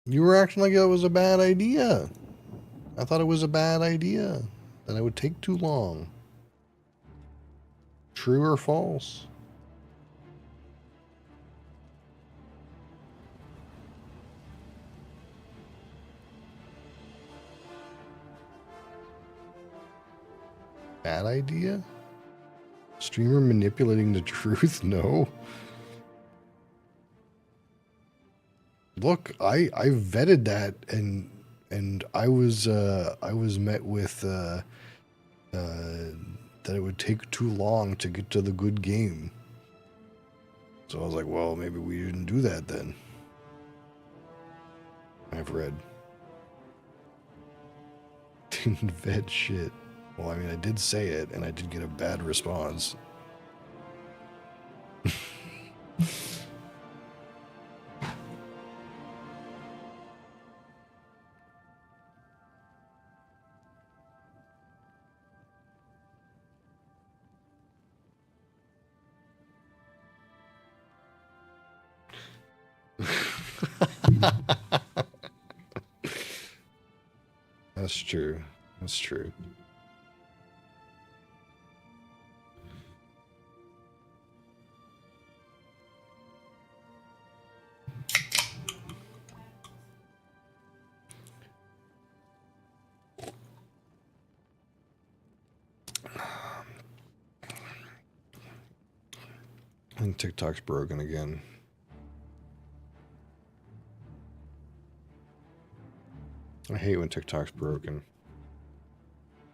You were acting like it was a bad idea. I thought it was a bad idea. That it would take too long. True or false? Bad idea? Streamer manipulating the truth? No. Look, I vetted that and I was met with that it would take too long to get to the good game. So I was like, well, maybe we didn't do that then. I've read. Didn't vet shit. Well, I mean, I did say it, and I did get a bad response. That's true. That's true. I think TikTok's broken again. I hate when TikTok's broken.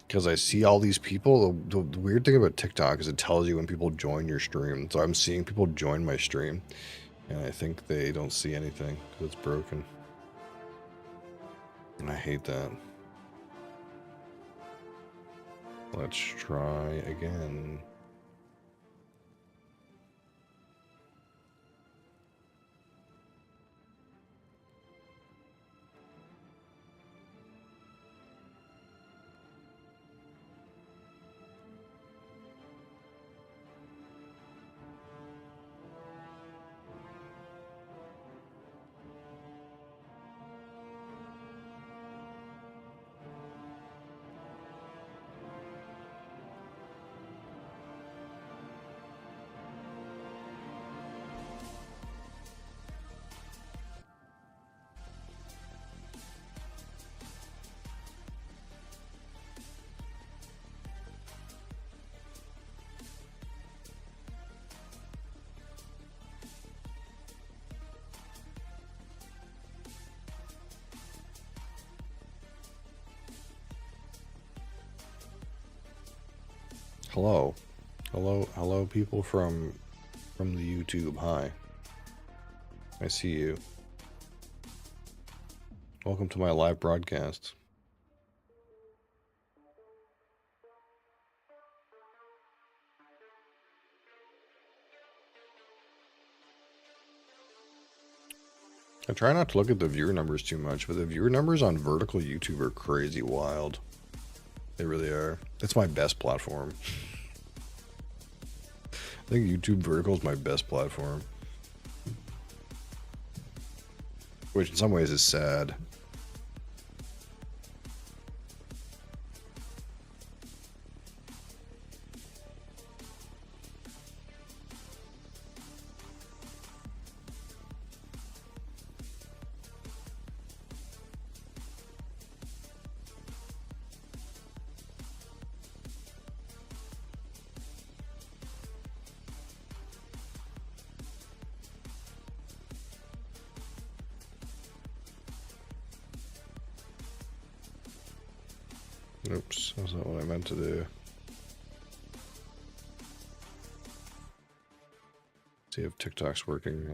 Because I see all these people. The weird thing about TikTok is it tells you when people join your stream. So I'm seeing people join my stream. And I think they don't see anything because it's broken. And I hate that. Let's try again. Hello. Hello people from the YouTube. Hi. I see you. Welcome to my live broadcast. I try not to look at the viewer numbers too much, but the viewer numbers on vertical YouTube are crazy wild. They really are. It's my best platform. I think YouTube vertical is my best platform. Which in some ways is sad. Oops, that's not what I meant to do. See if TikTok's working.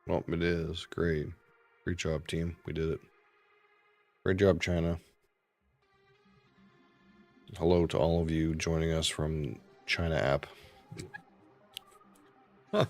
Well, it is. Great. Great job, team. We did it. Great job, China. Hello to all of you joining us from China app. Huh.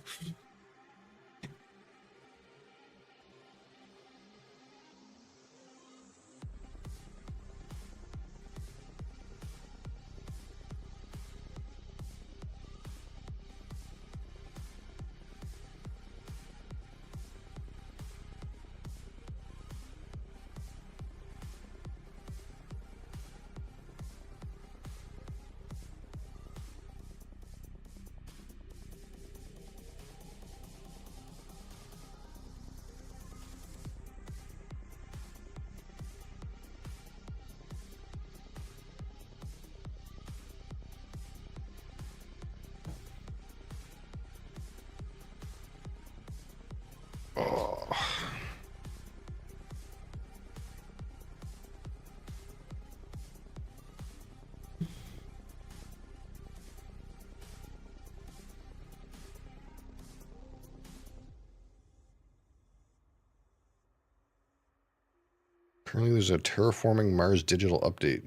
Apparently there's a terraforming Mars digital update.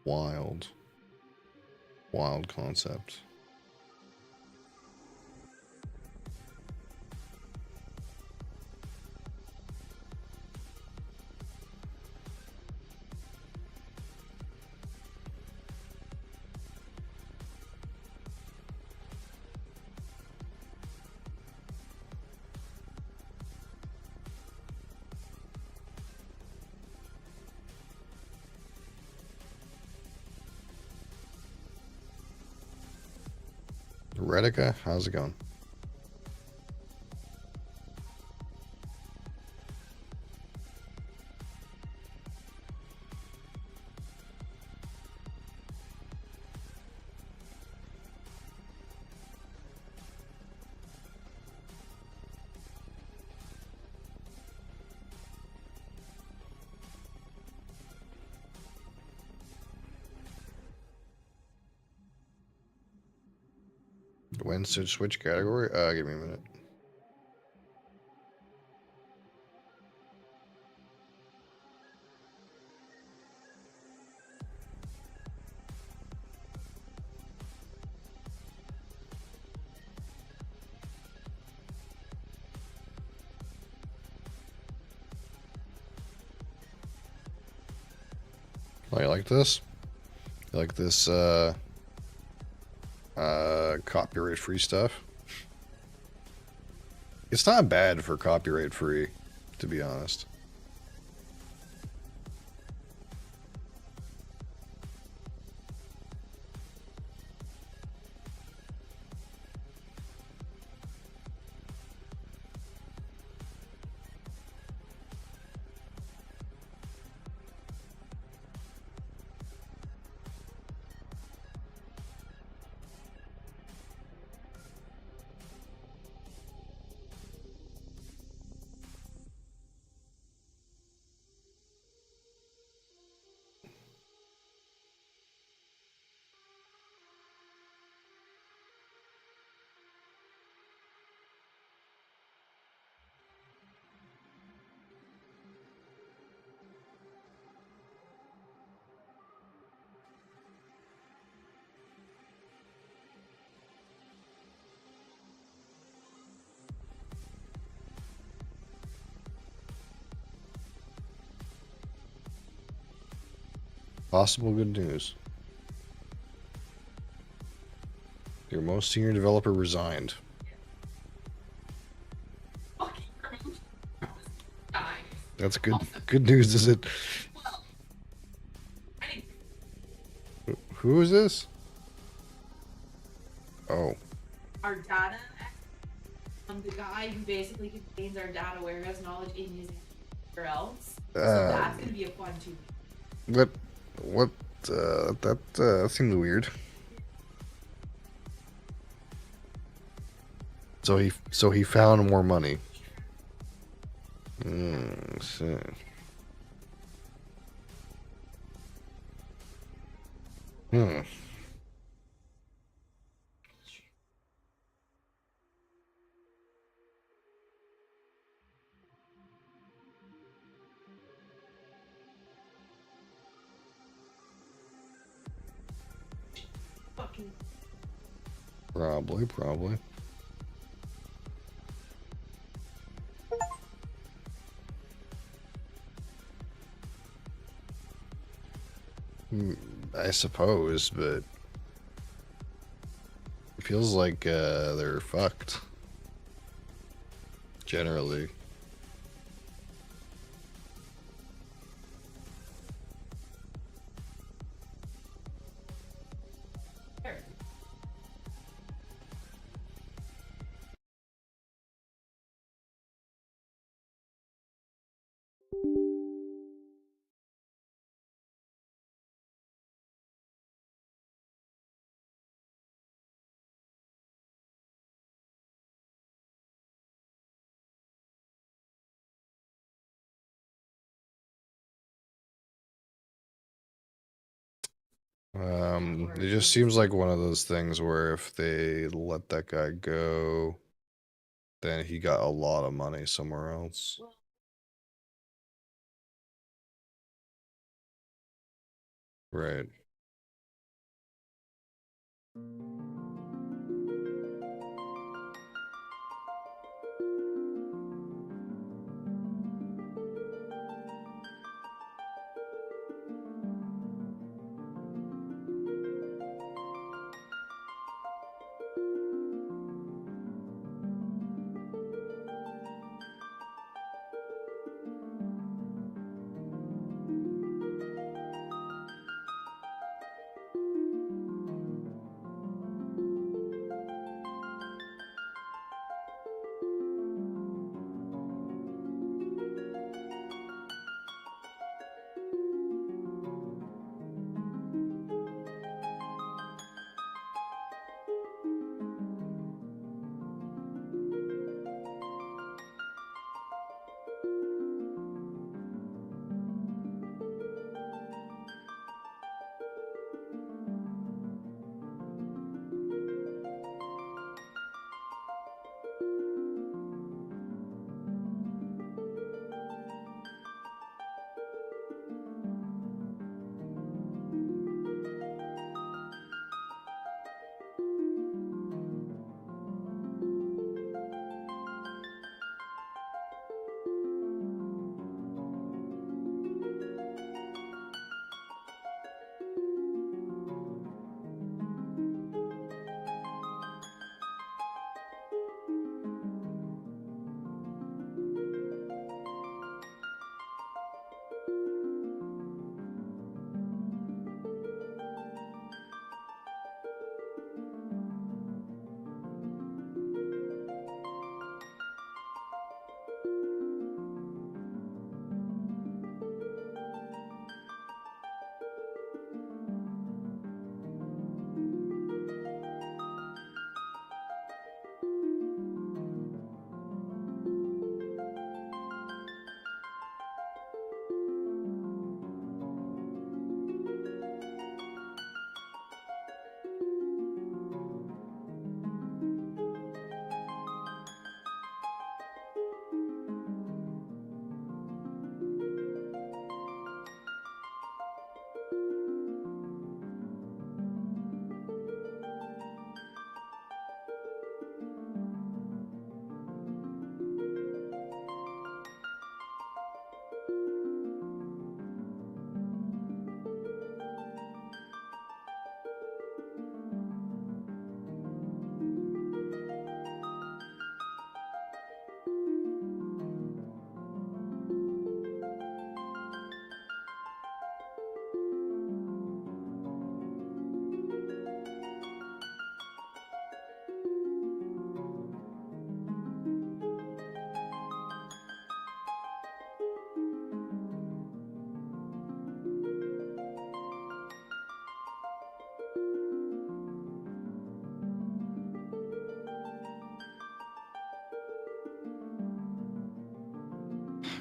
Wild. Wild concept. Redica, how's it going? When should switch category? Give me a minute. Oh, you like this? You like this, copyright-free stuff? It's not bad for copyright-free, to be honest. Possible good news. Your most senior developer resigned. That's good news, is it? Who is this? Oh. Our data, the guy who basically contains our data warehouse knowledge in his or else. So that's gonna be a fun too. What, that seems weird. So he found more money. So. Fucking. Probably. I suppose, but it feels like they're fucked. Generally. It just seems like one of those things where if they let that guy go, then he got a lot of money somewhere else. Right.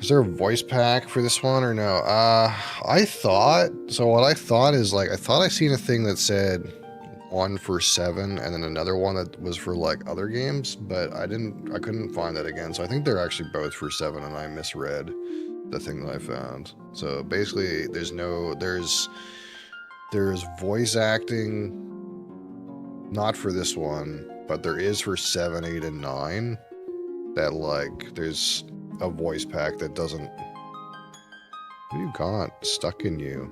Is there a voice pack for this one or no? I thought, so what I thought is like, I thought I seen a thing that said one for 7 and then another one that was for like other games, but I couldn't find that again. So I think they're actually both for 7 and I misread the thing that I found. So basically there's voice acting, not for this one, but there is for 7, 8, and 9 that like, there's a voice pack that doesn't. What do you got stuck in you?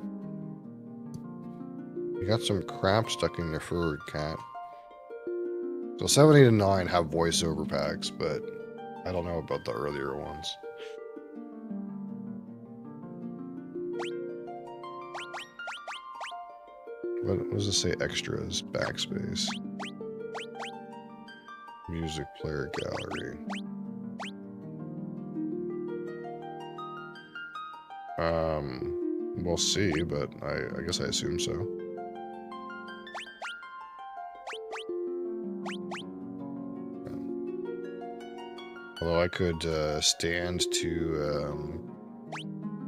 You got some crap stuck in your fur, cat. So 7, 8, and 9 have voiceover packs, but I don't know about the earlier ones. What does it say? Extras, backspace, music player gallery. We'll see, but I guess I assume so. Although I could stand to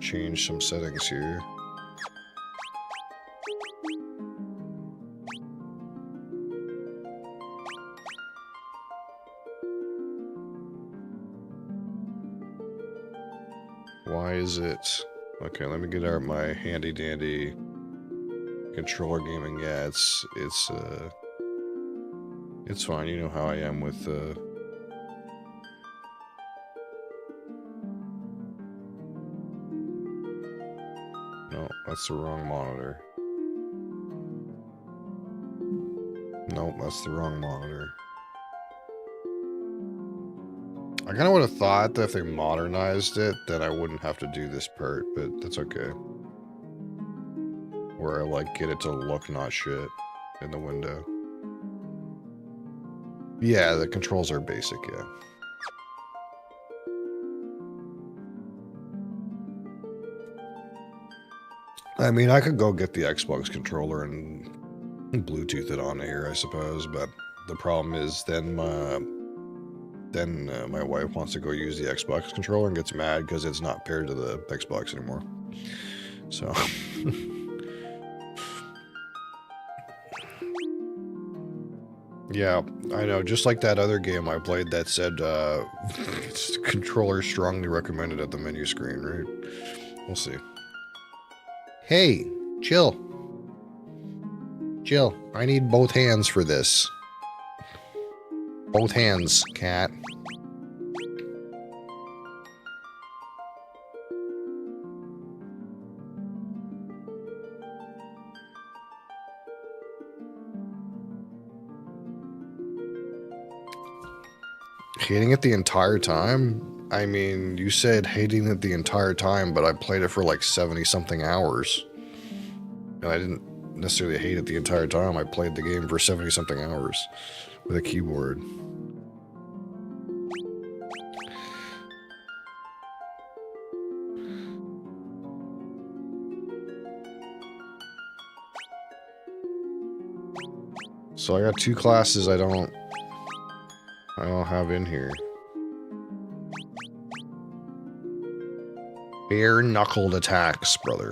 change some settings here. Why is it? Okay, let me get out my handy dandy Controller gaming, yeah, it's fine. You know how I am with no, that's the wrong monitor. Nope, that's the wrong monitor. I kind of would have thought that if they modernized it, then I wouldn't have to do this part, but that's okay. Where I like get it to look not shit in the window. Yeah, the controls are basic, yeah. I mean, I could go get the Xbox controller and Bluetooth it on here, I suppose, but the problem is then my wife wants to go use the Xbox controller and gets mad because it's not paired to the Xbox anymore. So... Yeah, I know. Just like that other game I played that said controller strongly recommended at the menu screen, right? We'll see. Hey, chill. Chill. I need both hands for this. Both hands, cat. Hating it the entire time? I mean, you said hating it the entire time, but I played it for like 70-something hours. And I didn't necessarily hate it the entire time. I played the game for 70-something hours with a keyboard. So I got 2 classes I don't have in here. Bare-knuckled attacks, brother.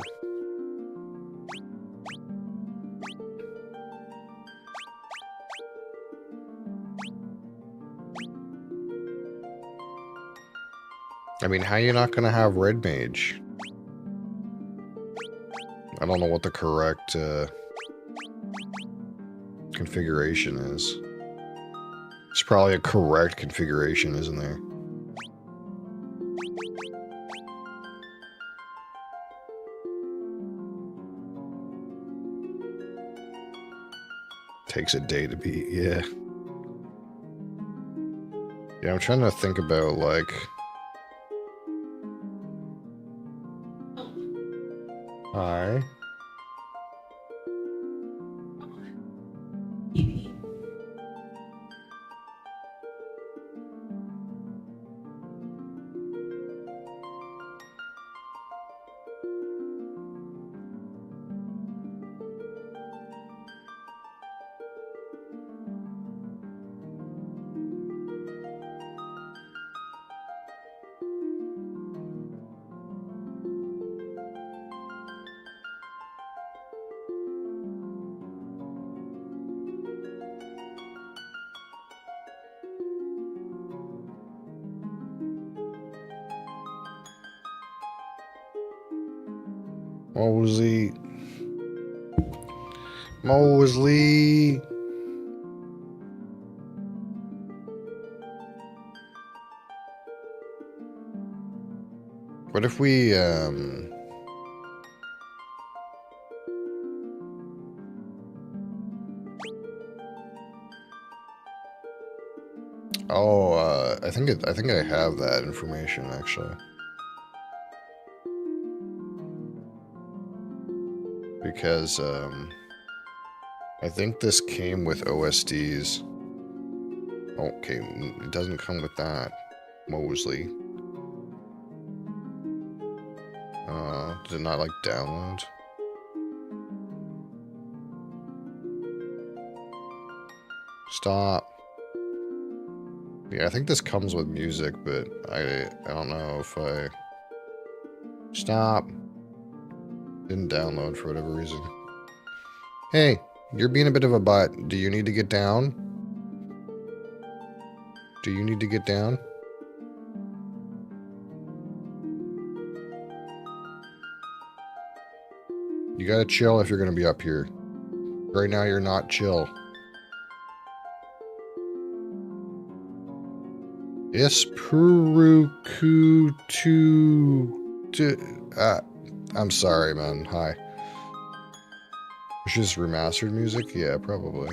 I mean, how you not gonna have red mage? I don't know what the correct configuration is. It's probably a correct configuration, isn't there? Takes a day to beat, yeah. Yeah, I'm trying to think about, like... Hi. Mosley. Mosley. What if we, Oh, I think I have that information, actually. Because, I think this came with OSDs. Okay, it doesn't come with that. Mosley. Did it not, like, download? Stop. Yeah, I think this comes with music, but I don't know if I... Stop. Didn't download for whatever reason. Hey, you're being a bit of a butt. Do you need to get down? Do you need to get down? You gotta chill if you're gonna be up here. Right now, you're not chill. I'm sorry, man. Hi. It's just remastered music? Yeah, probably.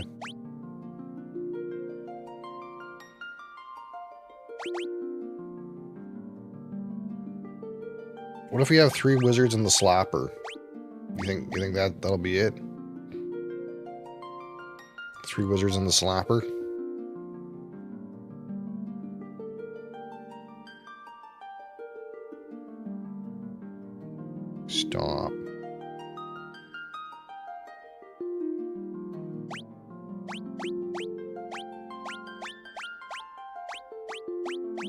What if we have 3 wizards and the slapper? You think that'll be it? 3 wizards and the slapper? Stop.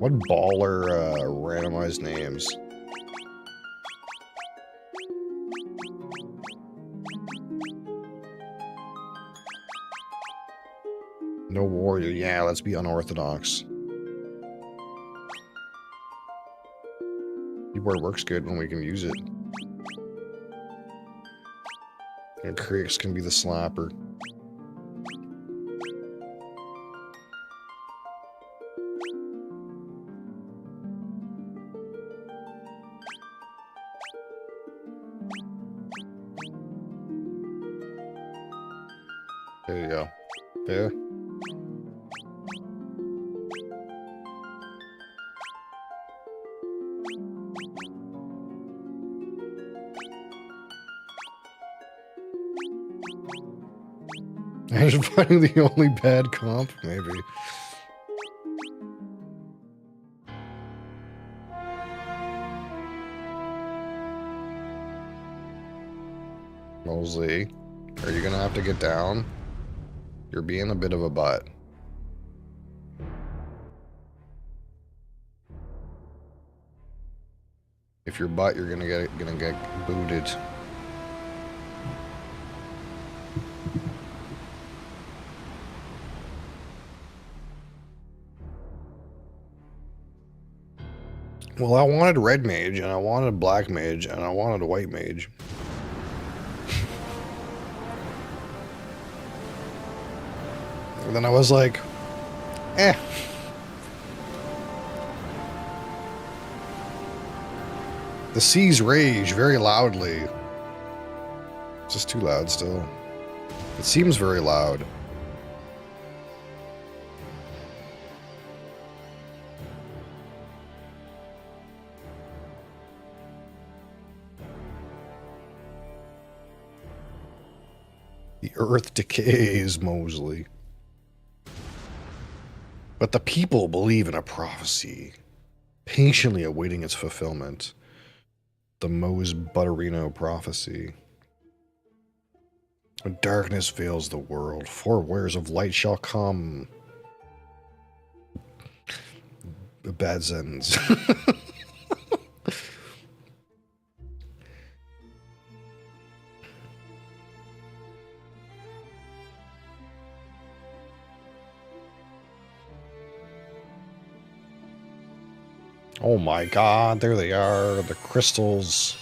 What baller randomized names? No warrior. Yeah, let's be unorthodox. Keyboard works good when we can use it. And Chris can be the slapper. There you go. There. I should find the only bad comp, maybe. Mosley, are you gonna have to get down? You're being a bit of a butt. If you're butt, you're gonna get booted. Well, I wanted red mage, and I wanted black mage, and I wanted a white mage. And then I was like, eh. The seas rage very loudly. It's just too loud still. It seems very loud. The earth decays, Mosley. But the people believe in a prophecy, patiently awaiting its fulfillment. The Mose Butterino prophecy. When darkness veils the world, forewares of light shall come. Bad sentence. Oh my god, there they are, the crystals.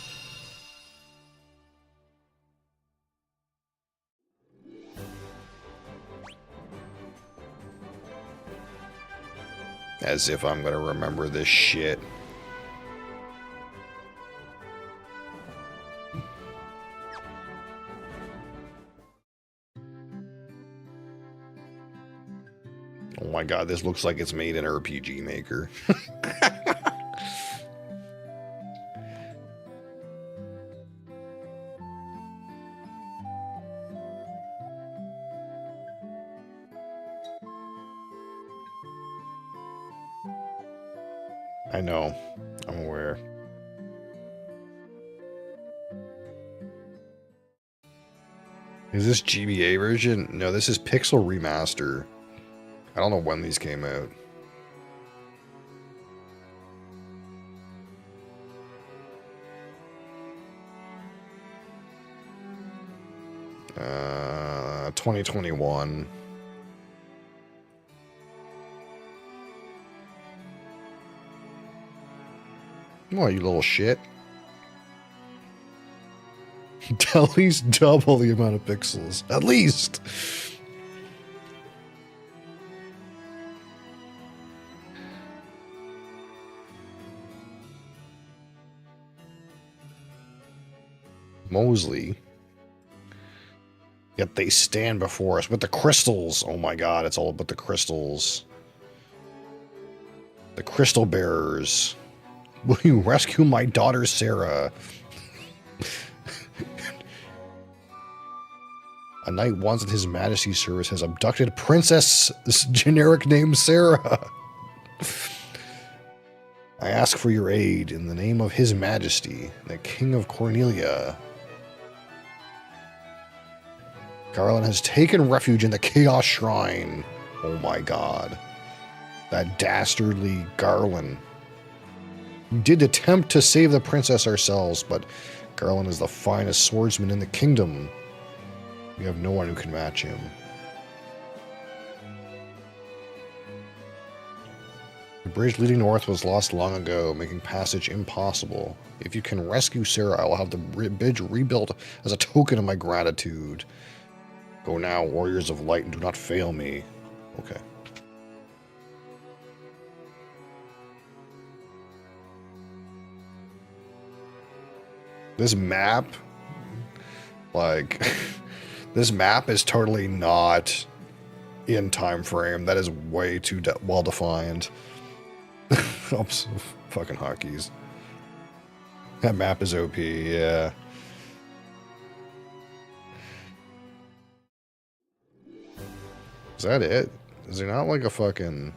As if I'm gonna remember this shit. Oh my god, this looks like it's made in RPG Maker. I know. I'm aware. Is this GBA version? No, this is Pixel Remaster. I don't know when these came out. Uh, 2021. Oh, you little shit. At least double the amount of pixels. At least. Mosley. Yet they stand before us with the crystals. Oh my god, it's all about the crystals. The crystal bearers. Will you rescue my daughter, Sarah? A knight once in His Majesty's service has abducted Princess, this generic name, Sarah. I ask for your aid in the name of His Majesty, the King of Cornelia. Garland has taken refuge in the Chaos Shrine. Oh my god. That dastardly Garland. We did attempt to save the princess ourselves, but Garland is the finest swordsman in the kingdom. We have no one who can match him. The bridge leading north was lost long ago, making passage impossible. If you can rescue Sarah, I will have the bridge rebuilt as a token of my gratitude. Go now, warriors of light, and do not fail me. Okay. This map, like, this map is totally not in time frame. That is way too well defined. Oops, fucking hotkeys. That map is OP, yeah. Is that it? Is there not like a fucking...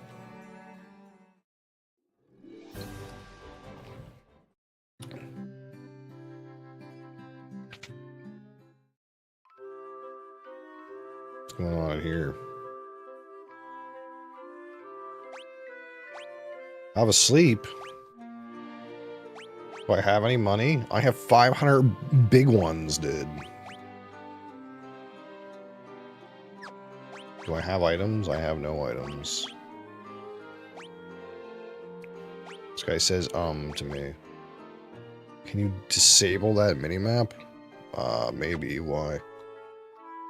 What's going on here? I have a sleep. Do I have any money? I have 500 big ones, dude. Do I have items? I have no items. This guy says, to me. Can you disable that minimap? Maybe. Why?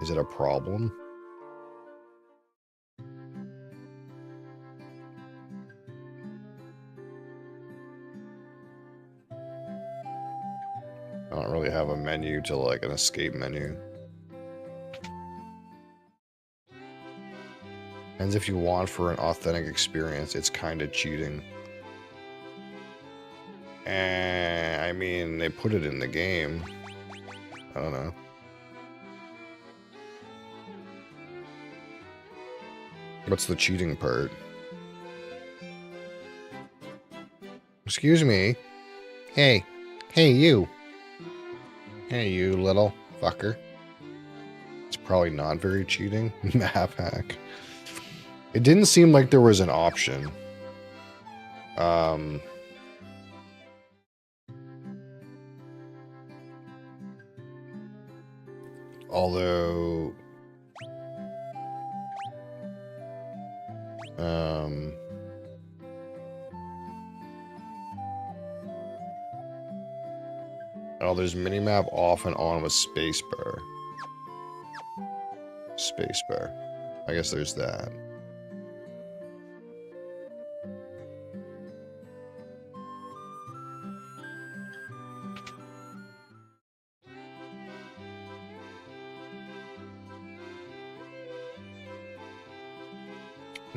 Is it a problem? I don't really have a menu to, like, an escape menu. And if you want for an authentic experience, it's kind of cheating. I mean, they put it in the game. I don't know. What's the cheating part? Excuse me. Hey. Hey, you. Hey, you little fucker. It's probably not very cheating. Map hack. It didn't seem like there was an option. Although... Oh, there's minimap off and on with spacebar. Spacebar. I guess there's that.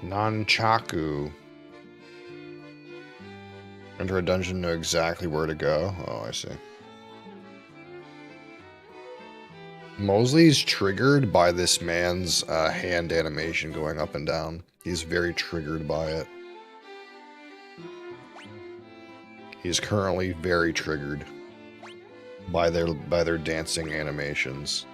Nunchaku. Enter a dungeon, know exactly where to go. Oh, I see. Mosley's triggered by this man's hand animation going up and down. He's very triggered by it. He's currently very triggered by their dancing animations.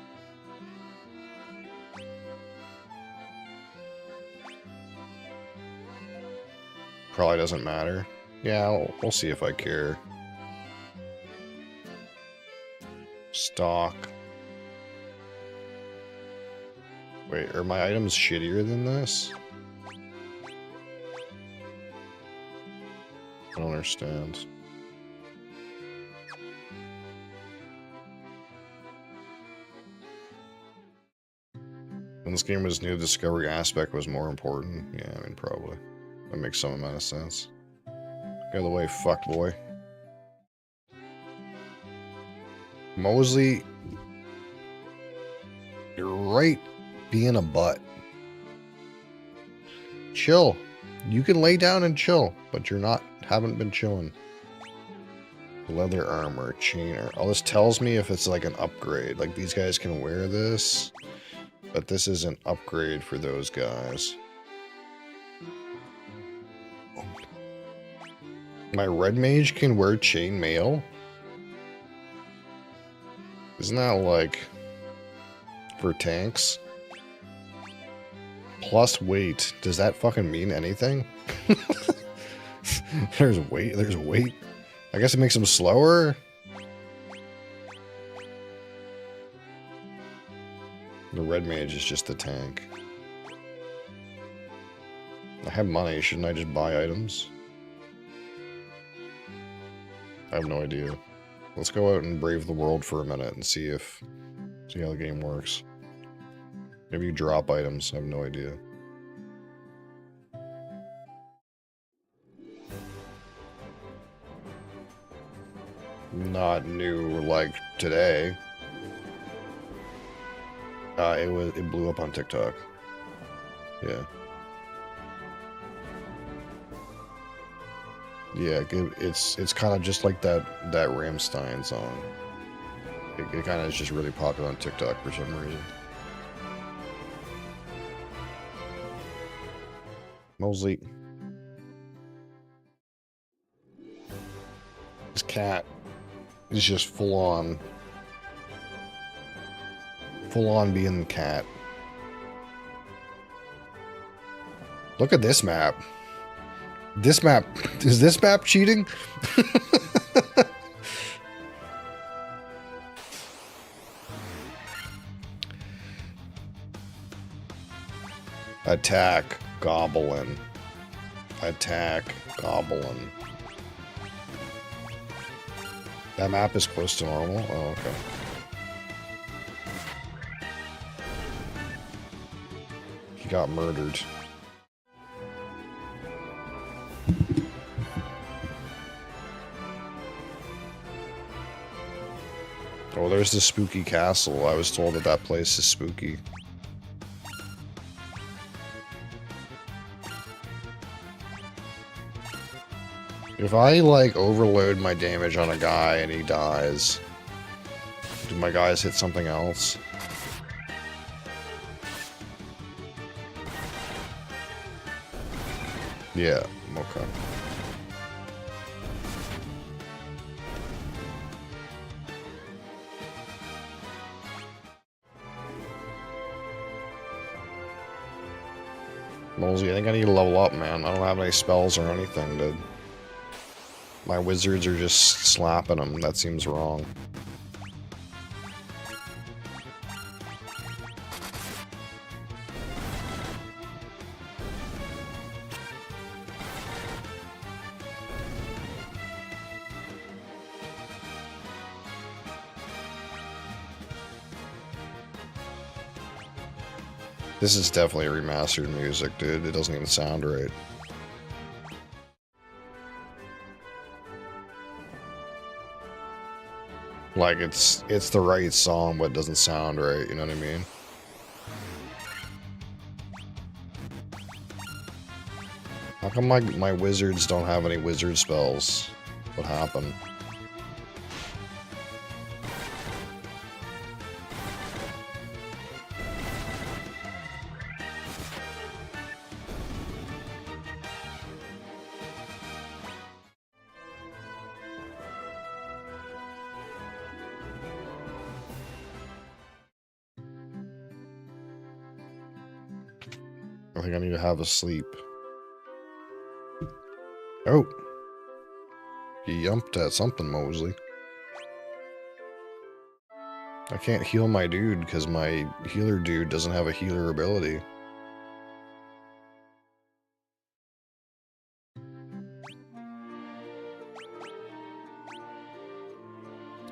Probably doesn't matter. Yeah, we'll see if I care. Stock. Wait, are my items shittier than this? I don't understand. When this game was new, the discovery aspect was more important. Yeah, I mean, probably. That makes some amount of sense. Get out of the way, fuck boy. Mosley, you're right being a butt. Chill. You can lay down and chill, but you're not, haven't been chilling. Leather armor, chainer. All this tells me if it's like an upgrade. Like these guys can wear this, but this is an upgrade for those guys. My red mage can wear chainmail? Isn't that like for tanks? Plus weight. Does that fucking mean anything? There's weight. There's weight. I guess it makes them slower. The red mage is just the tank. I have money. Shouldn't I just buy items? I have no idea. Let's go out and brave the world for a minute and see how the game works. Maybe you drop items. I have no idea. Not new like today. It blew up on TikTok. Yeah. Yeah, it's kind of just like that Rammstein song. It kind of is just really popular on TikTok for some reason. Mosley. This cat is just full on being the cat. Look at this map. This map, is this map cheating? Attack goblin. Attack goblin. That map is close to normal? Oh, okay. He got murdered. Oh, there's the spooky castle. I was told that place is spooky. If I, like, overload my damage on a guy and he dies, do my guys hit something else? Yeah, okay. Molesy, I think I need to level up, man. I don't have any spells or anything, dude. My wizards are just slapping them. That seems wrong. This is definitely remastered music, dude. It doesn't even sound right. Like, it's the right song, but it doesn't sound right, you know what I mean? How come my wizards don't have any wizard spells? What happened? I think I need to have a sleep. Oh. You yumped at something, Mosley. I can't heal my dude because my healer dude doesn't have a healer ability.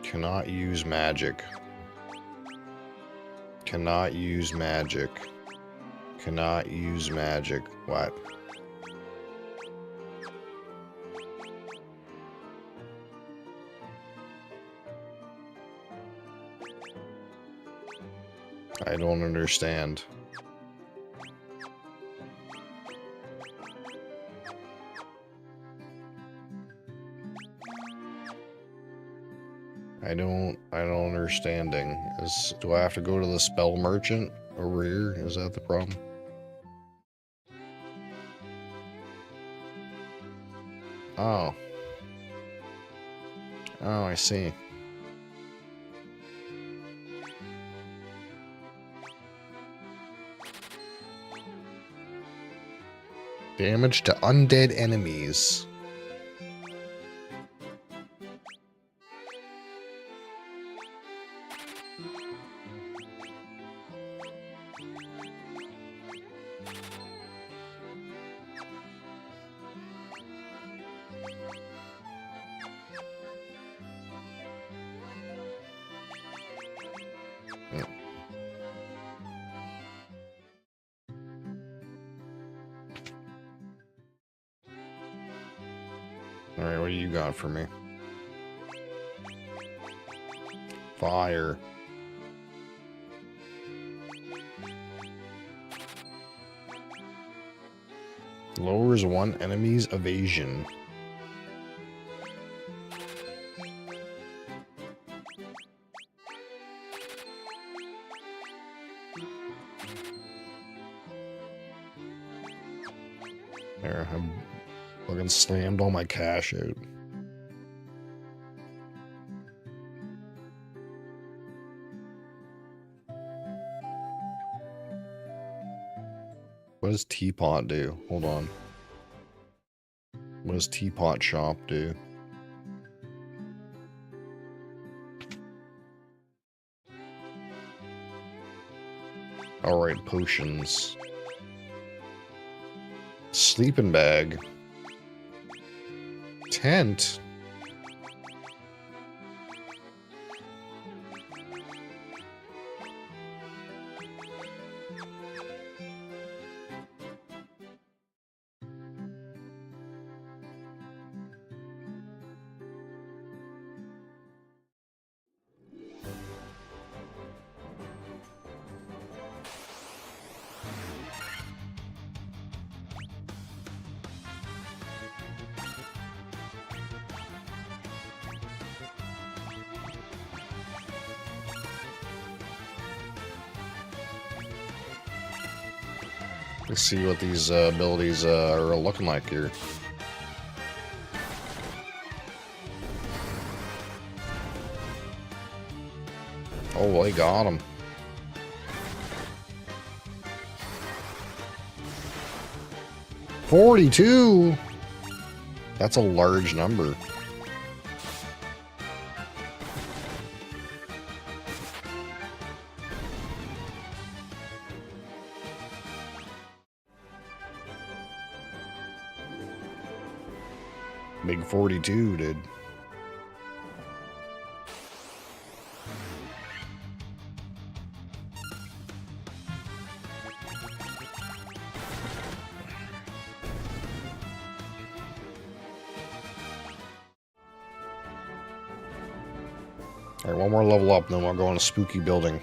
Cannot use magic. Cannot use magic. Cannot use magic. What? I don't understand. I don't understanding. Do I have to go to the spell merchant over here? Is that the problem? Oh. Oh, I see. Damage to undead enemies. Alright, what do you got for me? Fire. Lowers one enemy's evasion. There, I'm fucking slammed all my cash out. What does Teapot do? Hold on. What does Teapot Shop do? Alright, potions. Sleeping bag. Tent. Let's see what these abilities are looking like here. Oh, they got him. $42. That's a large number. Big 42, dude. Alright, one more level up, then we'll go in a spooky building.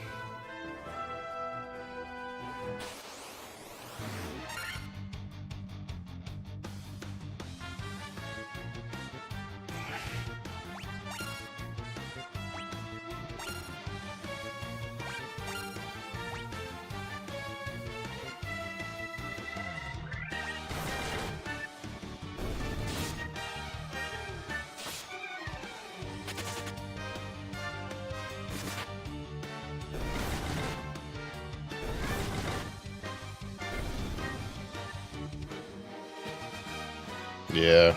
Yeah.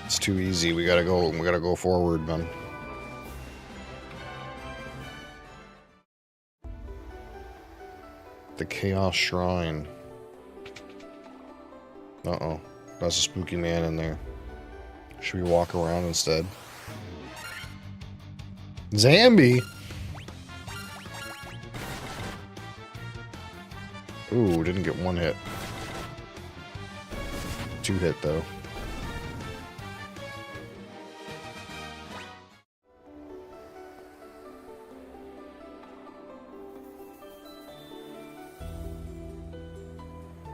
It's too easy. We gotta go forward, man. The Chaos Shrine. Uh-oh. That's a spooky man in there. Should we walk around instead? Zambi? Ooh, didn't get one hit. 2 hit, though.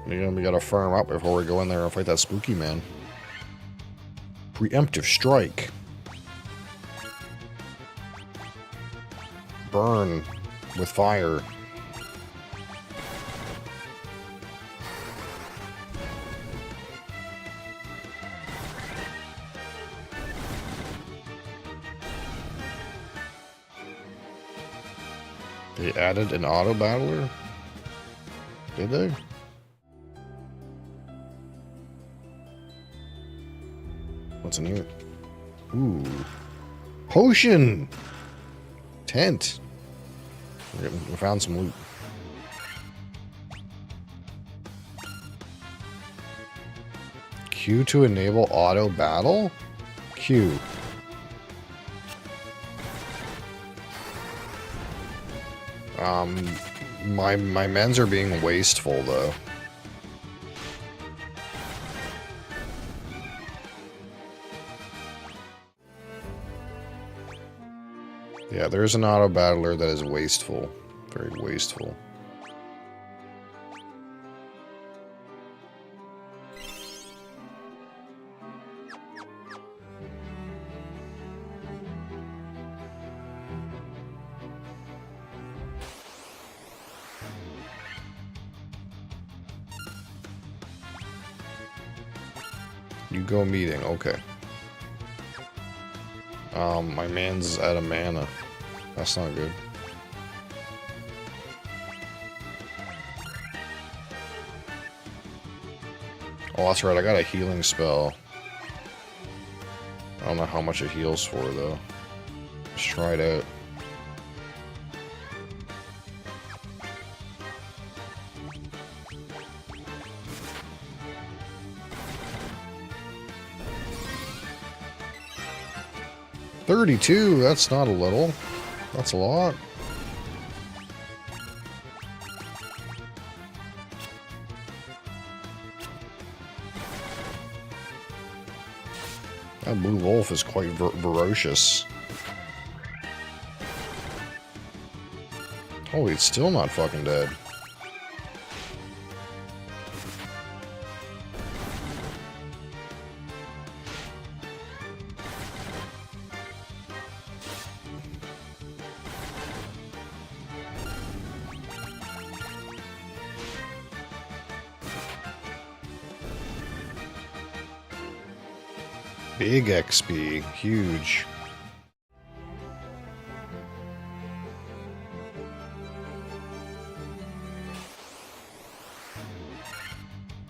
We gotta firm up before we go in there and fight that spooky man. Preemptive strike. Burn with fire. They added an auto battler? Did they? What's in here? Ooh. Potion! Tent. We found some loot. Q to enable auto battle? Q. My men's are being wasteful though. Yeah, there's an auto battler that is wasteful. Very wasteful. You go meeting, okay. My man's out of mana. That's not good. Oh, that's right, I got a healing spell. I don't know how much it heals for, though. Let's try it out. $32, that's not a little. That's a lot. That blue wolf is quite ferocious. Oh, he's still not fucking dead. Big XP, huge.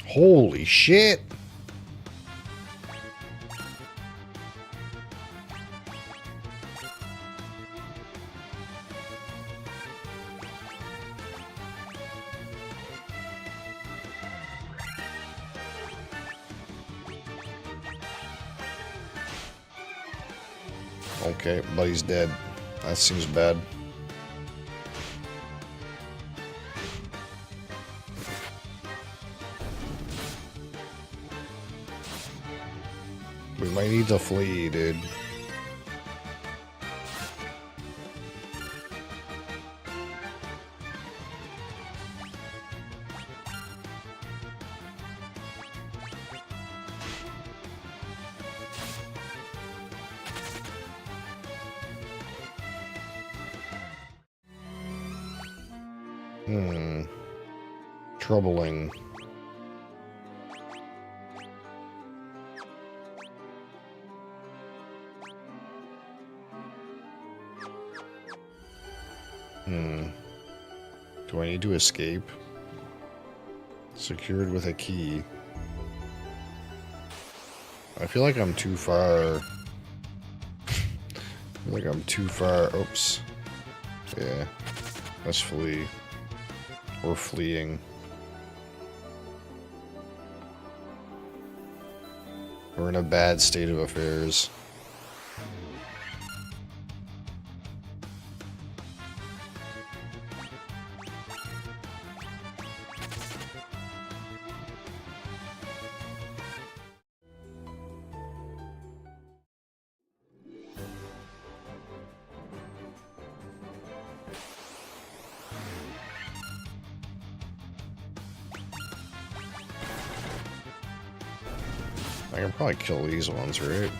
Holy shit! Okay, buddy's dead. That seems bad. We might need to flee, dude. Troubling. Do I need to escape? Secured with a key. I feel like I'm too far. I feel like I'm too far. Oops. Yeah. Let's flee. We're fleeing. We're in a bad state of affairs. can probably kill these ones, right?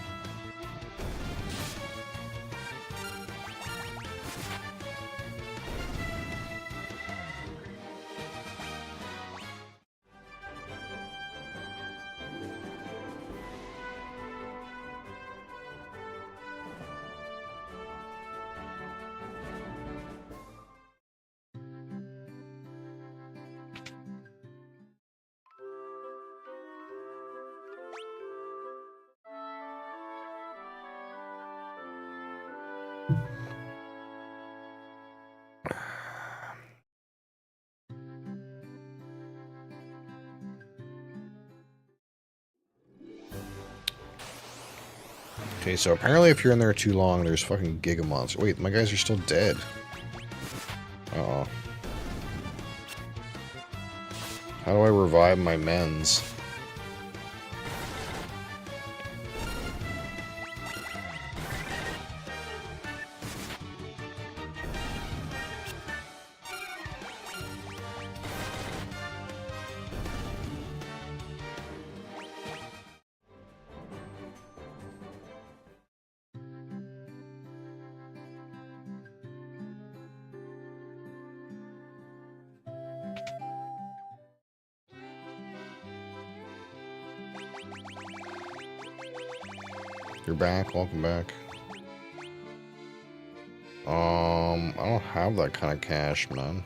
Okay, so apparently if you're in there too long, there's fucking Giga Monsters. Wait, my guys are still dead. Uh-oh. How do I revive my men's? You're back. Welcome back. I don't have that kind of cash, man.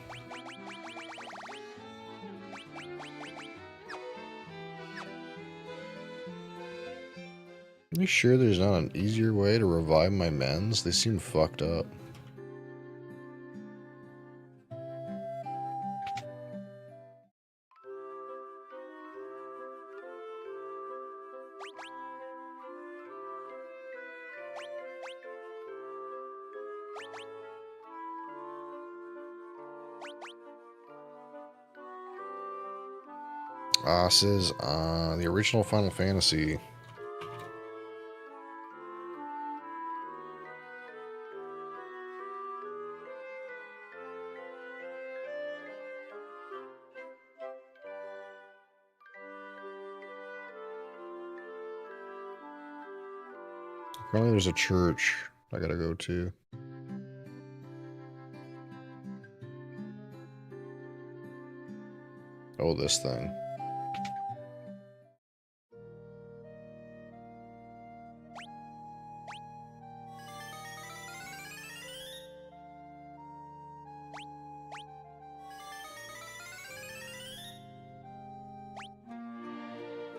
Are you sure there's not an easier way to revive my men's? They seem fucked up. This is the original Final Fantasy. Apparently there's a church I gotta go to. Oh, this thing.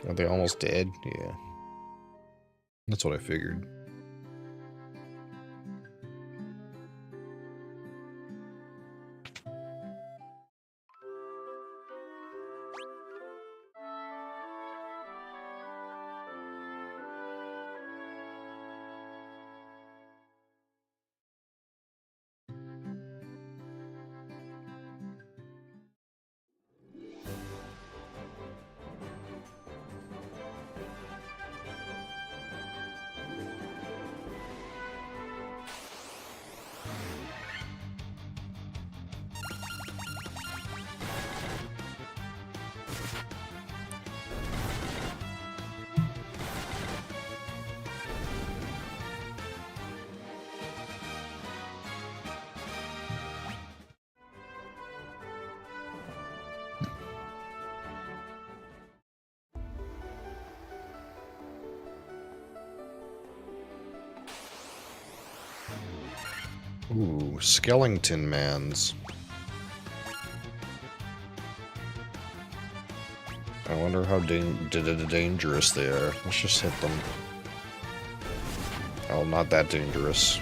Are they almost dead? Yeah. That's what I figured. Ooh, skeleton mans. I wonder how dangerous they are. Let's just hit them. Oh, not that dangerous.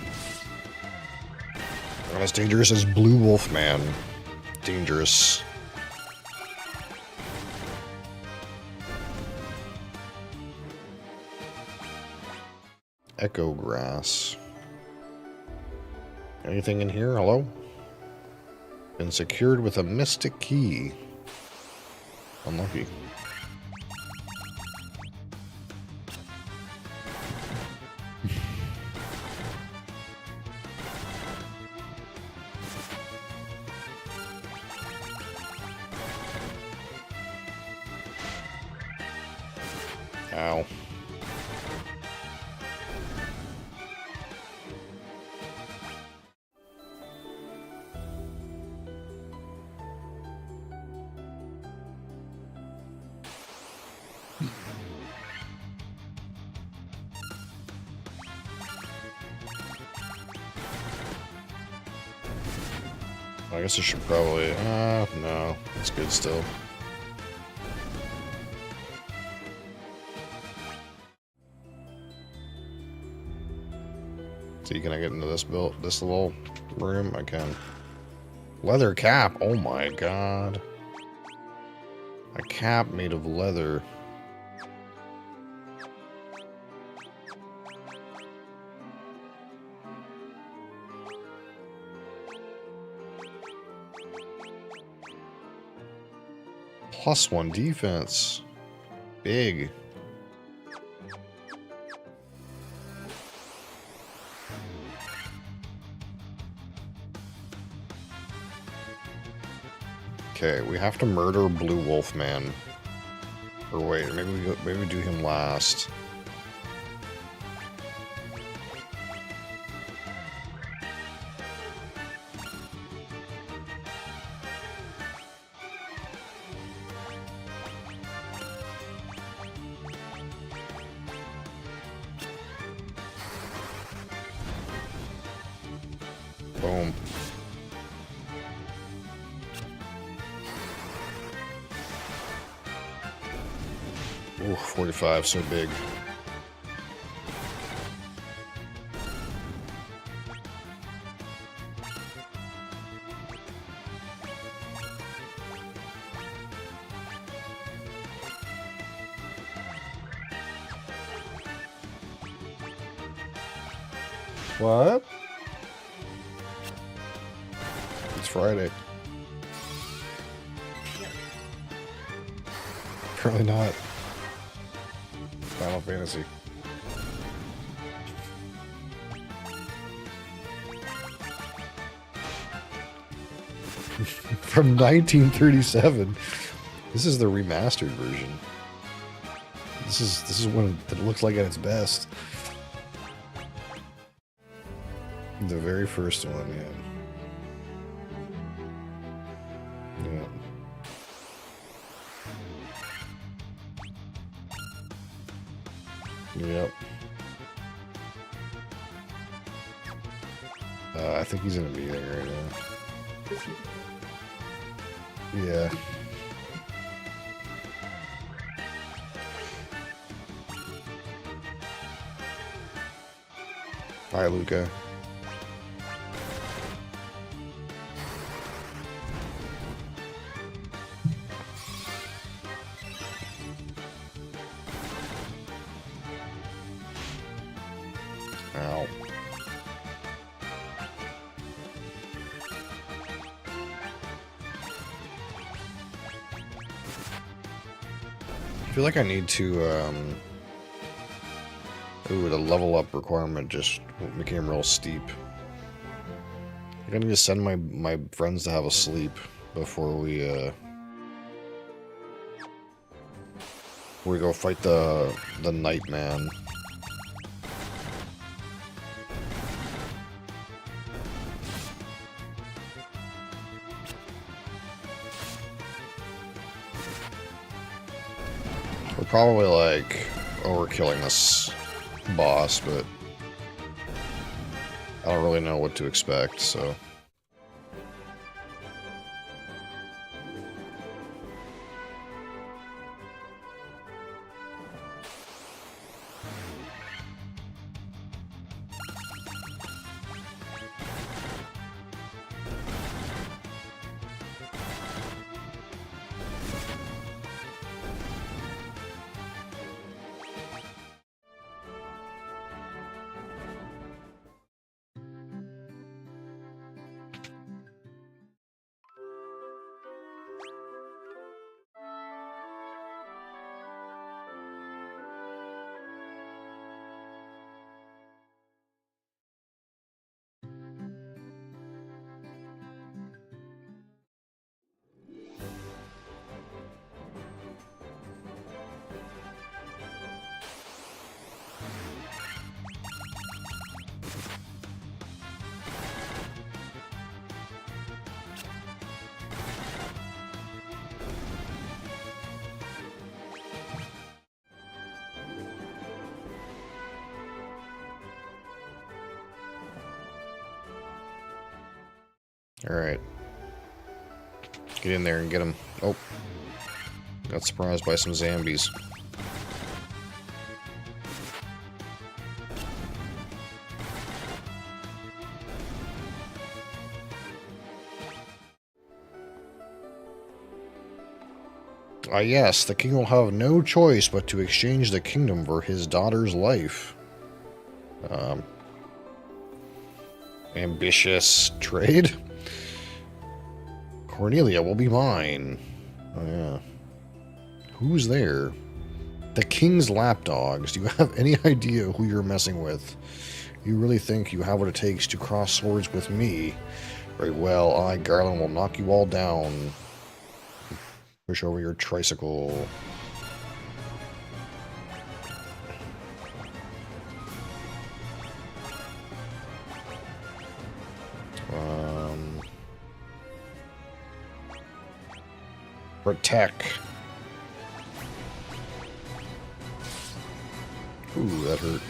Not as dangerous as Blue Wolf Man. Dangerous. Echo Grass. Anything in here? Hello? Been secured with a mystic key. Unlucky. Ow. I guess I should probably... no. It's good still. See, can I get into this little room? I can. Leather cap. Oh my god. A cap made of leather. +1 defense. Big. Okay, we have to murder Blue Wolf Man. Or wait, maybe we do him last. Boom. Ooh, 45, so big. What? It's Friday. Apparently not. Final Fantasy. From 1937. This is the remastered version. This is when it looks like at its best. The very first one, yeah. Yeah. Yep. I think he's in a meeting right now. Yeah. Hi, Luca. Ow. I feel like I need to, ooh, the level up requirement just became real steep. I gotta need to send my friends to have a sleep before we go fight the Nightman. We're probably like overkilling this boss, but I don't really know what to expect, so. All right. Get in there and get him. Oh. Got surprised by some zombies. Ah, yes, the king will have no choice but to exchange the kingdom for his daughter's life. Ambitious trade? Cornelia will be mine. Oh, yeah. Who's there? The king's lapdogs. Do you have any idea who you're messing with? You really think you have what it takes to cross swords with me? Very well, I, Garland, will knock you all down. Push over your tricycle. Protect. Ooh, that hurt.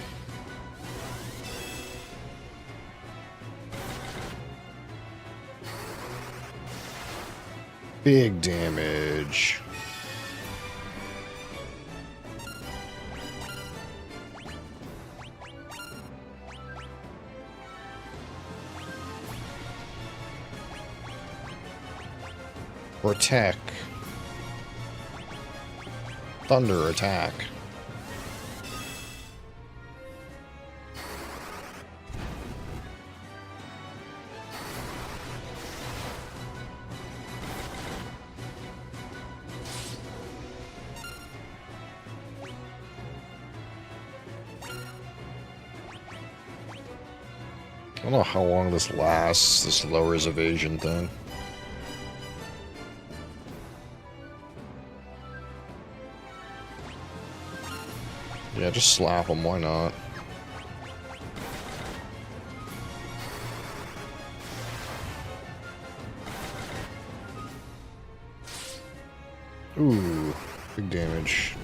Big damage. Attack. Thunder attack. I don't know how long this lasts, this lowers evasion thing. Yeah, just slap him, why not? Ooh, big damage.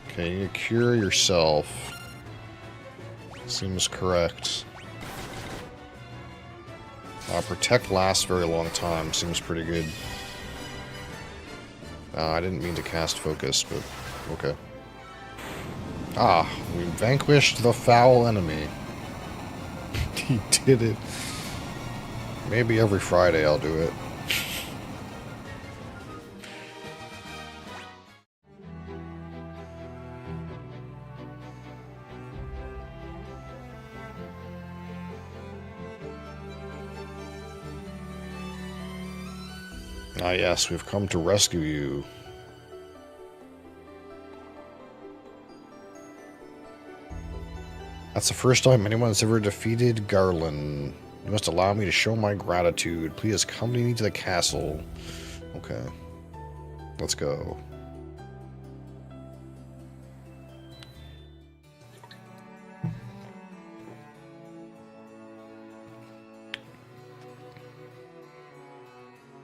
Okay, you cure yourself. Seems correct. Protect lasts a very long time. Seems pretty good. I didn't mean to cast focus, but okay. Ah, we vanquished the foul enemy. He did it. Maybe every Friday I'll do it. Ah, yes, we've come to rescue you. That's the first time anyone's ever defeated Garland. You must allow me to show my gratitude. Please accompany me to the castle. Okay. Let's go.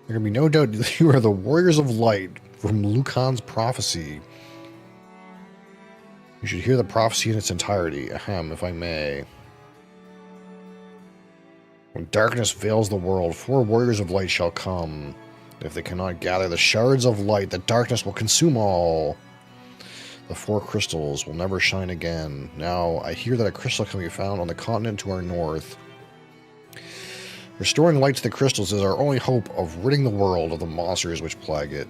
There can be no doubt that you are the Warriors of Light from Lucan's prophecy. You should hear the prophecy in its entirety. Ahem, if I may. When darkness veils the world, 4 Warriors of Light shall come. If they cannot gather the shards of light, the darkness will consume all. The 4 crystals will never shine again. Now, I hear that a crystal can be found on the continent to our north. Restoring light to the crystals is our only hope of ridding the world of the monsters which plague it.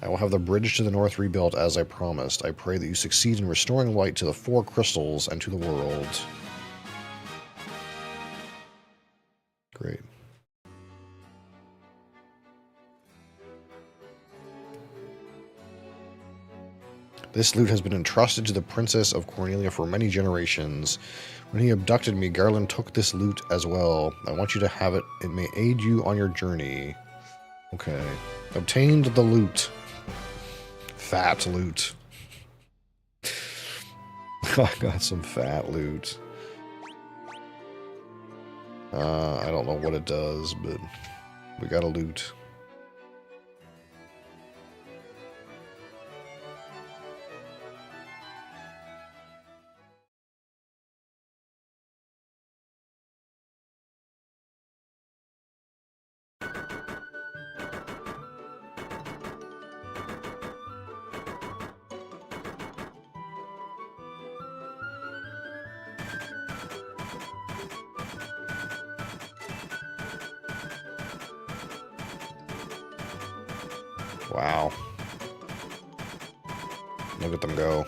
I will have the bridge to the north rebuilt as I promised. I pray that you succeed in restoring light to the 4 crystals and to the world. Great. This loot has been entrusted to the Princess of Cornelia for many generations. When he abducted me, Garland took this loot as well. I want you to have it. It may aid you on your journey. Okay. Obtained the loot. Fat loot. I got some fat loot. I don't know what it does, but we got a loot. Wow. Look at them go.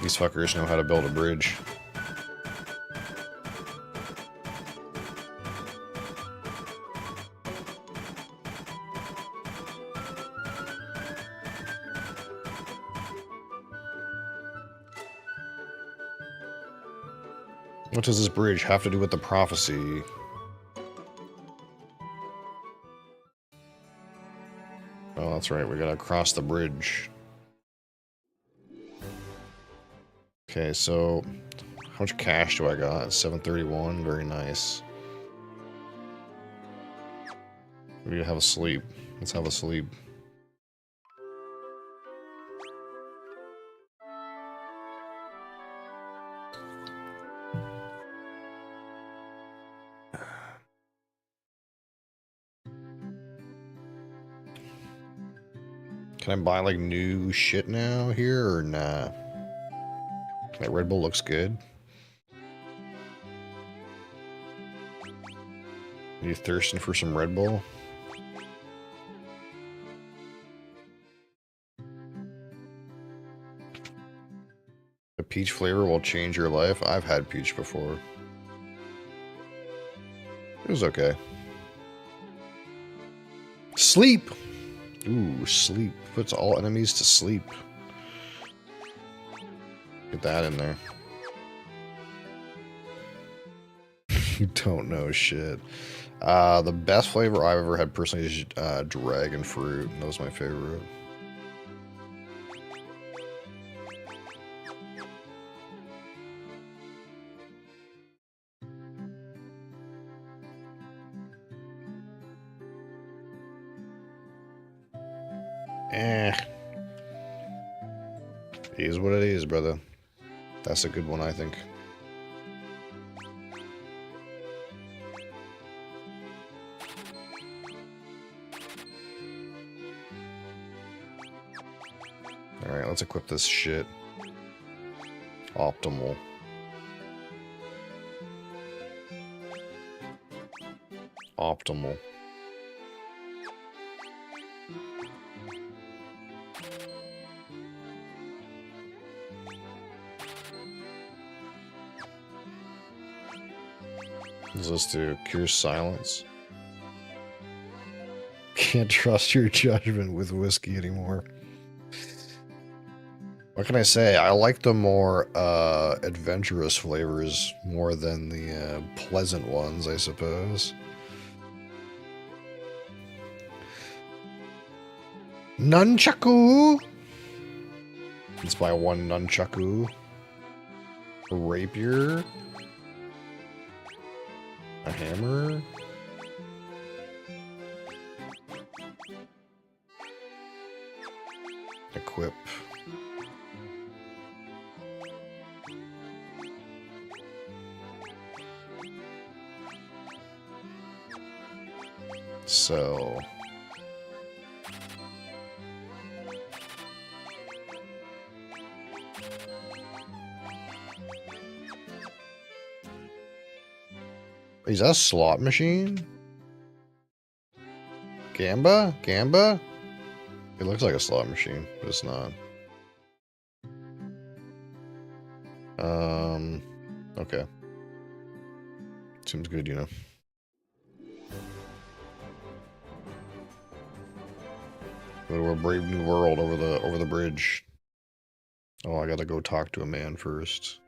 These fuckers know how to build a bridge. What does this bridge have to do with the prophecy? Oh, that's right. We gotta cross the bridge. Okay, so how much cash do I got? 731. Very nice. We need to have a sleep. Let's have a sleep. Can I buy like new shit now here or nah? That Red Bull looks good. Are you thirsting for some Red Bull? The peach flavor will change your life. I've had peach before. It was okay. Sleep! Ooh, sleep. Puts all enemies to sleep. Get that in there. You don't know shit. The best flavor I've ever had personally is dragon fruit. That was my favorite. It is what it is, brother. That's a good one, I think. Alright, let's equip this shit. Optimal. Optimal. Is this to cure silence? Can't trust your judgment with whiskey anymore. What can I say? I like the more adventurous flavors more than the pleasant ones, I suppose. Nunchaku! Let's buy one nunchaku. A rapier. A hammer. Equip. So... Is that a slot machine? Gamba? Gamba? It looks like a slot machine, but it's not. Okay. Seems good, you know. Go to a brave new world over the bridge. Oh, I gotta go talk to a man first.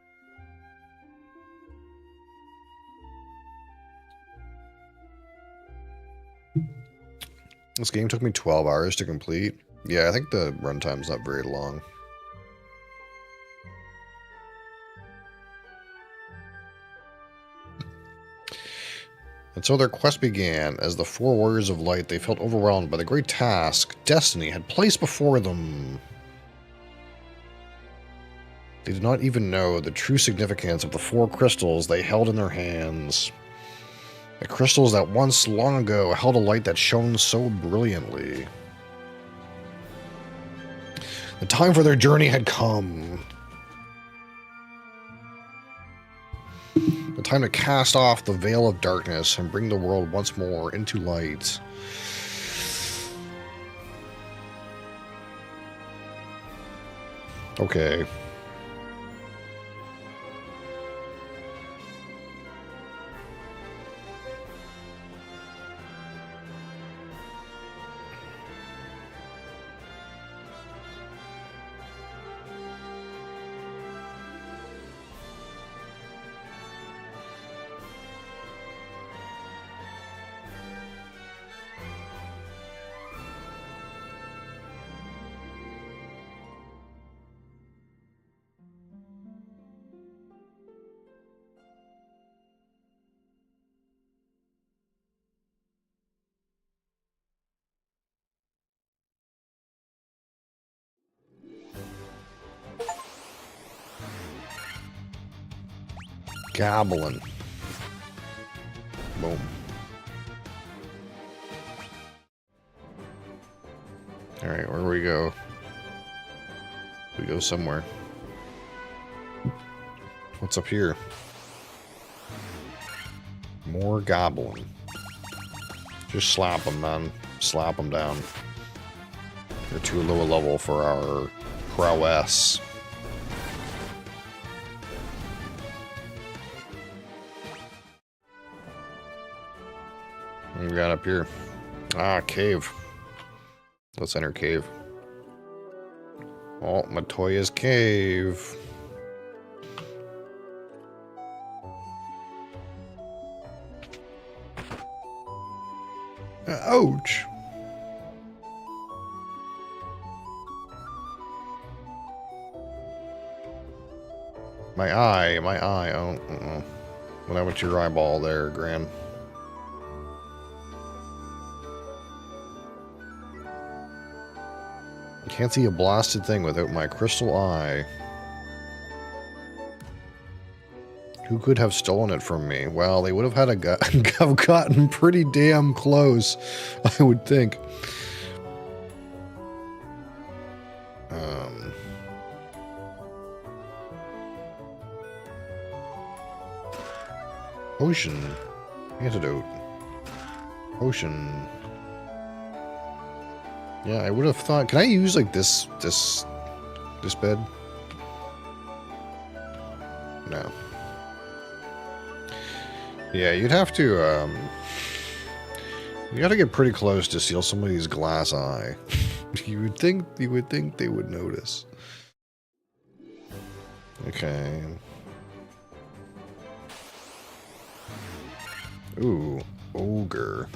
This game took me 12 hours to complete. Yeah, I think the runtime's not very long. And so their quest began. As the four warriors of light, they felt overwhelmed by the great task destiny had placed before them. They did not even know the true significance of the four crystals they held in their hands. The crystals that once, long ago, held a light that shone so brilliantly. The time for their journey had come. The time to cast off the veil of darkness and bring the world once more into light. Okay. Goblin. Boom. Alright, where do we go? We go somewhere. What's up here? More goblin. Just slap them, man. Slap them down. They're too low a level for our prowess. What we got up here? Ah, cave. Let's enter cave. Oh, Matoya's cave. Ouch. My eye. Oh, what happened to your eyeball there, Gran? Can't see a blasted thing without my crystal eye. Who could have stolen it from me? Well, they would have had have gotten pretty damn close, I would think. Potion. Antidote. Potion. Yeah, I would have thought. Can I use like this bed? No. Yeah, you'd have to. You got to get pretty close to steal somebody's glass eye. You would think they would notice. Okay. Ooh, ogre.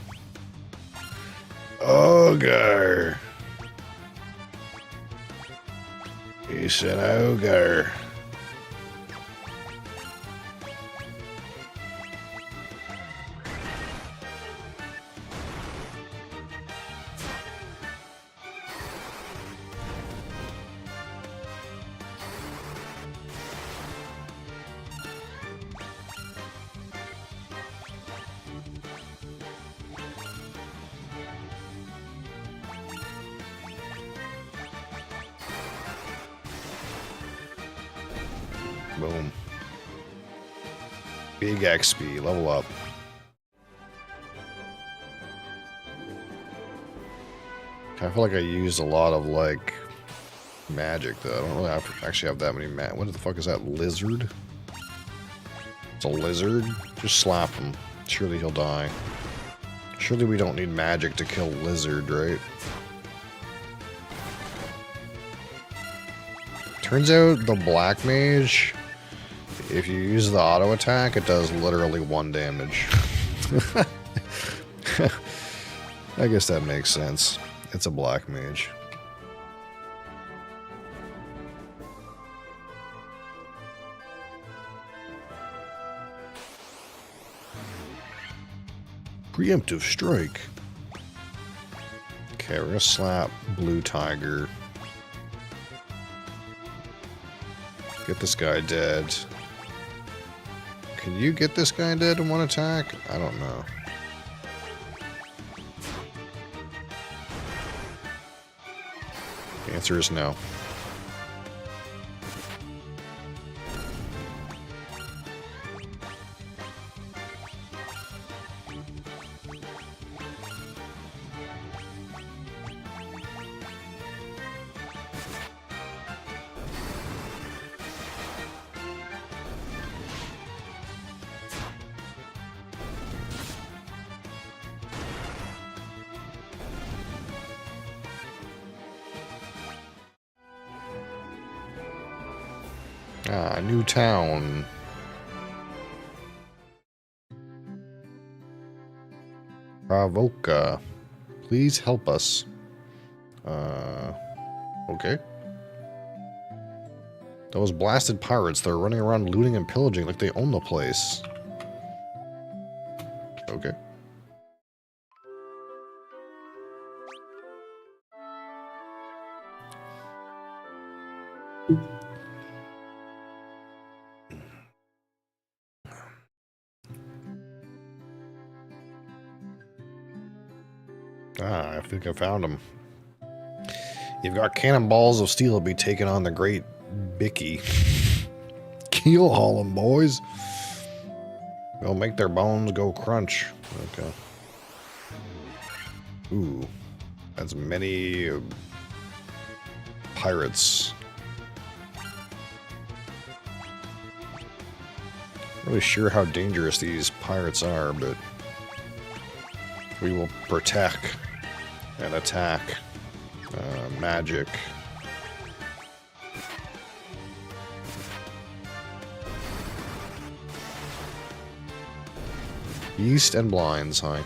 Ogre. He's an ogre. Boom. Big XP, level up. I feel like I used a lot of, like, magic, though. I don't really actually have that many what the fuck is that, lizard? It's a lizard? Just slap him. Surely he'll die. Surely we don't need magic to kill lizard, right? Turns out the black mage, if you use the auto attack, it does literally 1 damage. I guess that makes sense. It's a black mage. Preemptive strike. Okay, we're gonna slap Blue Tiger. Get this guy dead. Can you get this guy dead in 1 attack? I don't know. The answer is no. Ah, new town. Bravoka. Please help us. Okay. Those blasted pirates, they're running around looting and pillaging like they own the place. Okay. Ah, I think I found him. You've got cannonballs of steel to be taken on the great Bicky. Keel haul them, boys. They'll make their bones go crunch. Okay. Ooh. That's many pirates. Not really sure how dangerous these pirates are, but we will protect and attack. Magic. Yeast and blinds, hi.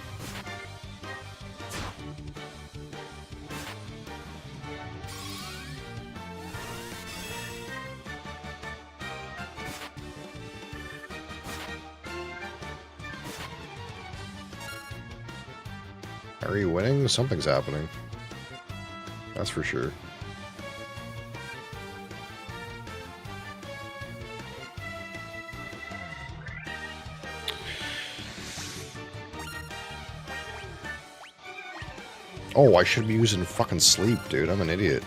Are you winning? Something's happening. That's for sure. Oh, I should be using fucking sleep, dude. I'm an idiot.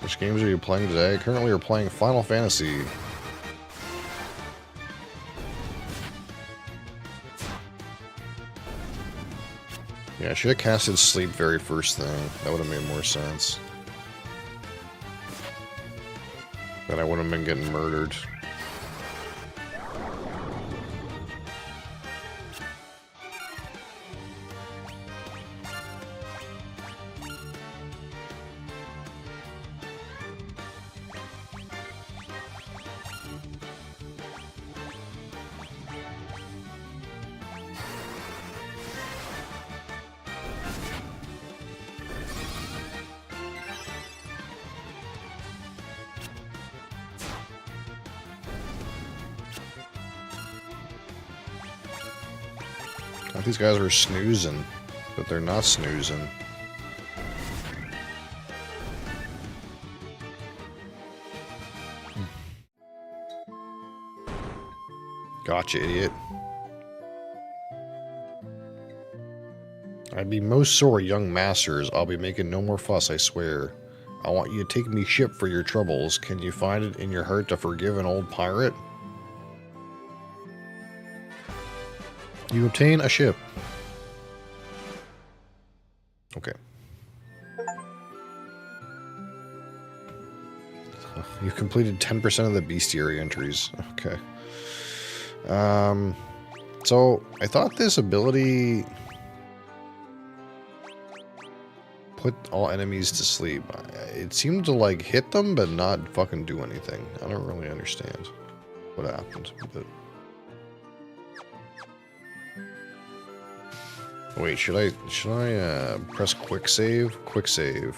Which games are you playing today? Currently, we're playing Final Fantasy. Yeah, I should have casted sleep very first thing. That would have made more sense. Then I wouldn't have been getting murdered. I thought these guys were snoozing, but they're not snoozing. Gotcha, idiot. I'd be most sorry, young masters. I'll be making no more fuss, I swear. I want you to take me ship for your troubles. Can you find it in your heart to forgive an old pirate? You obtain a ship. Okay. You've completed 10% of the bestiary entries. Okay. So I thought this ability put all enemies to sleep. It seemed to like hit them, but not fucking do anything. I don't really understand what happened. But wait, should I press quick save? Quick save.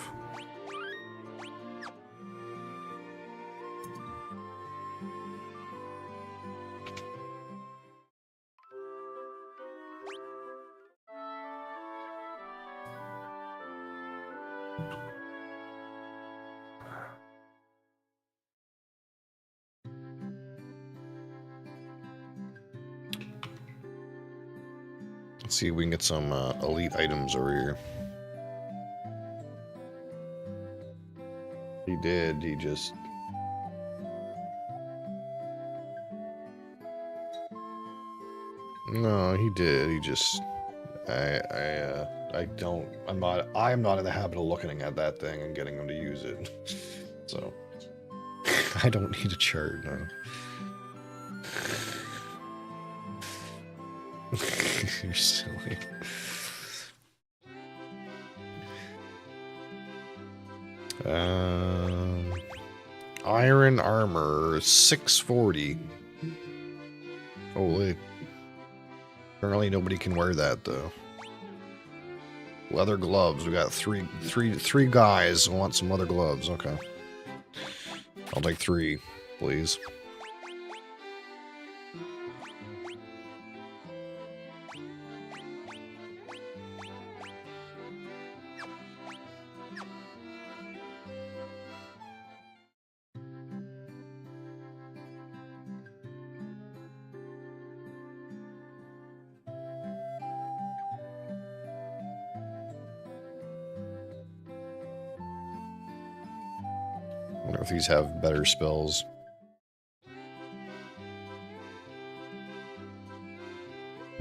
Let's see if we can get some elite items over here. He did. He just... No, he did. He just... I don't... I'm not in the habit of looking at that thing and getting him to use it. So... I don't need a chart, no. You're silly. Iron armor, 640. Holy. Apparently nobody can wear that though. Leather gloves. We got three guys who want some leather gloves. Okay. I'll take 3, please. I wonder if these have better spells.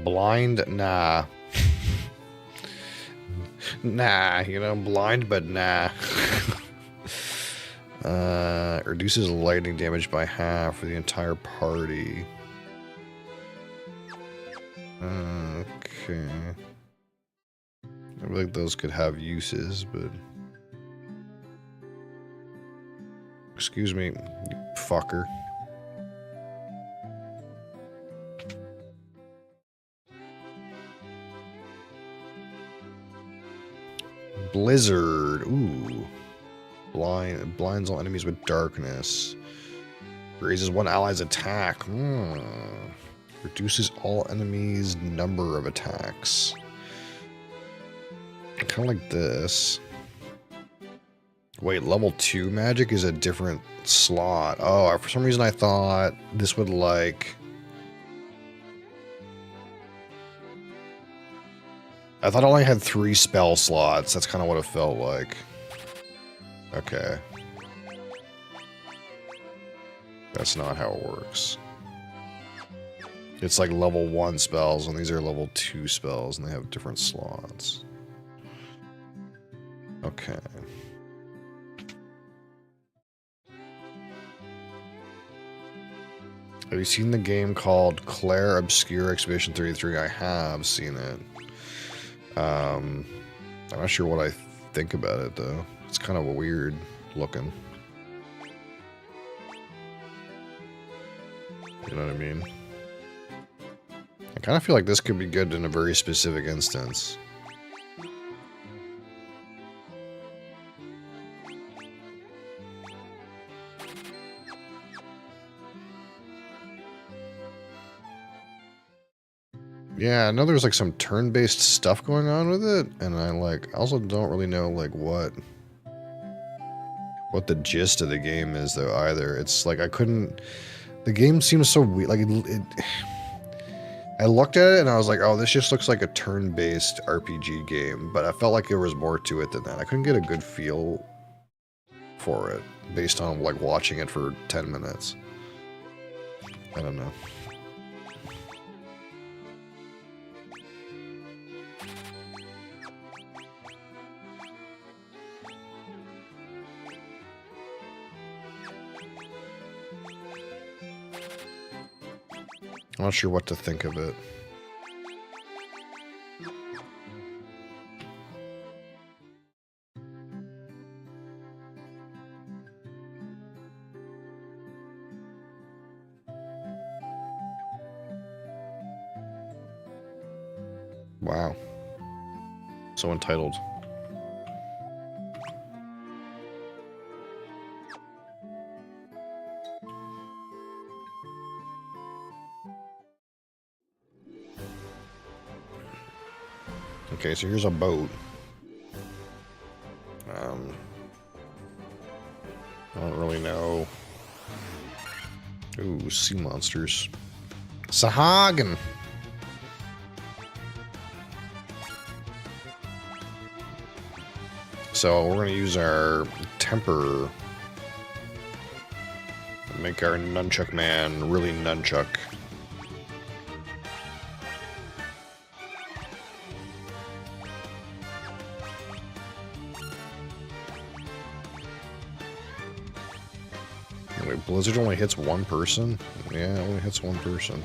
Blind? Nah. Nah, you know, blind, but nah. Reduces lightning damage by half for the entire party. Okay. I feel like those could have uses, but... Excuse me, you fucker. Blizzard. Ooh. Blinds all enemies with darkness. Raises one ally's attack. Reduces all enemies' number of attacks. Kind of like this. Wait, level 2 magic is a different slot. Oh, for some reason I thought this would like... I thought I only had 3 spell slots. That's kind of what it felt like. Okay. That's not how it works. It's like level 1 spells, and these are level 2 spells, and they have different slots. Okay. Have you seen the game called Claire Obscure Expedition 33? I have seen it. I'm not sure what I think about it, though. It's kind of weird looking. You know what I mean? I kind of feel like this could be good in a very specific instance. Yeah, I know there's like some turn-based stuff going on with it, and I also don't really know like what the gist of the game is though either. It's like the game seems so weird. Like I looked at it and I was like, oh, this just looks like a turn-based RPG game, but I felt like there was more to it than that. I couldn't get a good feel for it based on like watching it for 10 minutes. I don't know. I'm not sure what to think of it. Wow. So entitled. Okay, so here's a boat. I don't really know. Ooh, sea monsters. Sahagin! So we're gonna use our temper. Make our nunchuck man really nunchuck. Wait, Blizzard only hits one person? Yeah, it only hits one person.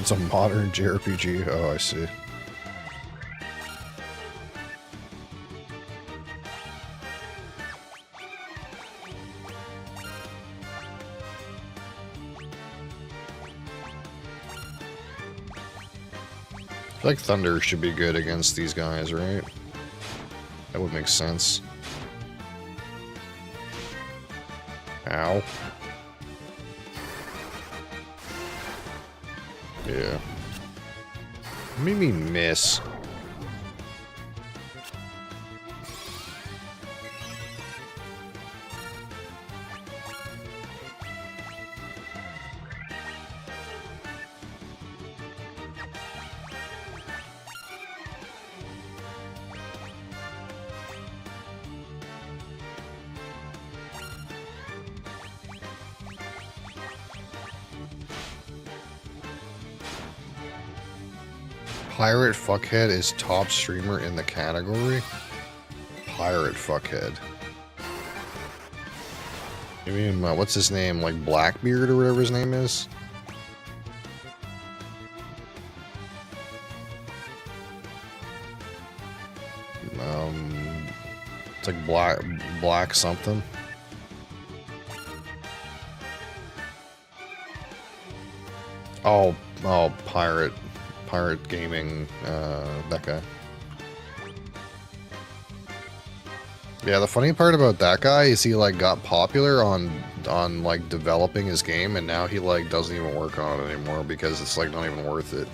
It's a modern JRPG. Oh, I see. I feel like Thunder should be good against these guys, right? That would make sense. Ow. Yeah. What do you mean miss? Pirate Fuckhead is top streamer in the category? Pirate Fuckhead. You mean, what's his name? Like Blackbeard or whatever his name is? It's like black something. Oh, Pirate Gaming, that guy. Yeah, the funny part about that guy is he like got popular on like developing his game, and now he like doesn't even work on it anymore because it's like not even worth it.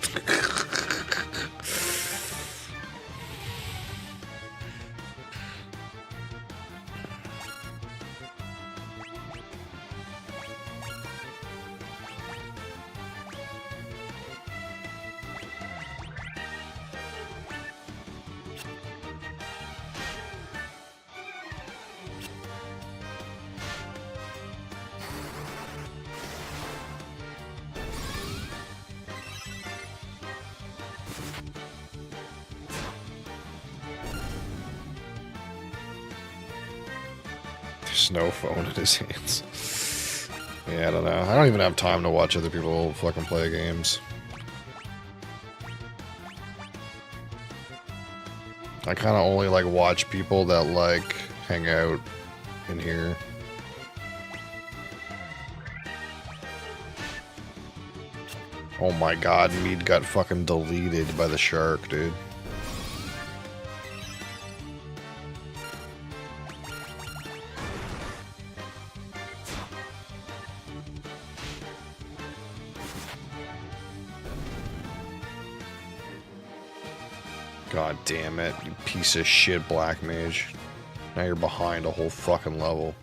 Snow phone in his hands. Yeah, I don't know. I don't even have time to watch other people fucking play games. I kind of only like watch people that like hang out in here. Oh my god, Mead got fucking deleted by the shark, dude. God damn it, you piece of shit black mage. Now you're behind a whole fucking level.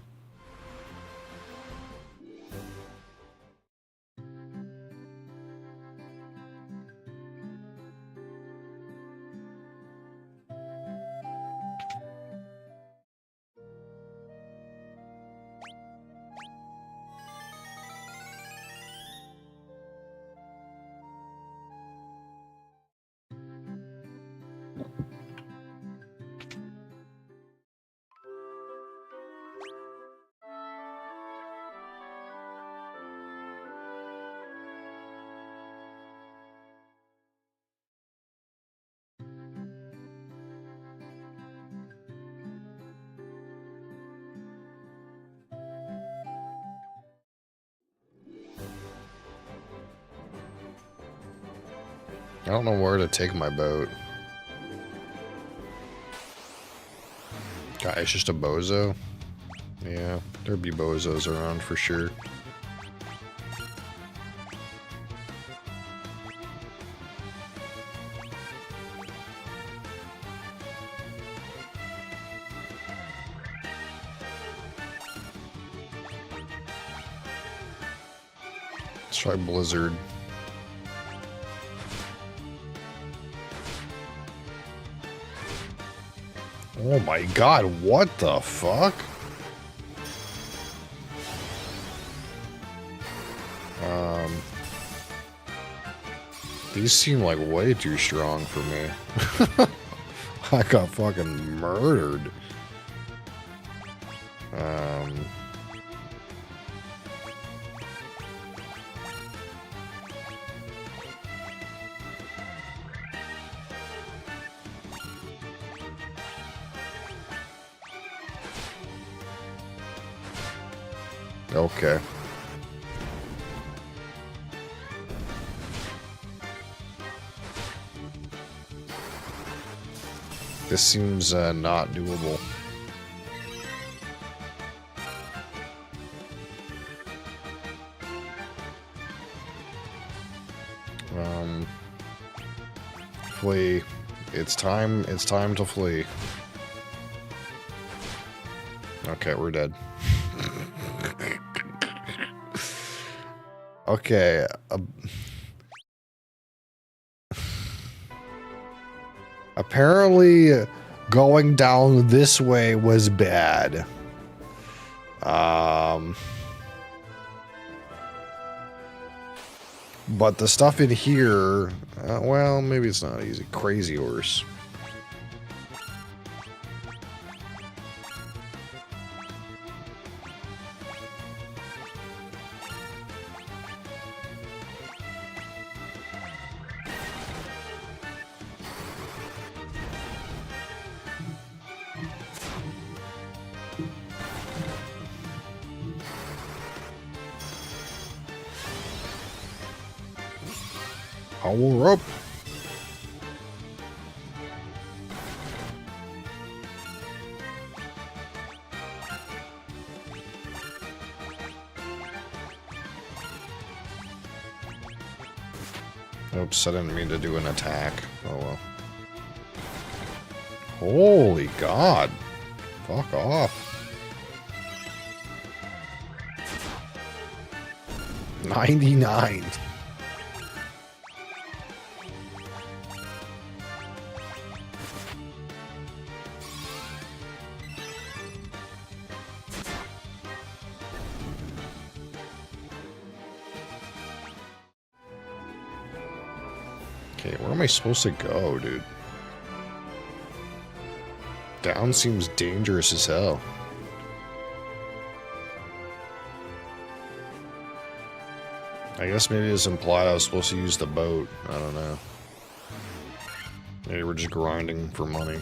I don't know where to take my boat. Guy, it's just a bozo. Yeah, there'd be bozos around for sure. Let's try Blizzard. Oh my god, what the fuck? These seem like way too strong for me. I got fucking murdered. Okay. This seems not doable. Flee. It's time to flee. Okay, we're dead. Okay. Apparently, going down this way was bad. But the stuff in here, well, maybe it's not easy. Crazy horse. Power up. Oops, I didn't mean to do an attack. Oh well. Holy God. Fuck off. 99. Okay, where am I supposed to go, dude? Down seems dangerous as hell. I guess maybe it's implied I was supposed to use the boat. I don't know. Maybe we're just grinding for money.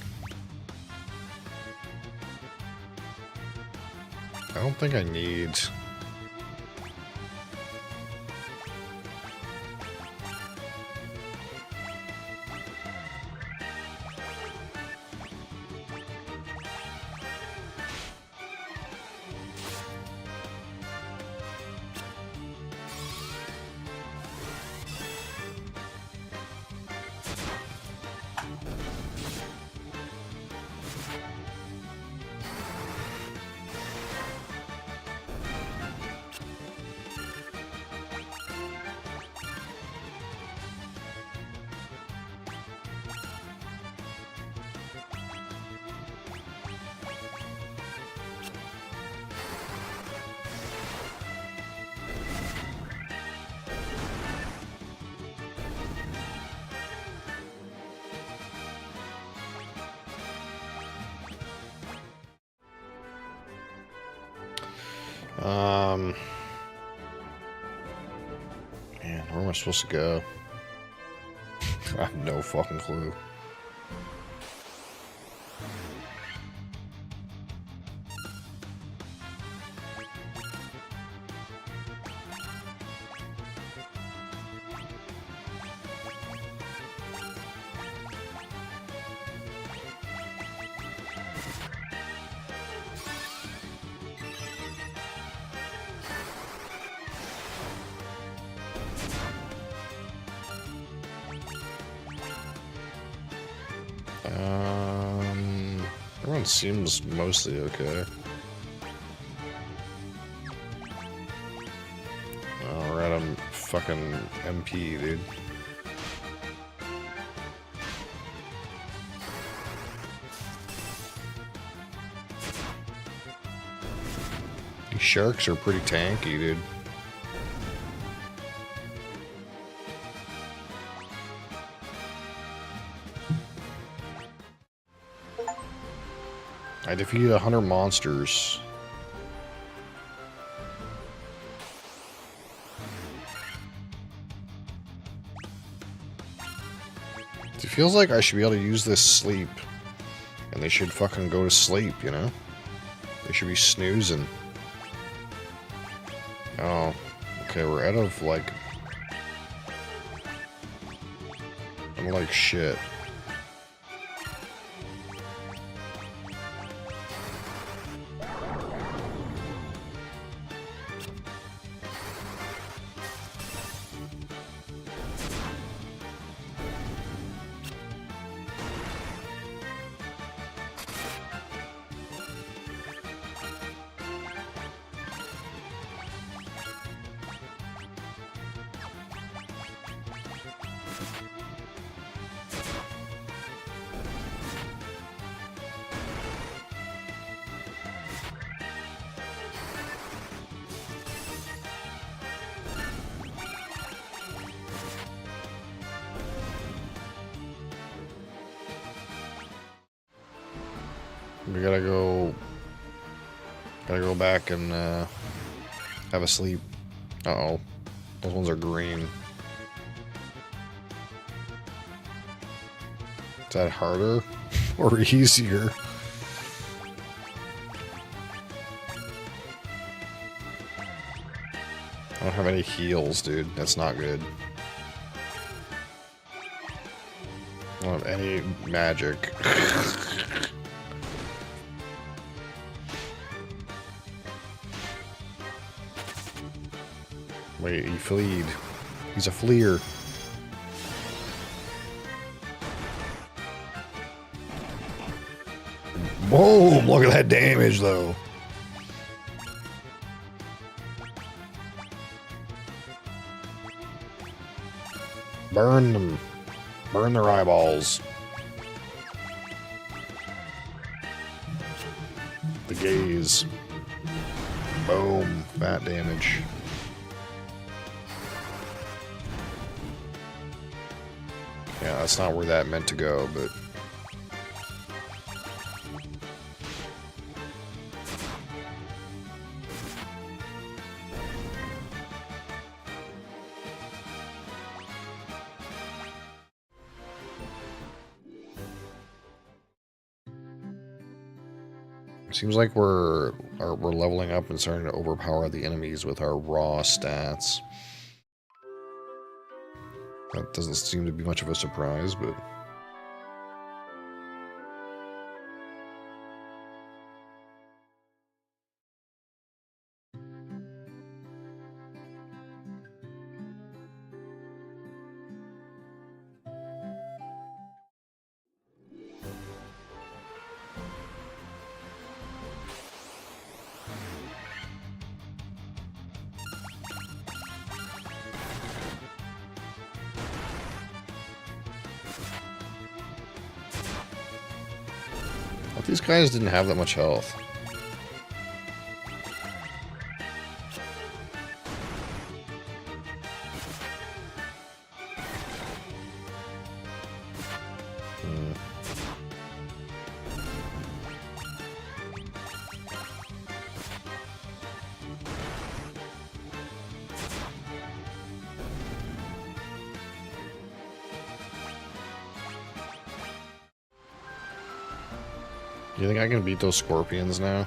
I don't think I need... Man, where am I supposed to go? I have no fucking clue. Everyone seems mostly okay. Alright, I'm fucking MP, dude. These sharks are pretty tanky, dude. I defeated 100 monsters. It feels like I should be able to use this sleep. And they should fucking go to sleep, you know? They should be snoozing. Oh, okay, we're out of, like... I'm like shit. We gotta go back and have a sleep. Uh-oh. Those ones are green. Is that harder or easier? I don't have any heals, dude. That's not good. I don't have any magic. Wait, he fleed. He's a fleer. Boom! Look at that damage, though. Burn them. Burn their eyeballs. The gaze. Boom. Fat damage. Yeah, that's not where that meant to go, but... Seems like we're leveling up and starting to overpower the enemies with our raw stats. That doesn't seem to be much of a surprise, but... These guys didn't have that much health. Do you think I can beat those scorpions now?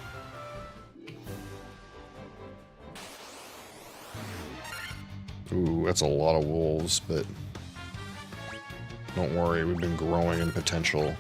Ooh, that's a lot of wolves, but don't worry, we've been growing in potential.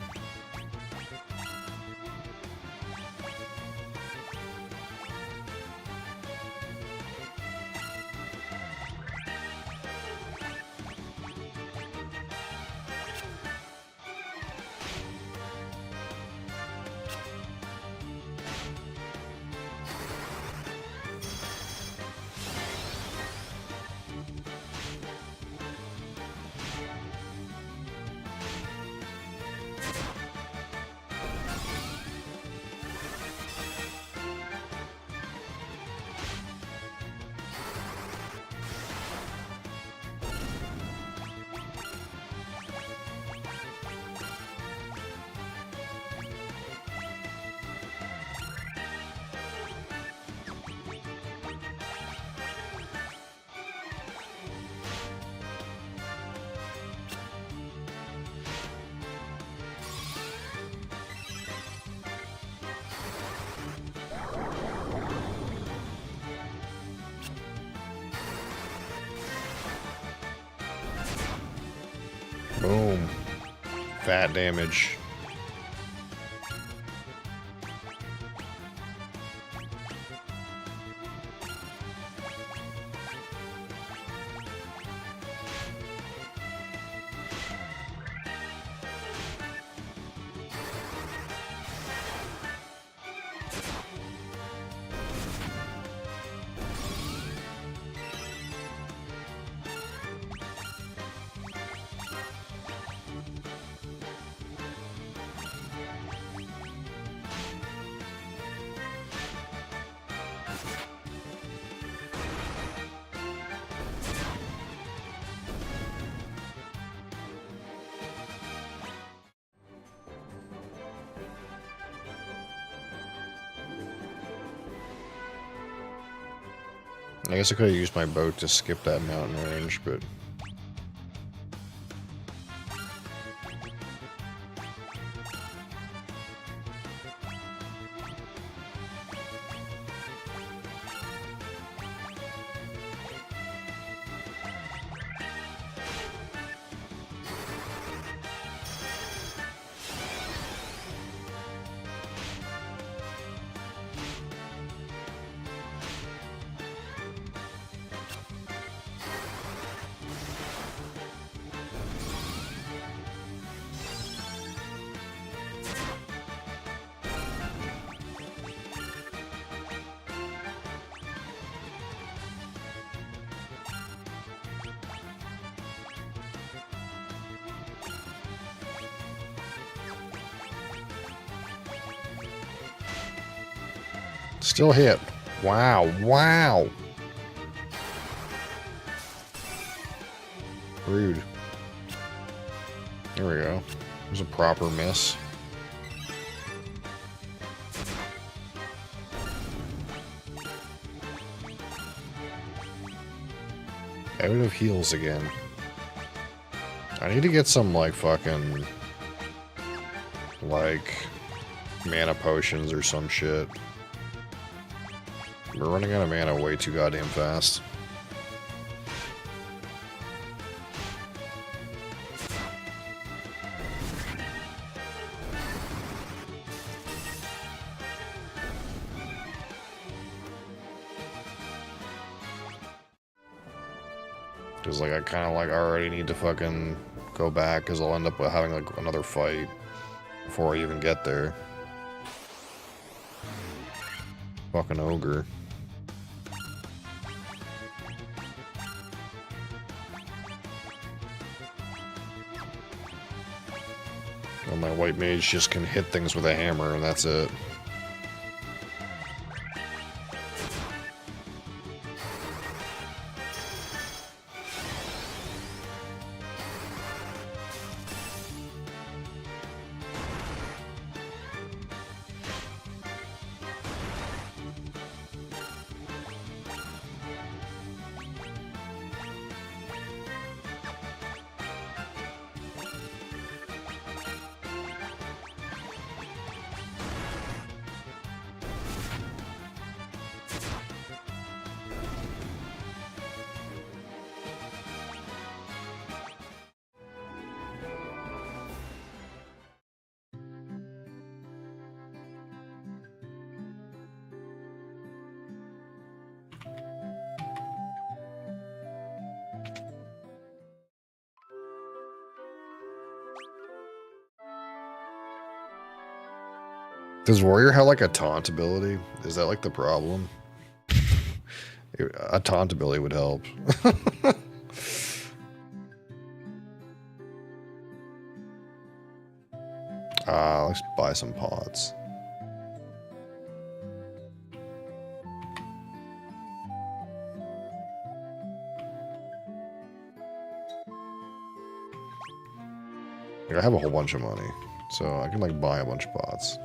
fat damage. I guess I could have used my boat to skip that mountain range, but... Still hit. Wow, wow. Rude. There we go. There's a proper miss. Out of heals again. I need to get some, like, fucking... like... mana potions or some shit. We're running out of mana way too goddamn fast. Because, like, I kind of, like, already need to fucking go back, because I'll end up having, like, another fight before I even get there. Fucking ogre. Well, my white mage just can hit things with a hammer, and that's it. Does Warrior have, like, a taunt ability? Is that, like, the problem? A taunt ability would help. Let's buy some pots. Like, I have a whole bunch of money, so I can, like, buy a bunch of pots.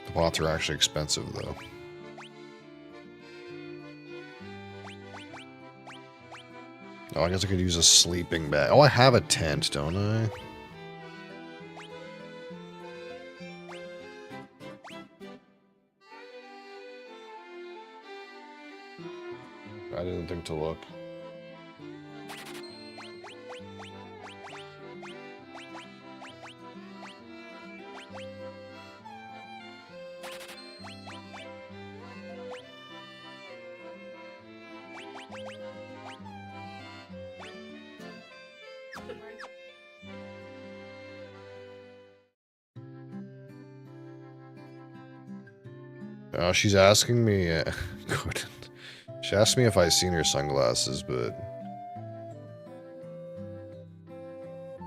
The pots are actually expensive, though. Oh, I guess I could use a sleeping bag. Oh, I have a tent, don't I? I didn't interesting to look. She's asking me. Good. She asked me if I seen her sunglasses, but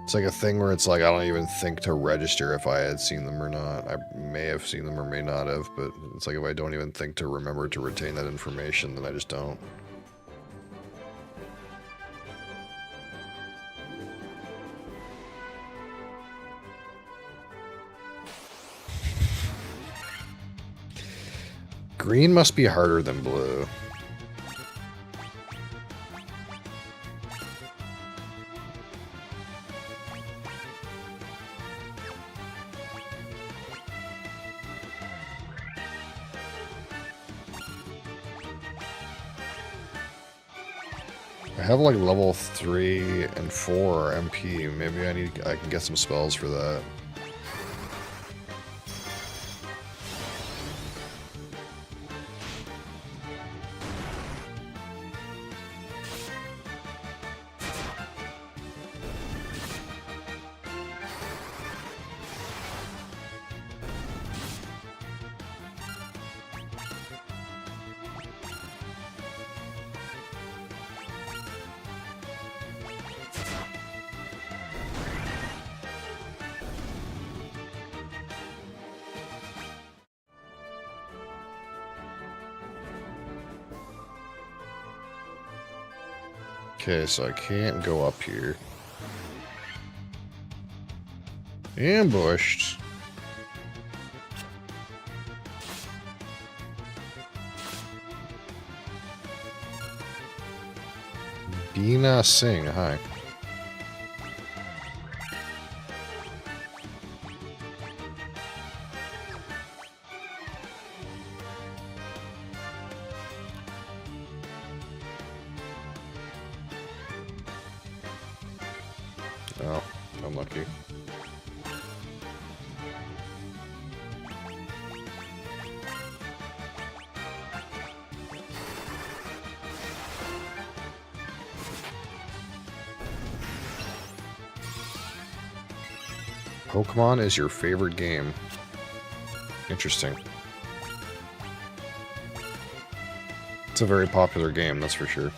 it's like a thing where it's like I don't even think to register if I had seen them or not. I may have seen them or may not have, but it's like if I don't even think to remember to retain that information, then I just don't. Green must be harder than blue. I have like level 3 and 4 MP. Maybe I can get some spells for that. Okay, so I can't go up here. Ambushed. Beena Singh, hi. Oh, unlucky. Pokemon is your favorite game. Interesting. It's a very popular game, that's for sure.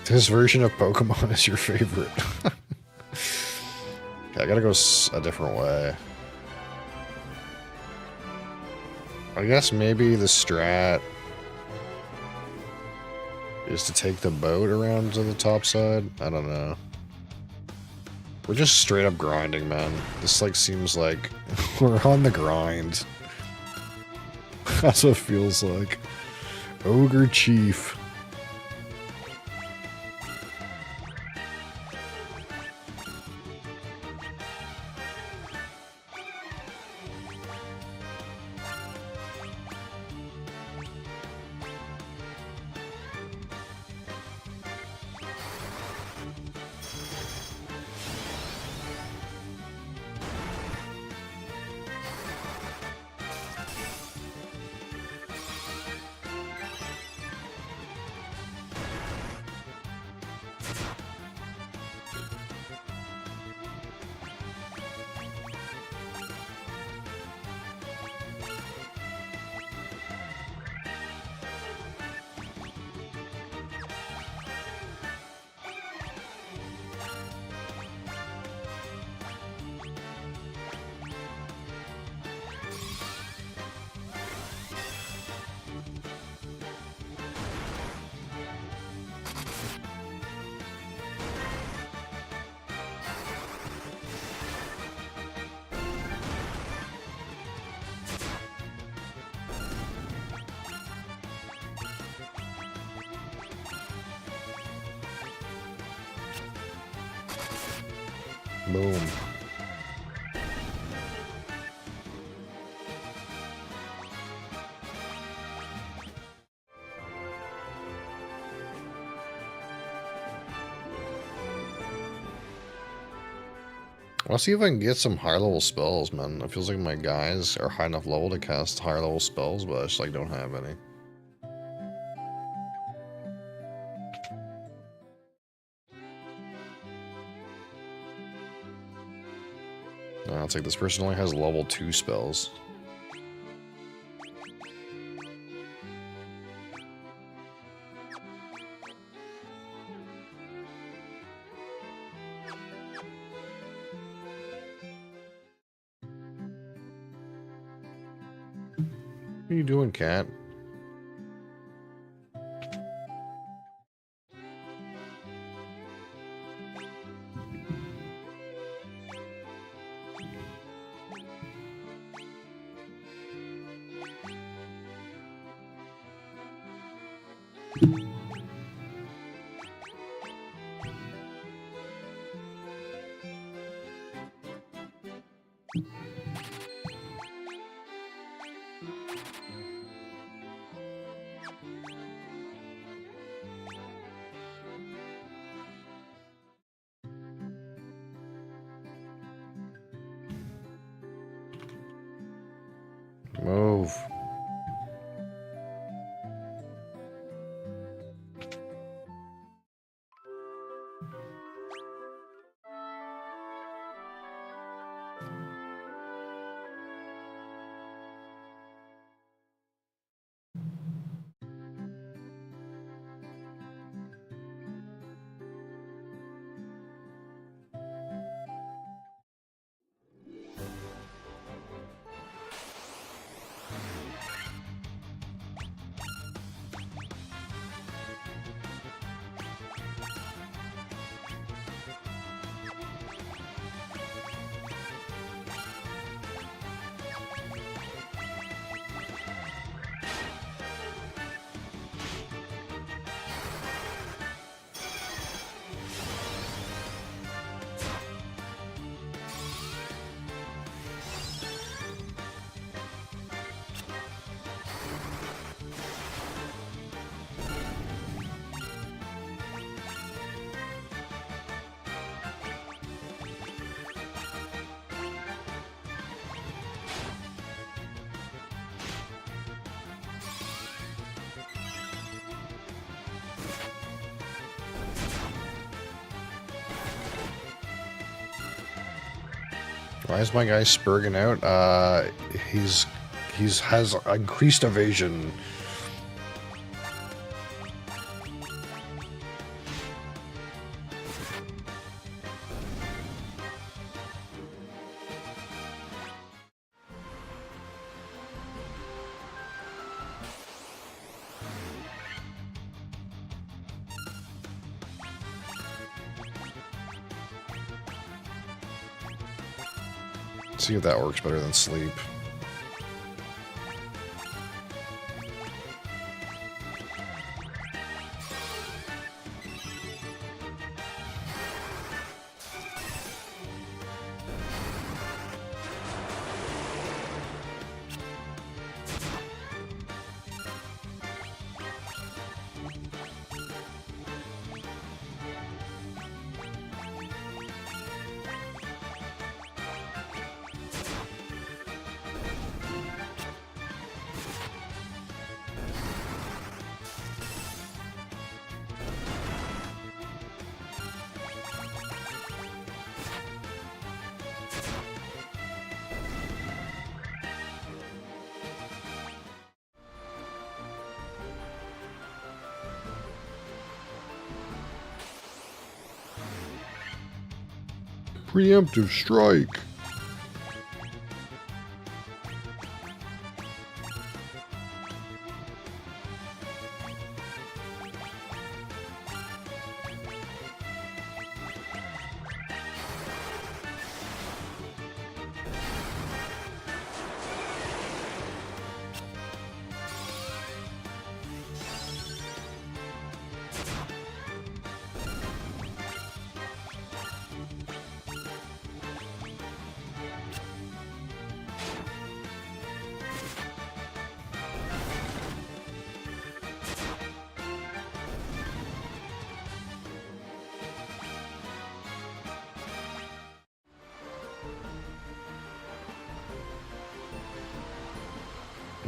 This version of Pokemon is your favorite. Okay, I gotta go a different way. I guess maybe the strat is to take the boat around to the top side. I don't know. We're just straight up grinding, man. This like seems like we're on the grind. That's what it feels like. Ogre Chief. Boom. I'll see if I can get some higher level spells, man. It feels like my guys are high enough level to cast higher level spells, but I just like don't have any. It's like this person only has level 2 spells. What are you doing, cat? Move. Why is my guy spurging out? He's has increased evasion. See if that works better than sleep. Preemptive strike.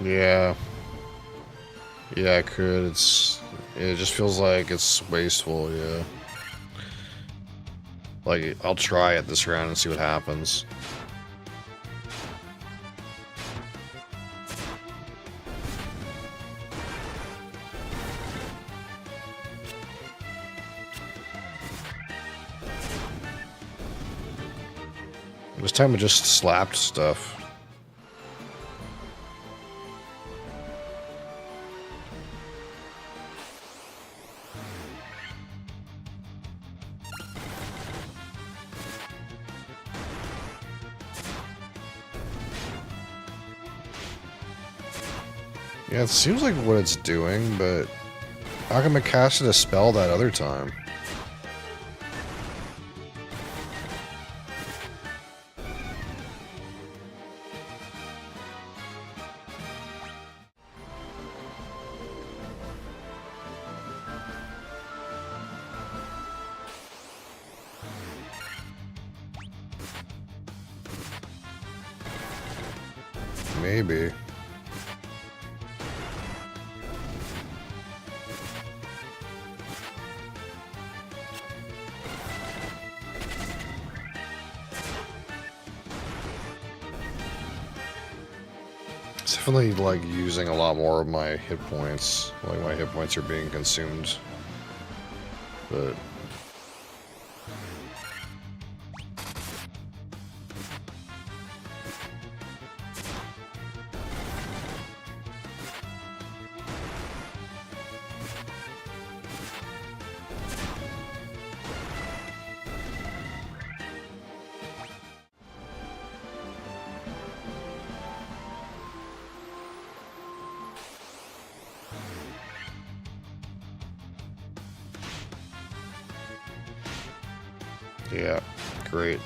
Yeah. Yeah, I could. It just feels like it's wasteful, yeah. Like, I'll try it this round and see what happens. This time it just slapped stuff. Yeah, it seems like what it's doing, but how come it casted a spell that other time? Maybe. It's definitely like using a lot more of my hit points. Like my hit points are being consumed. But yeah, great.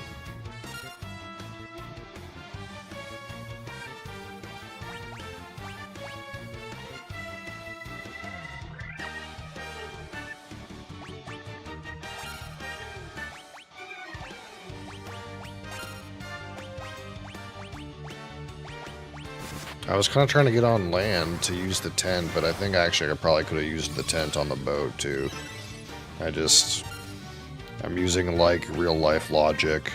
I was kind of trying to get on land to use the tent, but I think actually I probably could have used the tent on the boat too. I'm using like real life logic.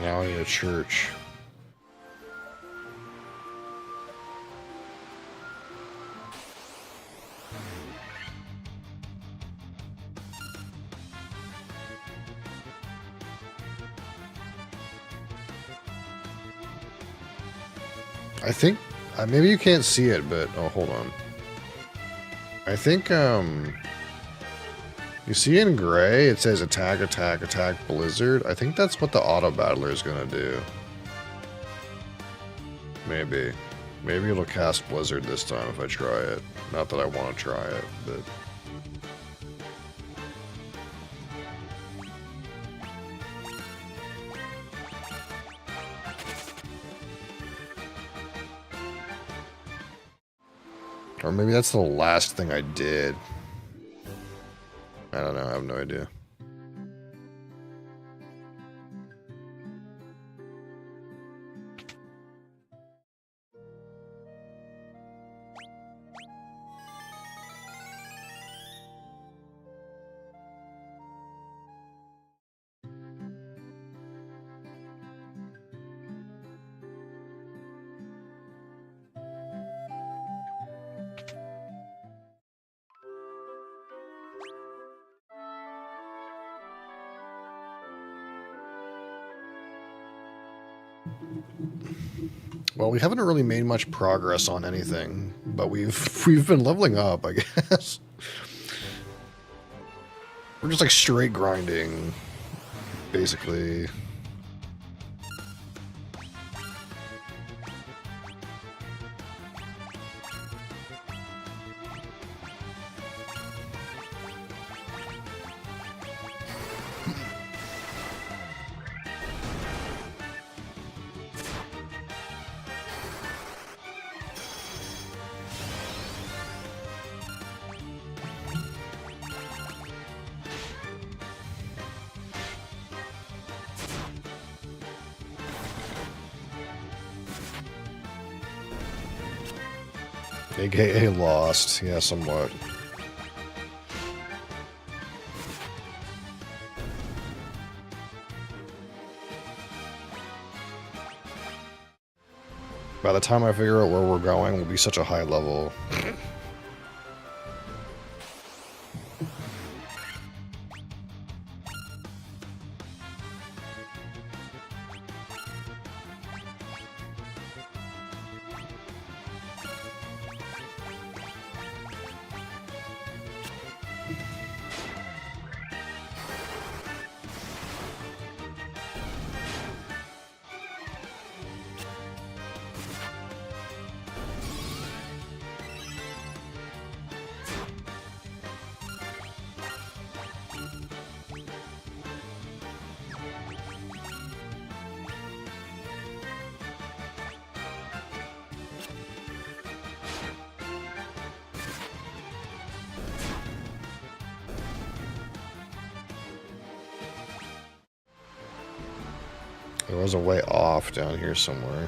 Now I need a church. I think maybe you can't see it, but oh, hold on. I think you see in gray it says attack, attack, attack, blizzard. I think that's what the auto battler is gonna do. Maybe it'll cast blizzard this time if I try it. Not that I want to try it, but or maybe that's the last thing I did. I don't know. I have no idea. Well, we haven't really made much progress on anything, but we've been leveling up, I guess. We're just like straight grinding, basically. AKA lost, yeah, somewhat. By the time I figure out where we're going, we'll be such a high level. There was a way off down here somewhere.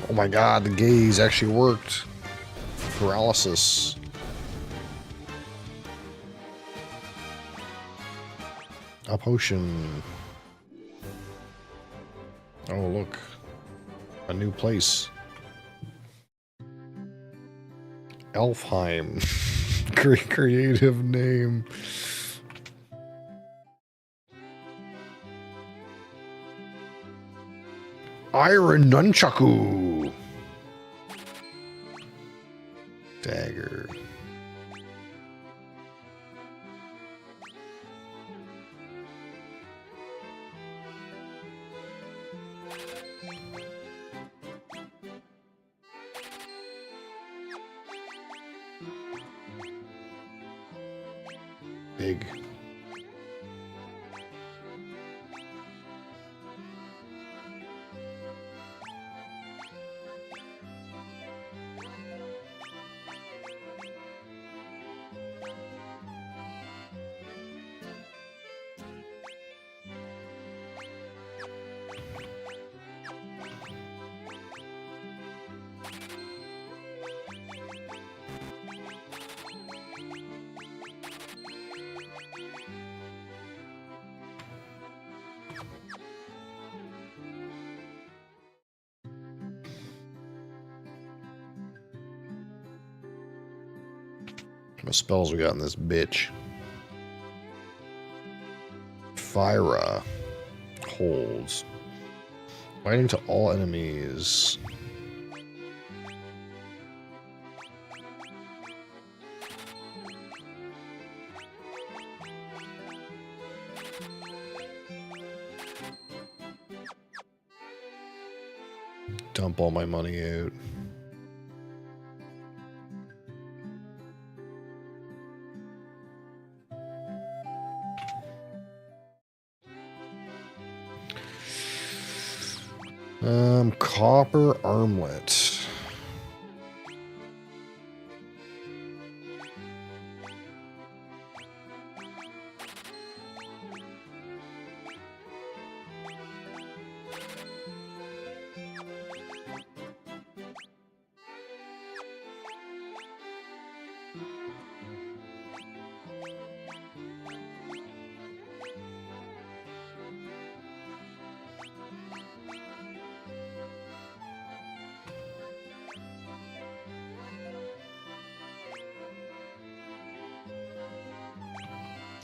Oh my god, the gaze actually worked. Paralysis. A potion. Oh, look. A new place. Elfheim. Great creative name. Iron Nunchaku. Dagger. Big. What spells we got in this bitch? Fyra holds. Fighting to all enemies. dump all my money out. Copper armlet.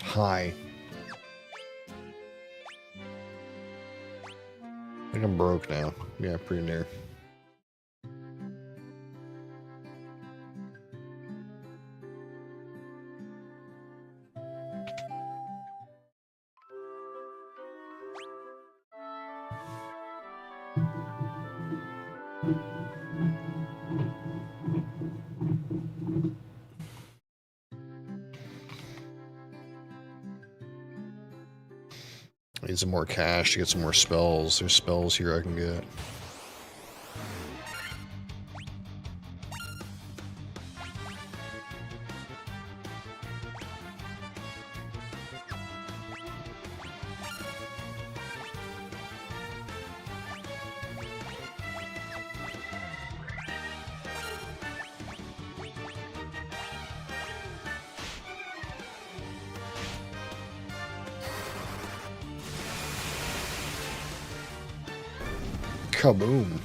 Hi. I think I'm broke now. Yeah, pretty near. I need some more cash to get some more spells. There's spells here I can get. Kaboom.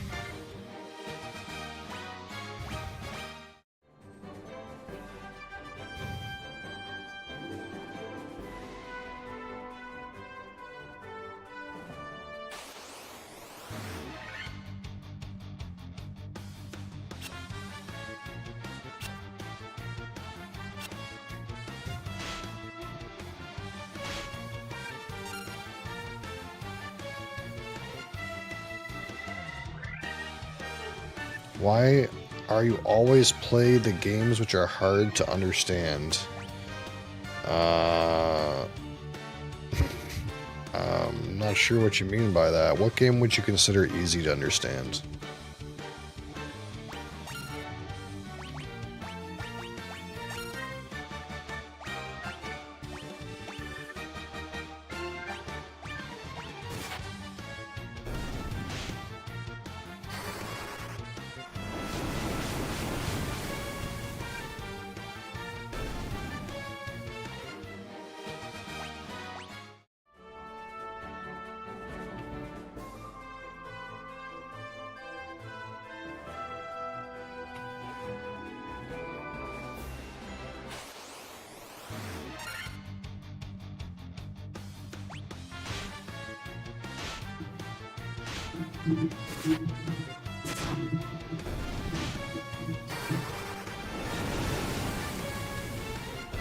Why are you always play the games which are hard to understand? I'm not sure what you mean by that. What game would you consider easy to understand?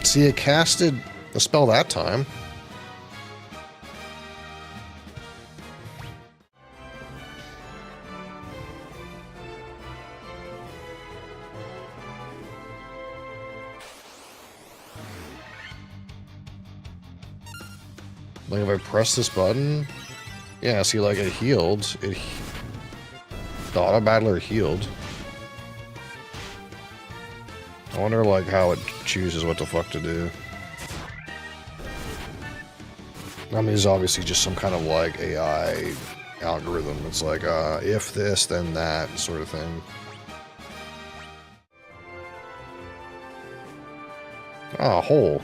See, it casted a spell that time. Like if I press this button, yeah, see, like it healed. The auto battler healed. I wonder, like, how it chooses what the fuck to do. I mean, it's obviously just some kind of, like, AI algorithm. It's like, if this, then that sort of thing. Ah, hole.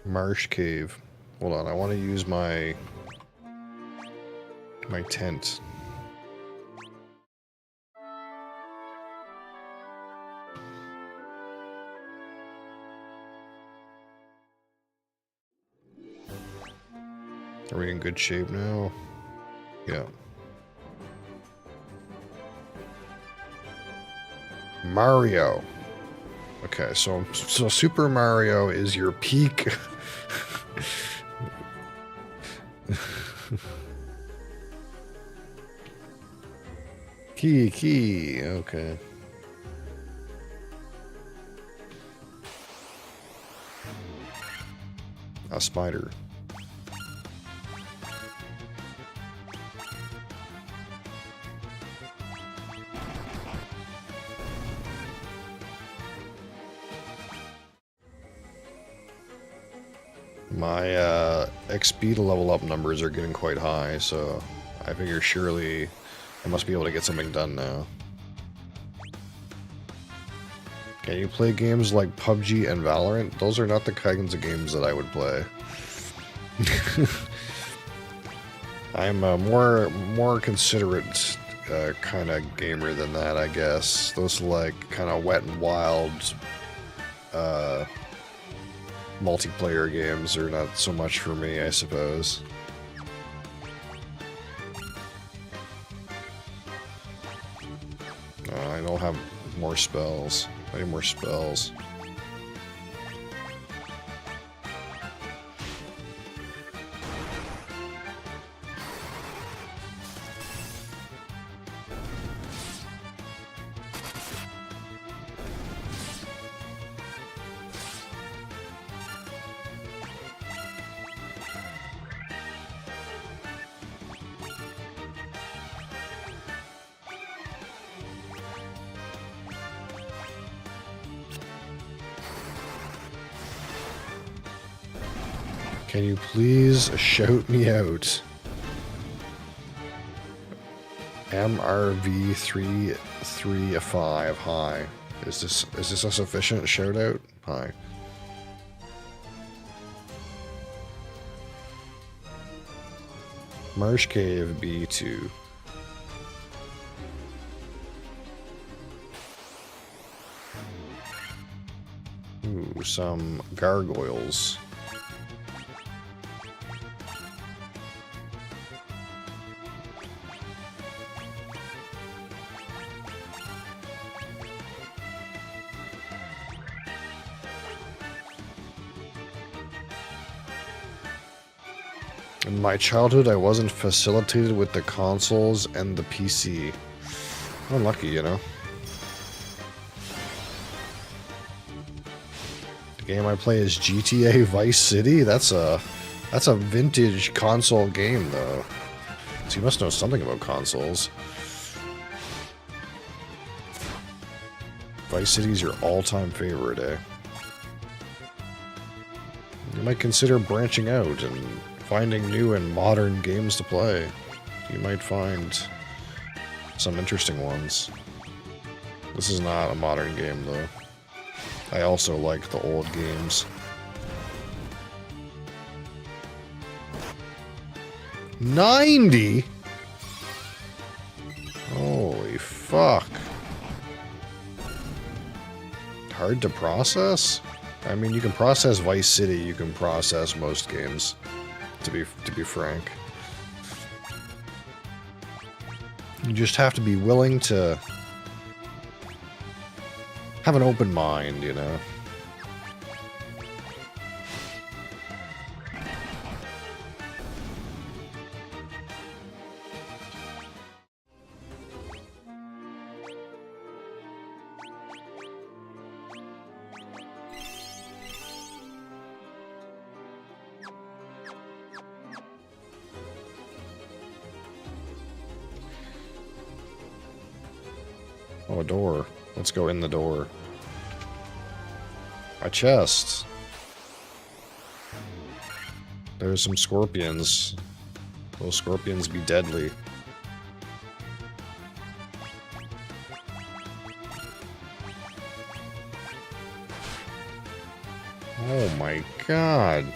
Marsh cave. Hold on, I want to use my tent. Are we in good shape now? Yeah. Mario. Okay, so Super Mario is your peak. Key. Okay. A spider. My XP to level up numbers are getting quite high, so I figure surely I must be able to get something done now. Can you play games like PUBG and Valorant? Those are not the kinds of games that I would play. I'm a more considerate kind of gamer than that, I guess. Those like kind of wet and wild multiplayer games are not so much for me, I suppose. I don't have more spells. I need more spells. Can you please shout me out? MRV335. Hi. Is this a sufficient shout out? Hi. Marsh Cave B2. Ooh, some gargoyles. In my childhood, I wasn't facilitated with the consoles and the PC. Unlucky, you know. The game I play is GTA Vice City. That's a vintage console game, though. So you must know something about consoles. Vice City's your all-time favorite, eh? You might consider branching out and finding new and modern games to play. You might find some interesting ones. This is not a modern game, though. I also like the old games. 90? Holy fuck. Hard to process? I mean, you can process Vice City, you can process most games, to be frank. You just have to be willing to have an open mind, you know? Oh, a door. Let's go in the door. A chest. There's some scorpions. Will scorpions be deadly? Oh my god.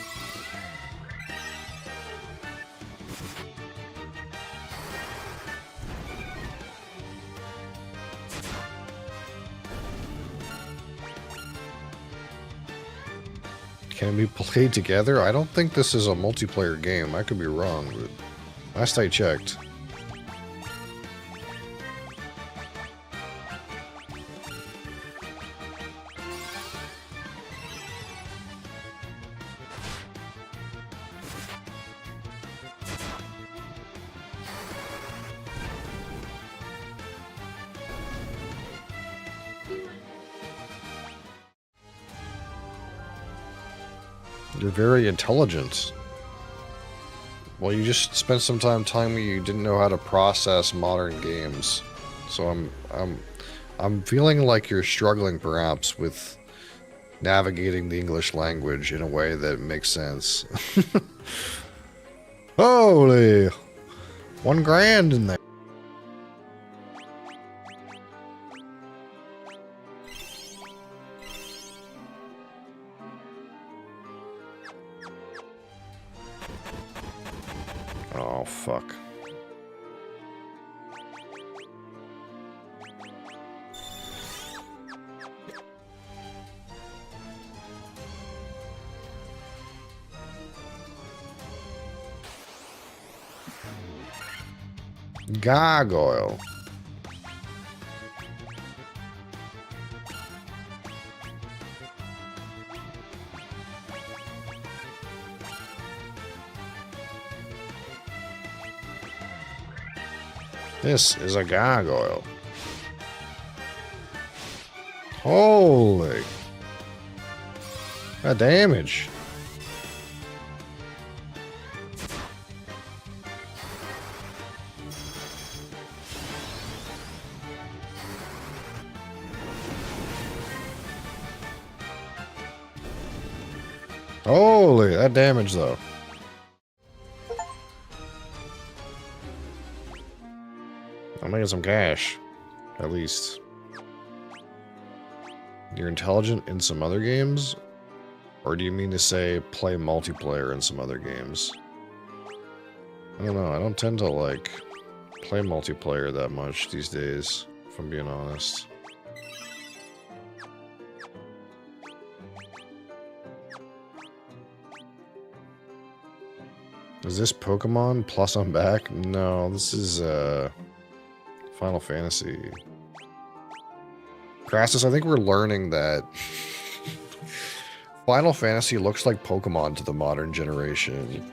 Can we play together? I don't think this is a multiplayer game. I could be wrong, but last I checked. You're very intelligent. Well, you just spent some time telling me you didn't know how to process modern games. So I'm feeling like you're struggling perhaps with navigating the English language in a way that makes sense. Holy! 1 grand in there. Oh, fuck. Gargoyle. This is a gargoyle. Holy. That damage. Holy, that damage though. I'm making some cash, at least. You're intelligent in some other games? Or do you mean to say play multiplayer in some other games? I don't know, I don't tend to, like, play multiplayer that much these days, if I'm being honest. Is this Pokemon plus I'm back? No, this is, Final Fantasy. Crassus, I think we're learning that Final Fantasy looks like Pokemon to the modern generation.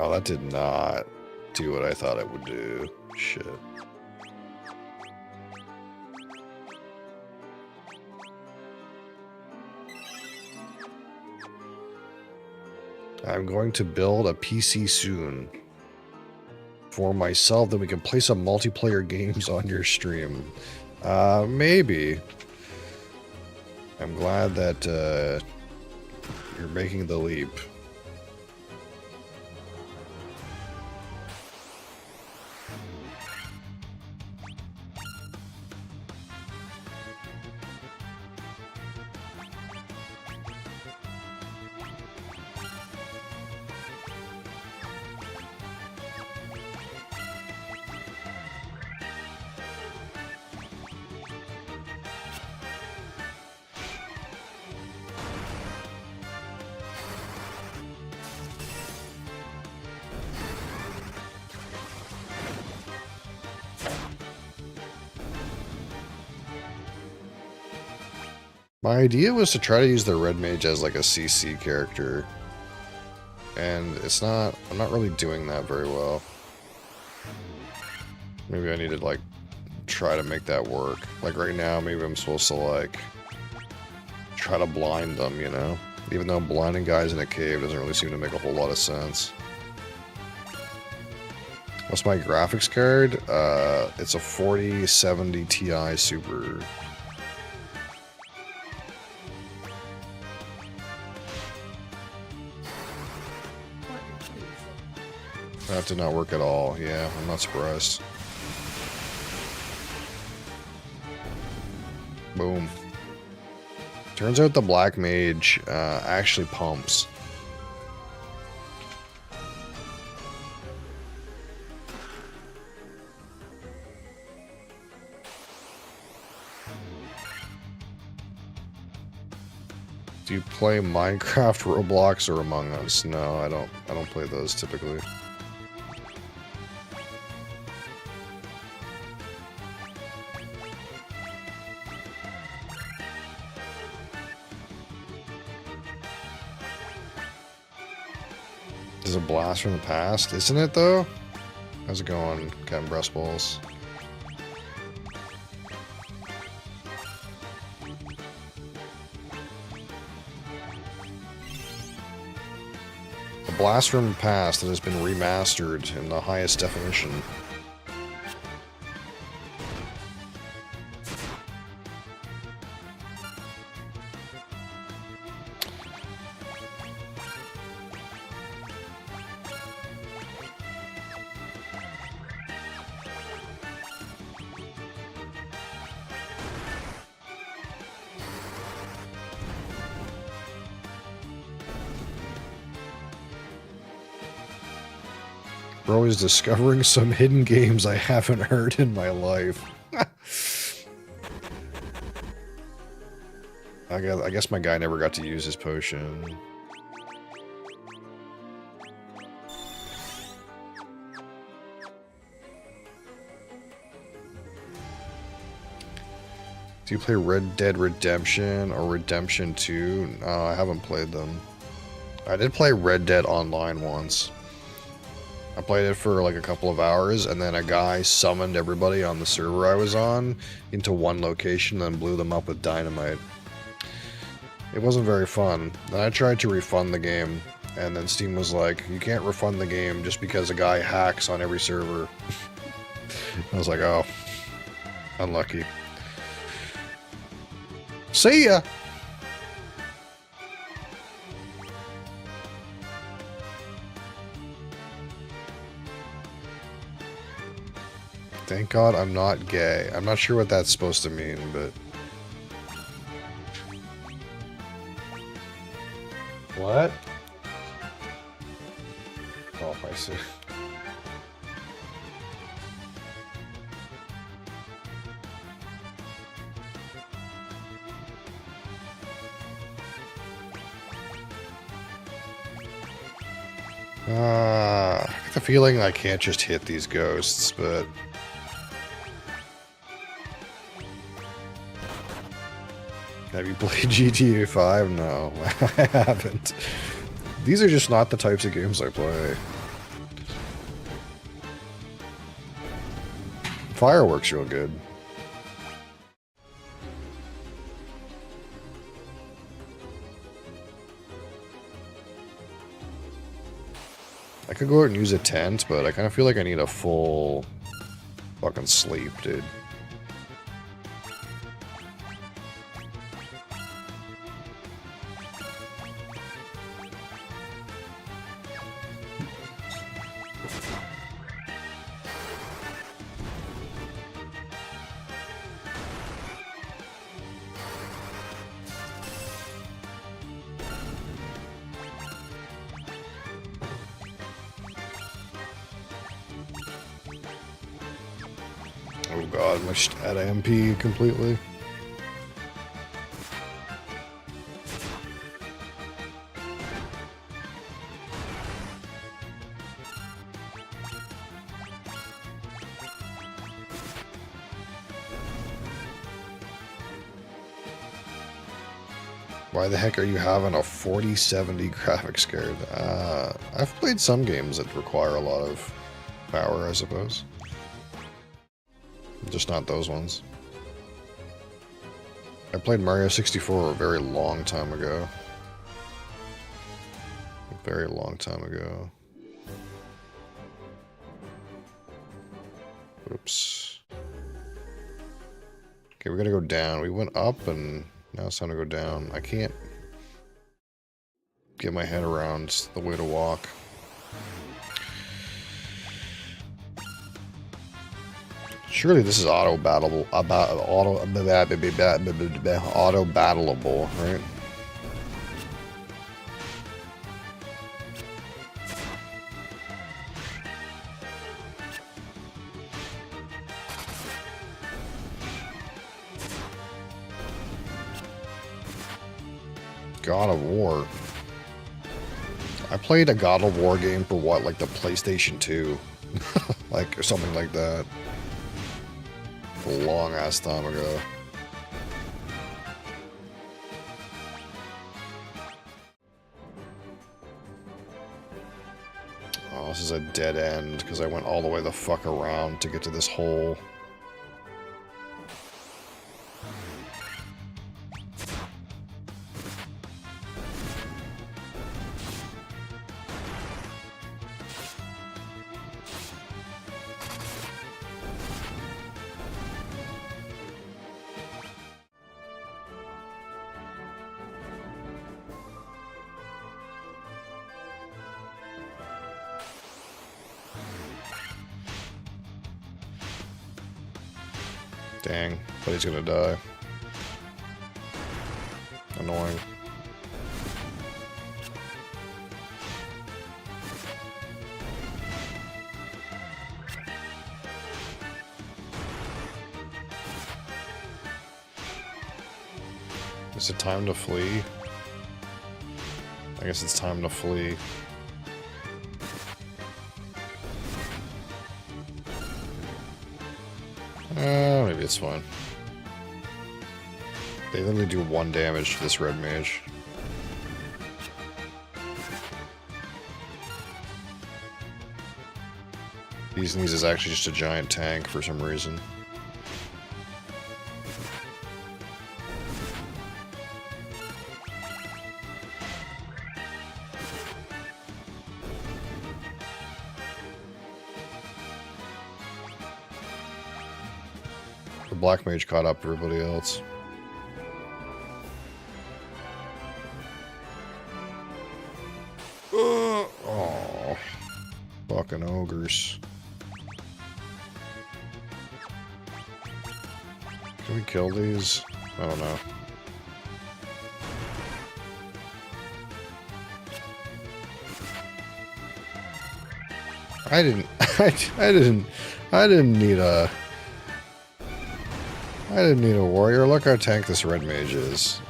Oh, that did not do what I thought it would do. Shit. I'm going to build a PC soon for myself, then we can play some multiplayer games on your stream. Maybe. I'm glad that you're making the leap. My idea was to try to use the Red Mage as like a CC character. And I'm not really doing that very well. Maybe I need to like try to make that work. Like right now, maybe I'm supposed to like try to blind them, you know? Even though blinding guys in a cave doesn't really seem to make a whole lot of sense. What's my graphics card? It's a 4070 Ti Super. That did not work at all. Yeah, I'm not surprised. Boom. Turns out the Black Mage actually pumps. Do you play Minecraft, Roblox, or Among Us? No, I don't play those typically. This is a blast from the past, isn't it though? How's it going, Captain Breast Balls? A blast from the past that has been remastered in the highest definition. Bro is discovering some hidden games I haven't heard in my life. I guess my guy never got to use his potion. Do you play Red Dead Redemption or Redemption 2? No, I haven't played them. I did play Red Dead Online once. I played it for like a couple of hours, and then a guy summoned everybody on the server I was on into one location and then blew them up with dynamite. It wasn't very fun. Then I tried to refund the game, and then Steam was like, you can't refund the game just because a guy hacks on every server. I was like, oh, unlucky. See ya! Thank God I'm not gay. I'm not sure what that's supposed to mean, but... What? Oh, I see. I get the feeling I can't just hit these ghosts, but... Have you played GTA 5? No, I haven't. These are just not the types of games I play. Fireworks real good. I could go out and use a tent, but I kind of feel like I need a full fucking sleep, dude. Oh god, am I just at MP completely? Why the heck are you having a 4070 graphics card? I've played some games that require a lot of power, I suppose. Just not those ones. I played Mario 64 a very long time ago. A very long time ago. Oops. Okay, we gotta go down. We went up and now it's time to go down. I can't get my head around the way to walk. Surely this is auto battleable, auto battleable, right? God of War. I played a God of War game for what, like the PlayStation 2, like or something like that. A long ass time ago. Oh, this is a dead end because I went all the way the fuck around to get to this hole. Dang, but he's gonna die. Annoying. Is it time to flee? I guess it's time to flee. Maybe it's fine. They literally do 1 damage to this red mage. These is actually just a giant tank for some reason. The black mage caught up to everybody else. Oh, fucking ogres. Can we kill these? I don't know. I didn't need a... I didn't need a warrior. Look how tank this red mage is.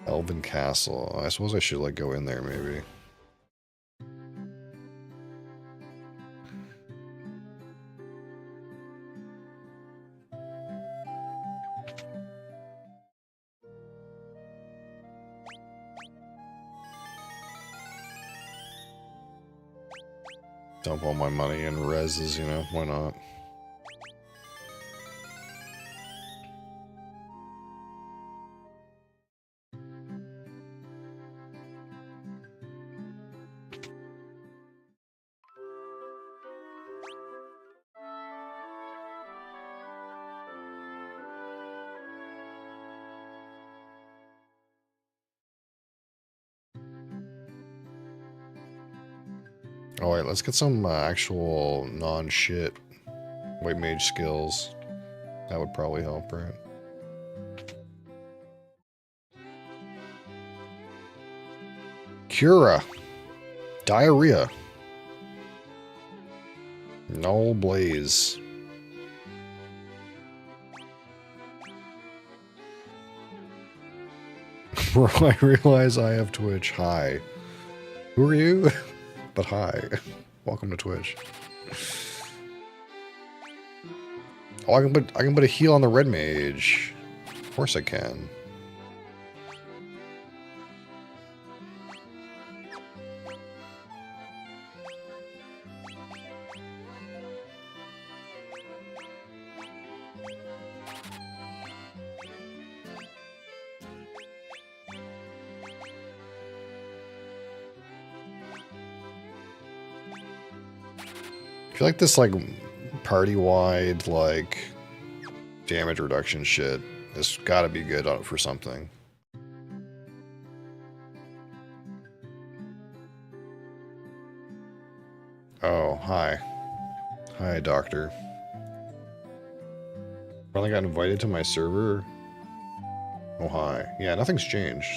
Elven Castle. I suppose I should like go in there maybe. Dump all my money in reses, you know, why not? Alright, let's get some actual non-shit white mage skills. That would probably help, right? Cura. Diarrhea. Null Blaze. Bro, I realize I have Twitch. Hi. Who are you? But hi. Welcome to Twitch. Oh, I can put a heal on the red mage. Of course I can. I feel like this, like, party-wide, like, damage reduction shit has gotta be good for something. Oh, hi. Hi, doctor. Finally got invited to my server. Oh, hi. Yeah, nothing's changed.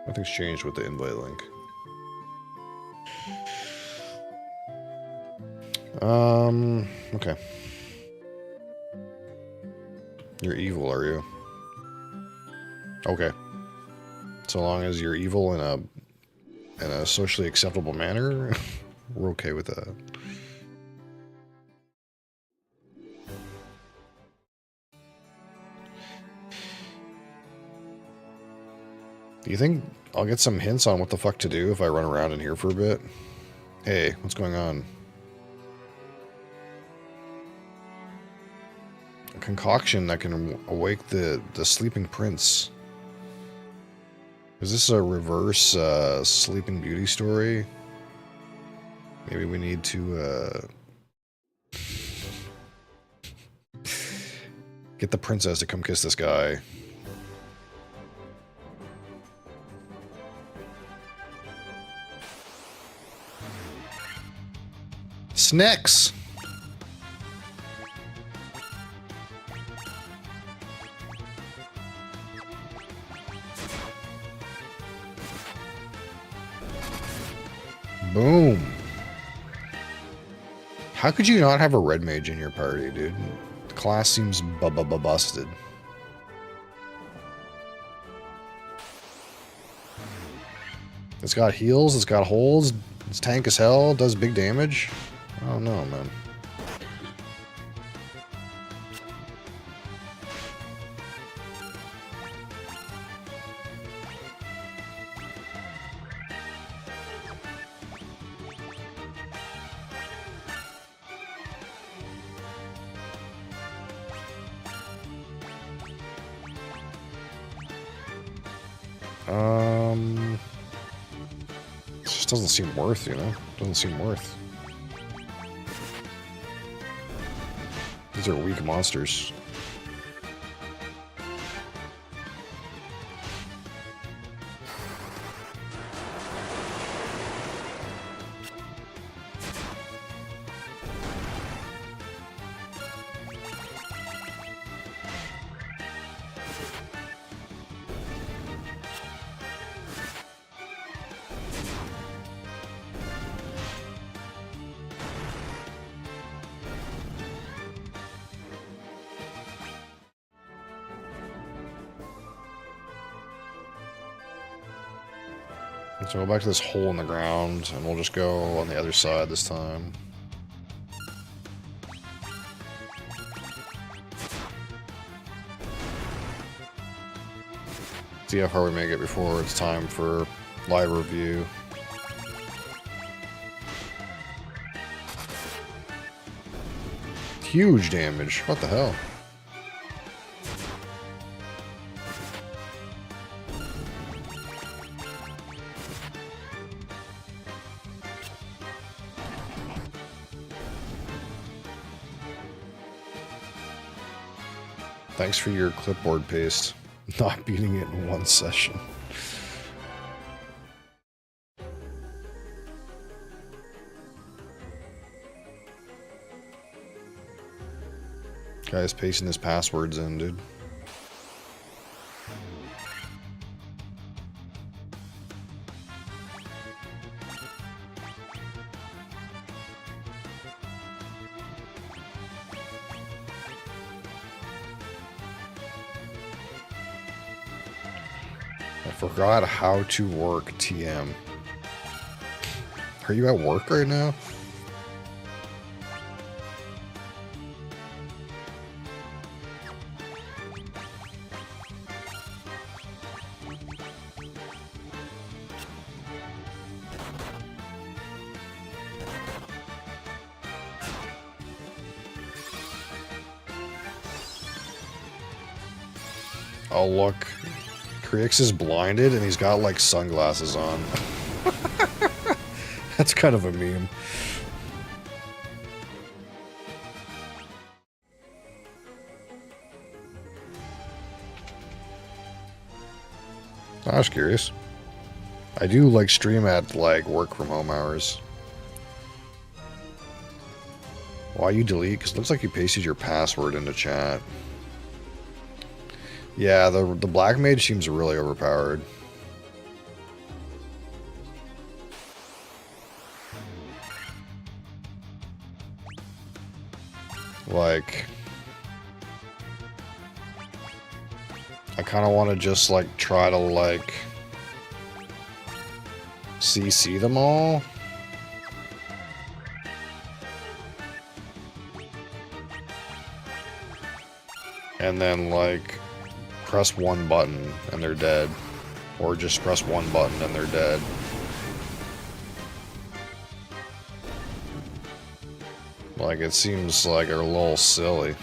Nothing's changed with the invite link. Okay. You're evil, are you? Okay. So long as you're evil in a socially acceptable manner, we're okay with that. Do you think I'll get some hints on what the fuck to do if I run around in here for a bit? Hey, what's going on? A concoction that can awake the sleeping prince. Is this a reverse Sleeping Beauty story? Maybe we need to get the princess to come kiss this guy. Snacks! Boom. How could you not have a red mage in your party, dude? The class seems busted. It's got heals, it's got holds, it's tank as hell, does big damage. I don't know, man. It just doesn't seem worth, you know? Doesn't seem worth. These are weak monsters. So go back to this hole in the ground, and we'll just go on the other side this time. See how far we make it before it's time for live review. Huge damage. What the hell? Thanks for your clipboard paste. Not beating it in one session. Guy's pasting his passwords in, dude. I forgot how to work TM. Are you at work right now? Oh, look. Creix is blinded and he's got like sunglasses on. That's kind of a meme. I was curious. I do like stream at like work from home hours. Why you delete? Because it looks like you pasted your password into chat. Yeah, the black mage seems really overpowered. Like, I kind of want to just like try to like CC them all. And then like press one button and they're dead. Or just press one button and they're dead. Like, it seems like a little silly.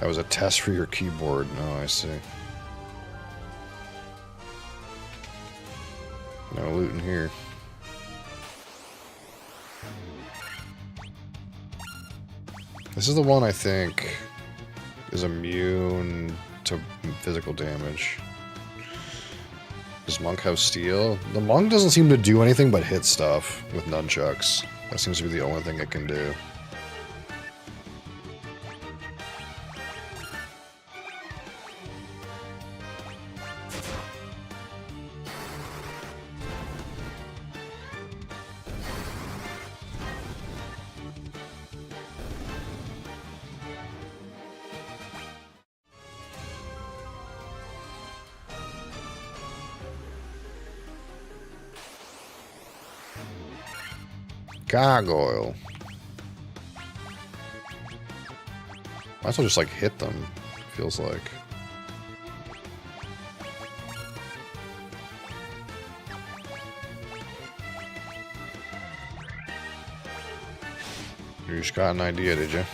That was a test for your keyboard. Oh, I see. No loot in here. This is the one I think is immune to physical damage. Does Monk have steel? The Monk doesn't seem to do anything but hit stuff with nunchucks. That seems to be the only thing it can do. Gargoyle. Might as well just like hit them, feels like. You just got an idea, did you?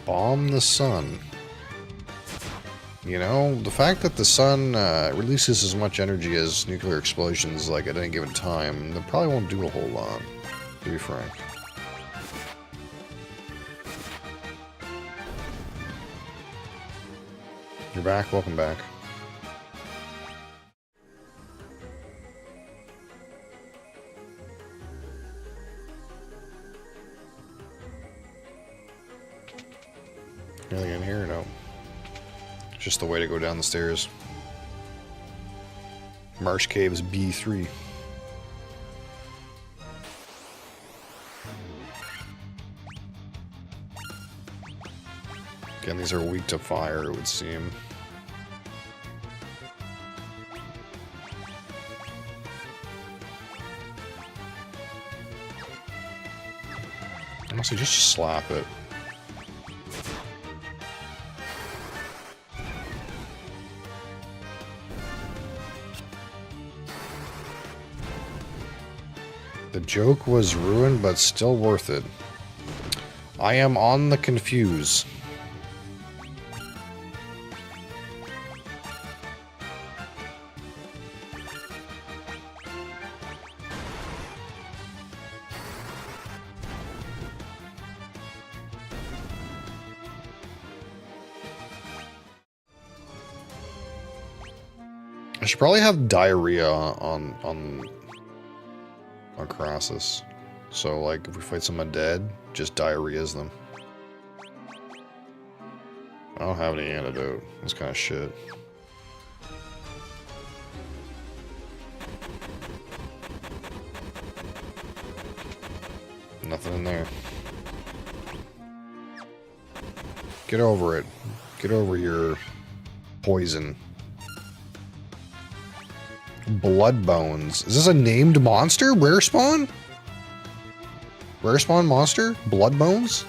Bomb the sun. You know, the fact that the sun releases as much energy as nuclear explosions, like, at any given time, that probably won't do a whole lot, to be frank. You're back? Welcome back. Anything in here? No. Just the way to go down the stairs. Marsh Caves B3. Again, these are weak to fire, it would seem. Honestly, just slap it. The joke was ruined, but still worth it. I am on the confuse. I should probably have diarrhea on Crassus. So, like, if we fight some undead, just diarrheas them. I don't have any antidote. That's kind of shit. Nothing in there. Get over it. Get over your poison. Blood Bones. Is this a named monster? Rare spawn? Rare spawn monster? Blood Bones?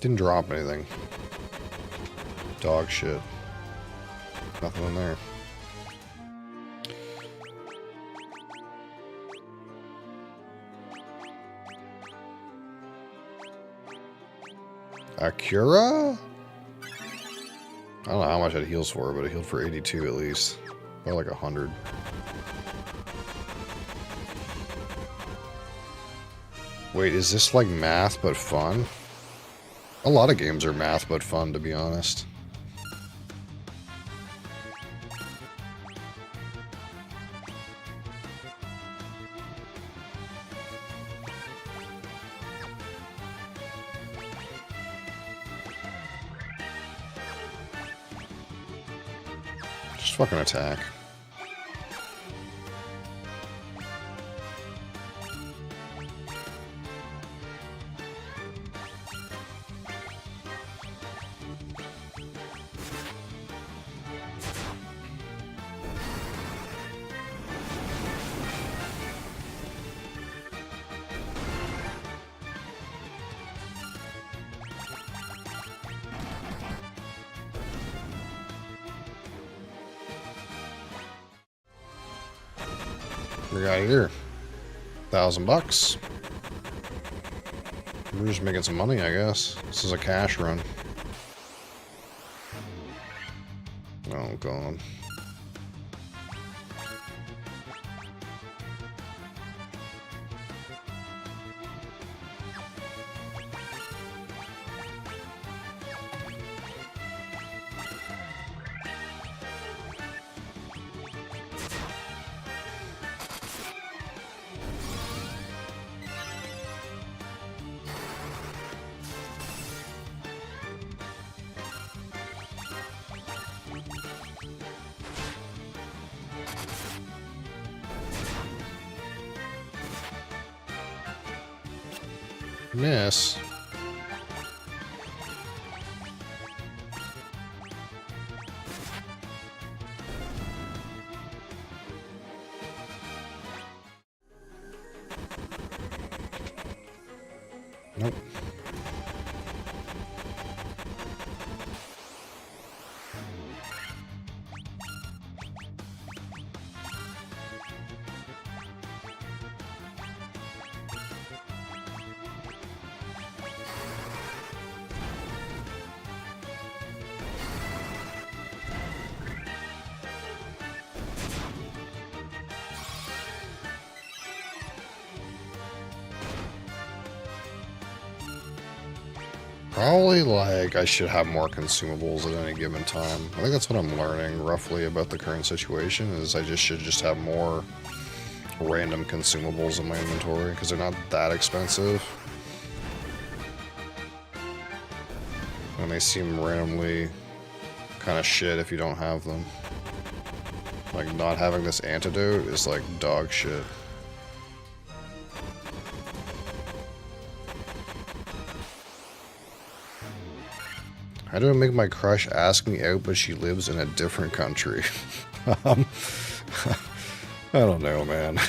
Didn't drop anything. Dog shit. Nothing in there. Acura? I don't know how much it heals for, but it healed for 82 at least. About like 100. Wait, is this like math but fun? A lot of games are math but fun, to be honest. Just fucking attack. We got here $1,000. We're just making some money, I guess. This is a cash run. Oh god. Miss. Nope. Probably, like, I should have more consumables at any given time. I think that's what I'm learning, roughly, about the current situation, is I should just have more random consumables in my inventory, because they're not that expensive. And they seem randomly kind of shit if you don't have them. Like, not having this antidote is, like, dog shit. How do I make my crush ask me out, but she lives in a different country? I don't know, man.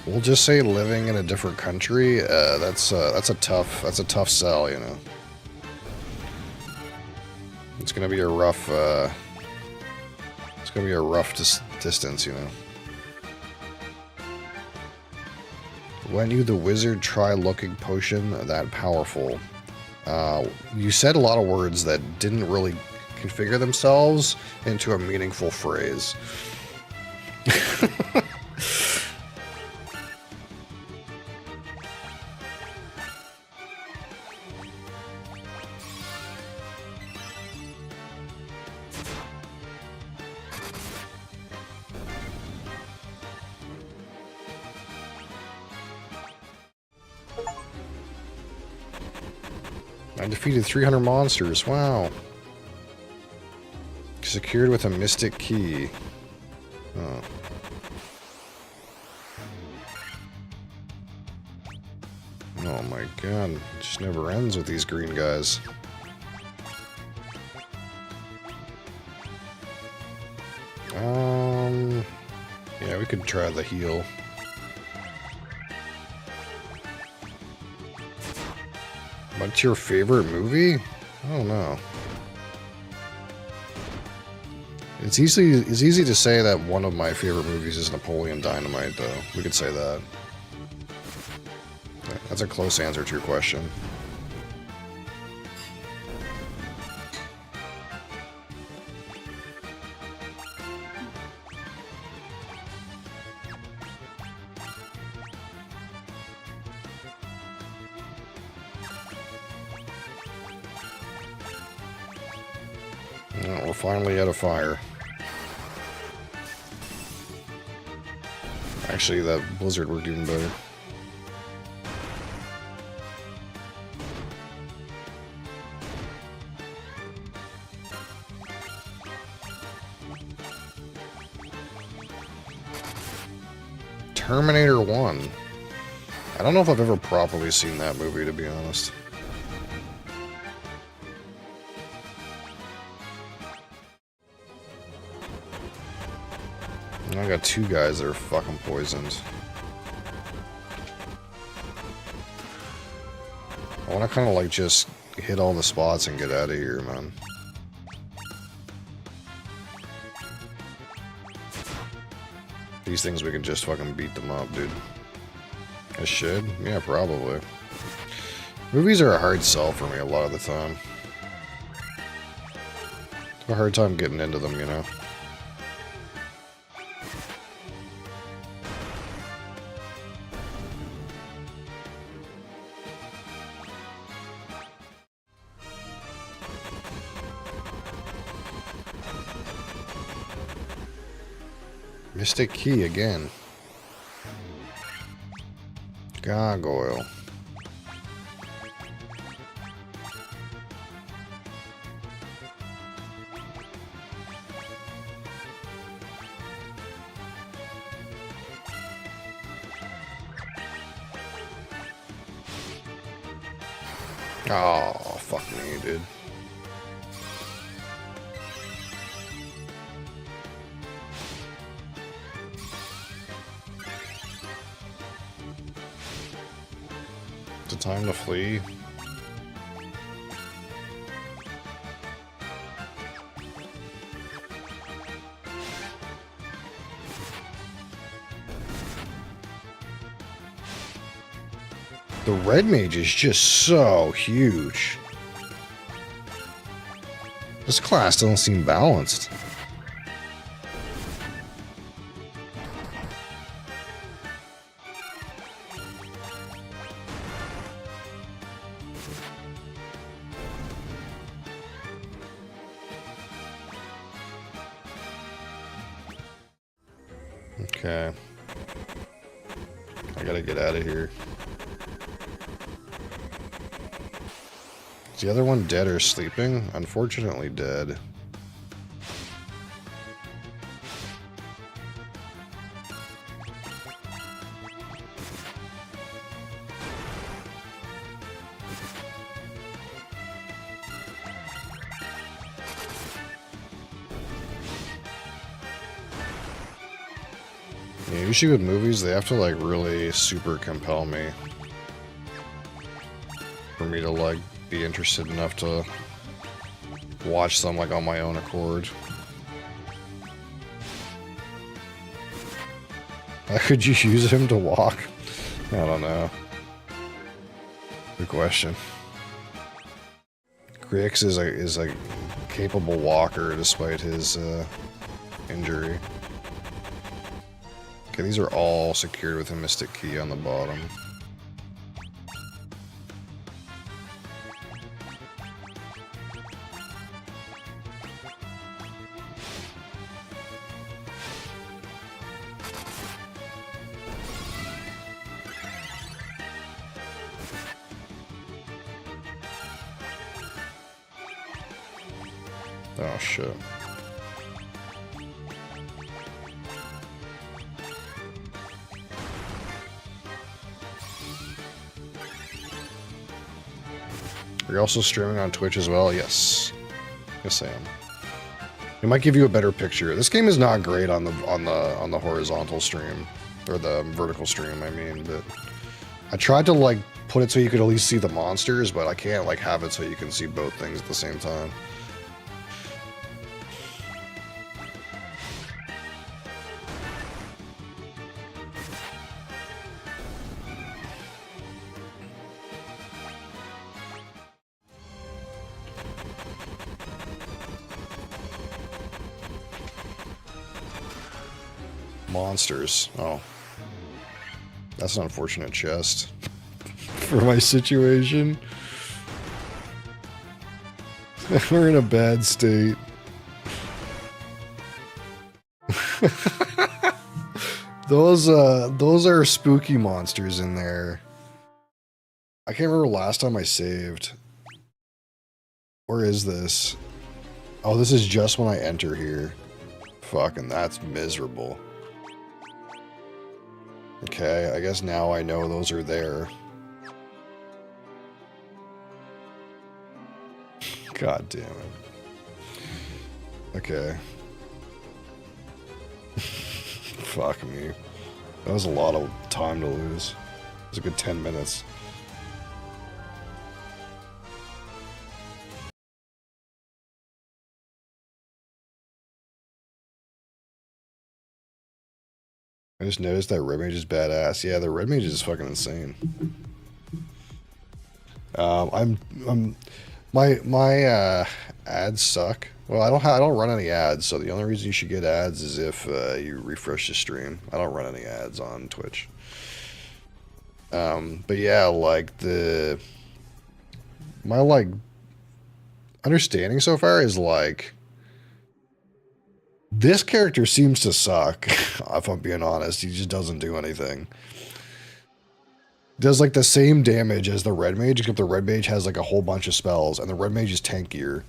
We'll just say living in a different country. That's a tough sell, you know. It's gonna be a rough. It's gonna be a rough distance, you know. When you the wizard try looking potion that powerful. You said a lot of words that didn't really configure themselves into a meaningful phrase. I defeated 300 monsters. Wow. Secured with a mystic key. Oh. Oh my god. It just never ends with these green guys. Yeah, we could try the heal. What's your favorite movie? I don't know. It's easy to say that one of my favorite movies is Napoleon Dynamite, though. We could say that. That's a close answer to your question. Oh, we're finally out of fire. Actually, that blizzard worked even better. Terminator 1. I don't know if I've ever properly seen that movie, to be honest. I got two guys that are fucking poisoned. I want to kind of like just hit all the spots and get out of here, man. These things we can just fucking beat them up, dude. I should? Yeah, probably. Movies are a hard sell for me a lot of the time. I have a hard time getting into them, you know? Mystic Key again. Gargoyle. Oh, fuck me, dude. It's a time to flee. The red mage is just so huge. This class doesn't seem balanced. Okay. I gotta get out of here. Is the other one dead or sleeping? Unfortunately dead. Yeah, usually with movies, they have to like really super compel me for me to like be interested enough to watch them like on my own accord. Could you use him to walk? I don't know. Good question. Grix is a capable walker despite his injury. Okay, these are all secured with a Mystic Key on the bottom. Oh shit. Are you also streaming on Twitch as well? Yes. Yes I am. It might give you a better picture. This game is not great on the horizontal stream. Or the vertical stream, I mean, but I tried to like put it so you could at least see the monsters, but I can't like have it so you can see both things at the same time. Monsters. Oh. That's an unfortunate chest for my situation. We're in a bad state. Those are spooky monsters in there. I can't remember last time I saved. Where is this? Oh, this is just when I enter here. Fucking, that's miserable. Okay, I guess now I know those are there. God damn it. Okay. Fuck me. That was a lot of time to lose. It was a good 10 minutes. I just noticed that red mage is badass. Yeah, the red mage is fucking insane. My ads suck. Well, I don't run any ads, so the only reason you should get ads is if you refresh the stream. I don't run any ads on Twitch. But yeah, like my like understanding so far is like this character seems to suck, if I'm being honest. He just doesn't do anything. Does like the same damage as the red mage, except the red mage has like a whole bunch of spells, and the red mage is tankier.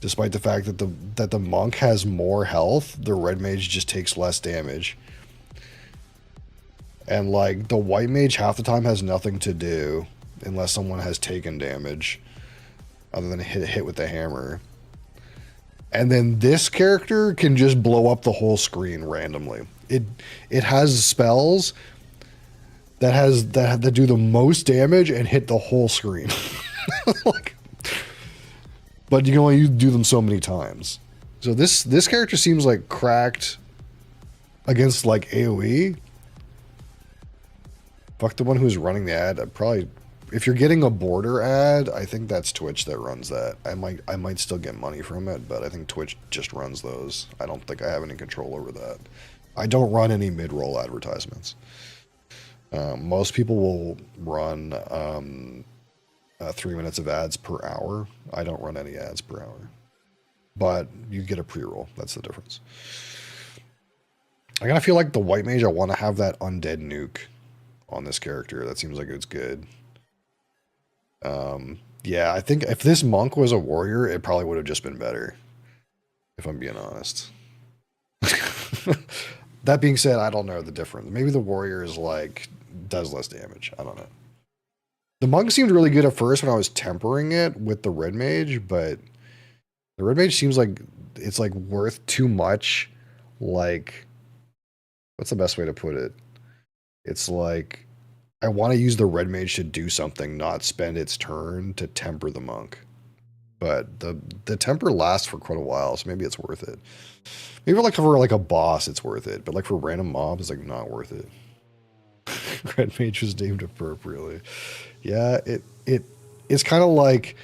Despite the fact that the monk has more health, the red mage just takes less damage. And like the white mage half the time has nothing to do unless someone has taken damage, other than hit with the hammer. And then this character can just blow up the whole screen randomly. It has spells that do the most damage and hit the whole screen. Like, but you can only do them so many times. So this character seems like cracked against like AoE. Fuck the one who's running the ad. I'd probably, if you're getting a border ad, I think that's Twitch that runs that. I might still get money from it, but I think Twitch just runs those. I don't think I have any control over that. I don't run any mid-roll advertisements. Most people will run 3 minutes of ads per hour. I don't run any ads per hour. But you get a pre-roll. That's the difference. I kind of feel like the white mage, I want to have that undead nuke on this character. That seems like it's good. Yeah, I think if this monk was a warrior, it probably would have just been better. If I'm being honest. That being said, I don't know the difference. Maybe the warrior is like, does less damage. I don't know. The monk seemed really good at first when I was tempering it with the red mage, but the red mage seems like it's like worth too much. Like, what's the best way to put it? It's like, I want to use the red mage to do something, not spend its turn to temper the monk. But the temper lasts for quite a while, so maybe it's worth it. Maybe like for like a boss, it's worth it. But like for random mobs, it's like not worth it. Red mage was named appropriately. Yeah, it's kind of like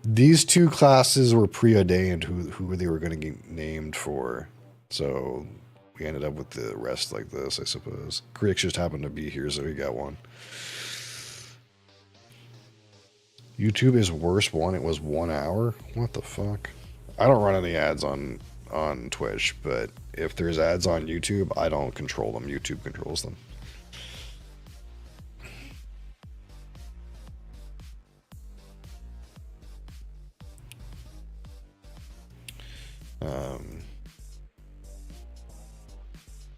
these two classes were preordained who they were going to get named for. So we ended up with the rest like this, I suppose. Critics just happened to be here, so we got one. YouTube is worse one. It was 1 hour. What the fuck? I don't run any ads on Twitch, but if there's ads on YouTube, I don't control them. YouTube controls them.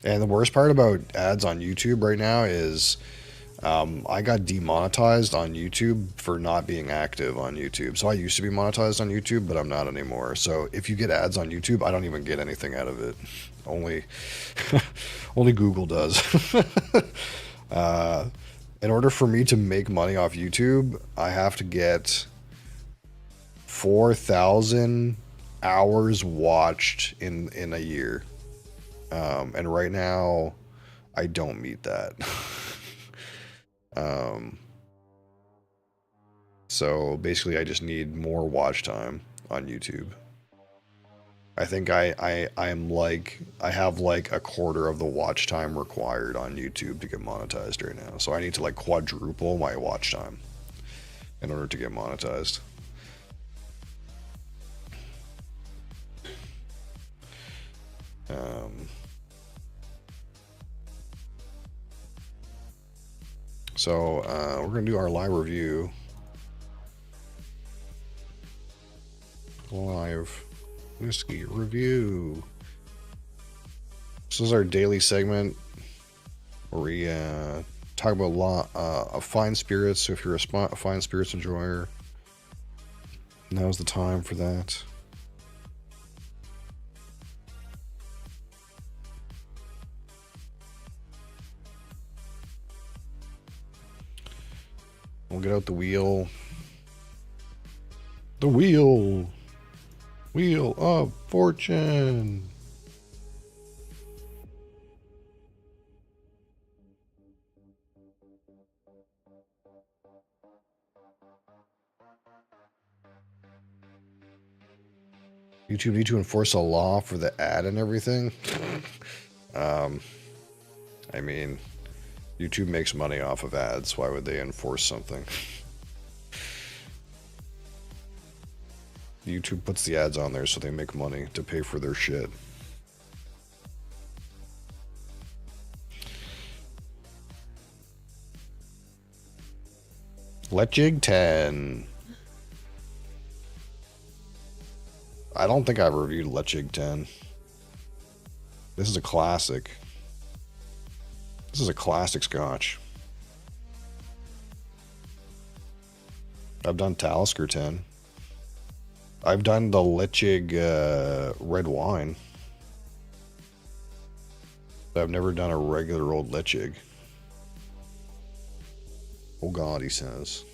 And the worst part about ads on YouTube right now is I got demonetized on YouTube for not being active on YouTube. So I used to be monetized on YouTube, but I'm not anymore. So if you get ads on YouTube, I don't even get anything out of it. Only Google does. In order for me to make money off YouTube, I have to get 4,000 hours watched in a year. And right now, I don't meet that. So basically, I just need more watch time on YouTube. I think I'm like, I have like a quarter of the watch time required on YouTube to get monetized right now. So I need to like quadruple my watch time in order to get monetized. So we're going to do our live review. Live whiskey review. This is our daily segment where we talk about fine spirits. So if you're a fine spirits enjoyer, now's the time for that. We'll get out the wheel. The wheel. Wheel of Fortune. YouTube need to enforce a law for the ad and everything. I mean, YouTube makes money off of ads. Why would they enforce something? YouTube puts the ads on there so they make money to pay for their shit. Letchig 10. I don't think I've reviewed Letchig 10. This is a classic. This is a classic scotch. I've done Talisker 10. I've done the Letchig red wine. But I've never done a regular old Letchig. Oh God, he says.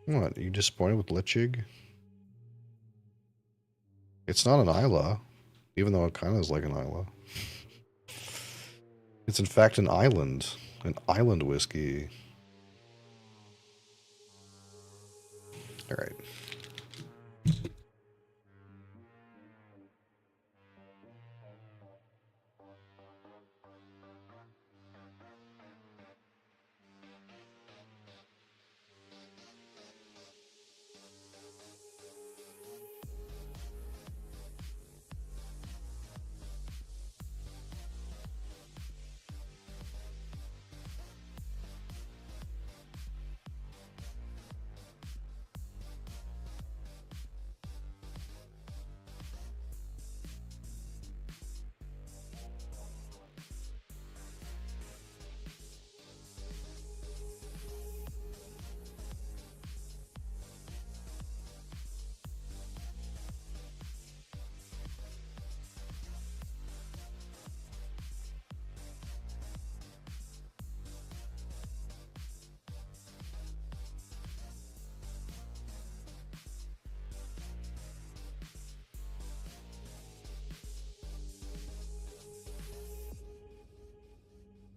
What, are you disappointed with Letchig? It's not an Isla, even though it kind of is like an Isla. It's in fact an island whiskey. All right.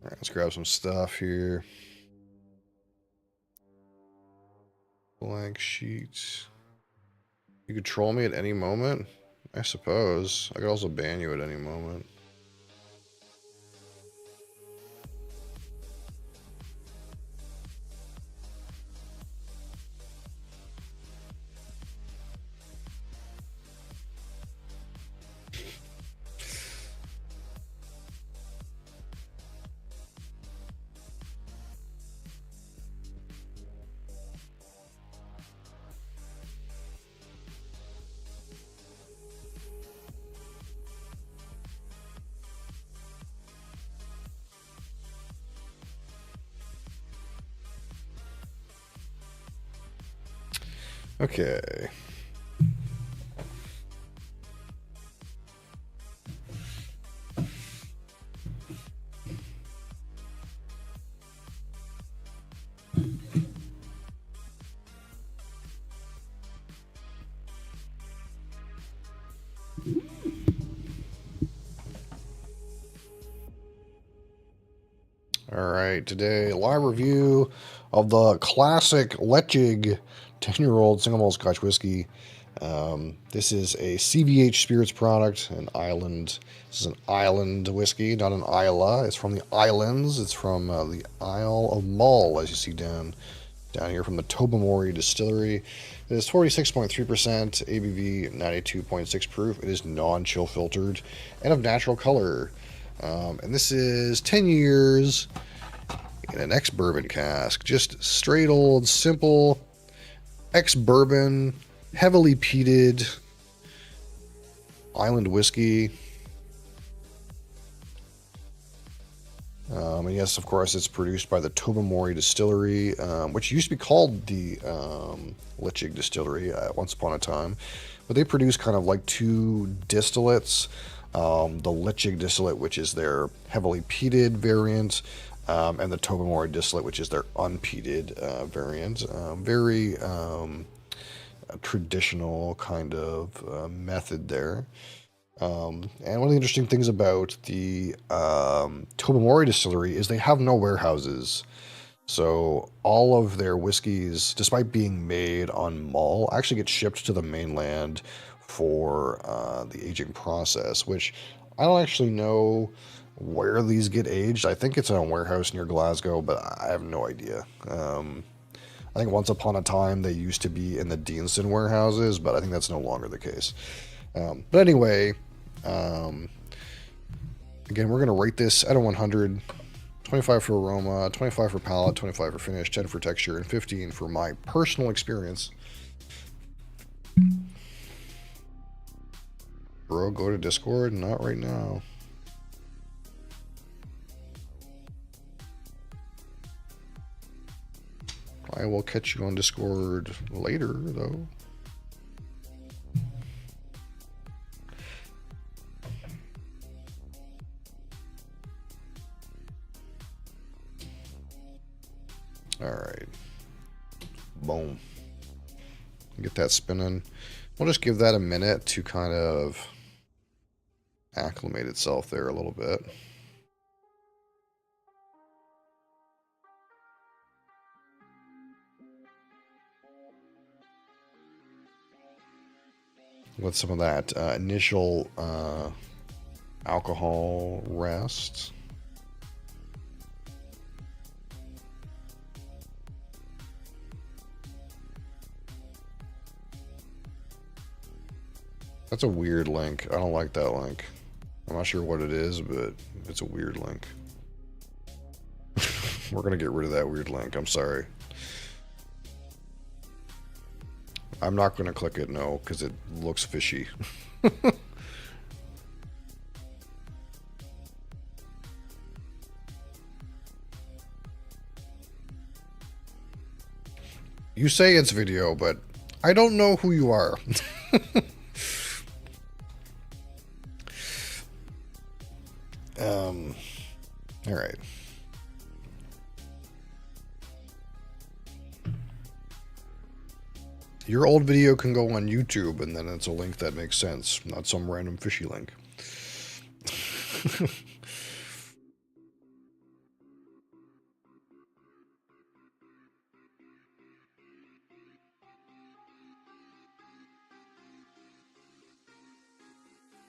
All right, let's grab some stuff here. Blank sheets. You could troll me at any moment? I suppose. I could also ban you at any moment. Okay. All right, today live review of the classic Letchig 10-year-old single malt Scotch whiskey. This is a CVH Spirits product, an island. This is an island whiskey, not an Isla. It's from the islands. It's from the Isle of Mull, as you see down here from the Tobermory Distillery. It is 46.3% ABV, 92.6 proof. It is non-chill filtered and of natural color. And this is 10 years in an ex-bourbon cask. Just straight old, simple ex-bourbon, heavily peated island whiskey. And yes, of course, it's produced by the Tobermory Distillery, which used to be called the Lichtig Distillery once upon a time. But they produce kind of like two distillates. The Lichtig distillate, which is their heavily peated variant, and the Tobermory distillate, which is their unpeated variant. Very traditional kind of method there. And one of the interesting things about the Tobermory distillery is they have no warehouses. So all of their whiskeys, despite being made on mull, actually get shipped to the mainland for the aging process, which I don't actually know where these get aged. I think it's in a warehouse near Glasgow, but I have no idea. I think once upon a time they used to be in the Deanston warehouses, but I think that's no longer the case. But anyway, again, we're going to rate this out of 100. 25 for aroma, 25 for palate, 25 for finish, 10 for texture, and 15 for my personal experience. Bro, go to Discord? Not right now. I will catch you on Discord later, though. Alright. Boom. Get that spinning. We'll just give that a minute to kind of acclimate itself there a little bit. With some of that initial alcohol rest. That's a weird link. I don't like that link. I'm not sure what it is, but it's a weird link. We're going to get rid of that weird link. I'm sorry. I'm not going to click it, no, because it looks fishy. You say it's video, but I don't know who you are. All right. Your old video can go on YouTube, and then it's a link that makes sense, not some random fishy link.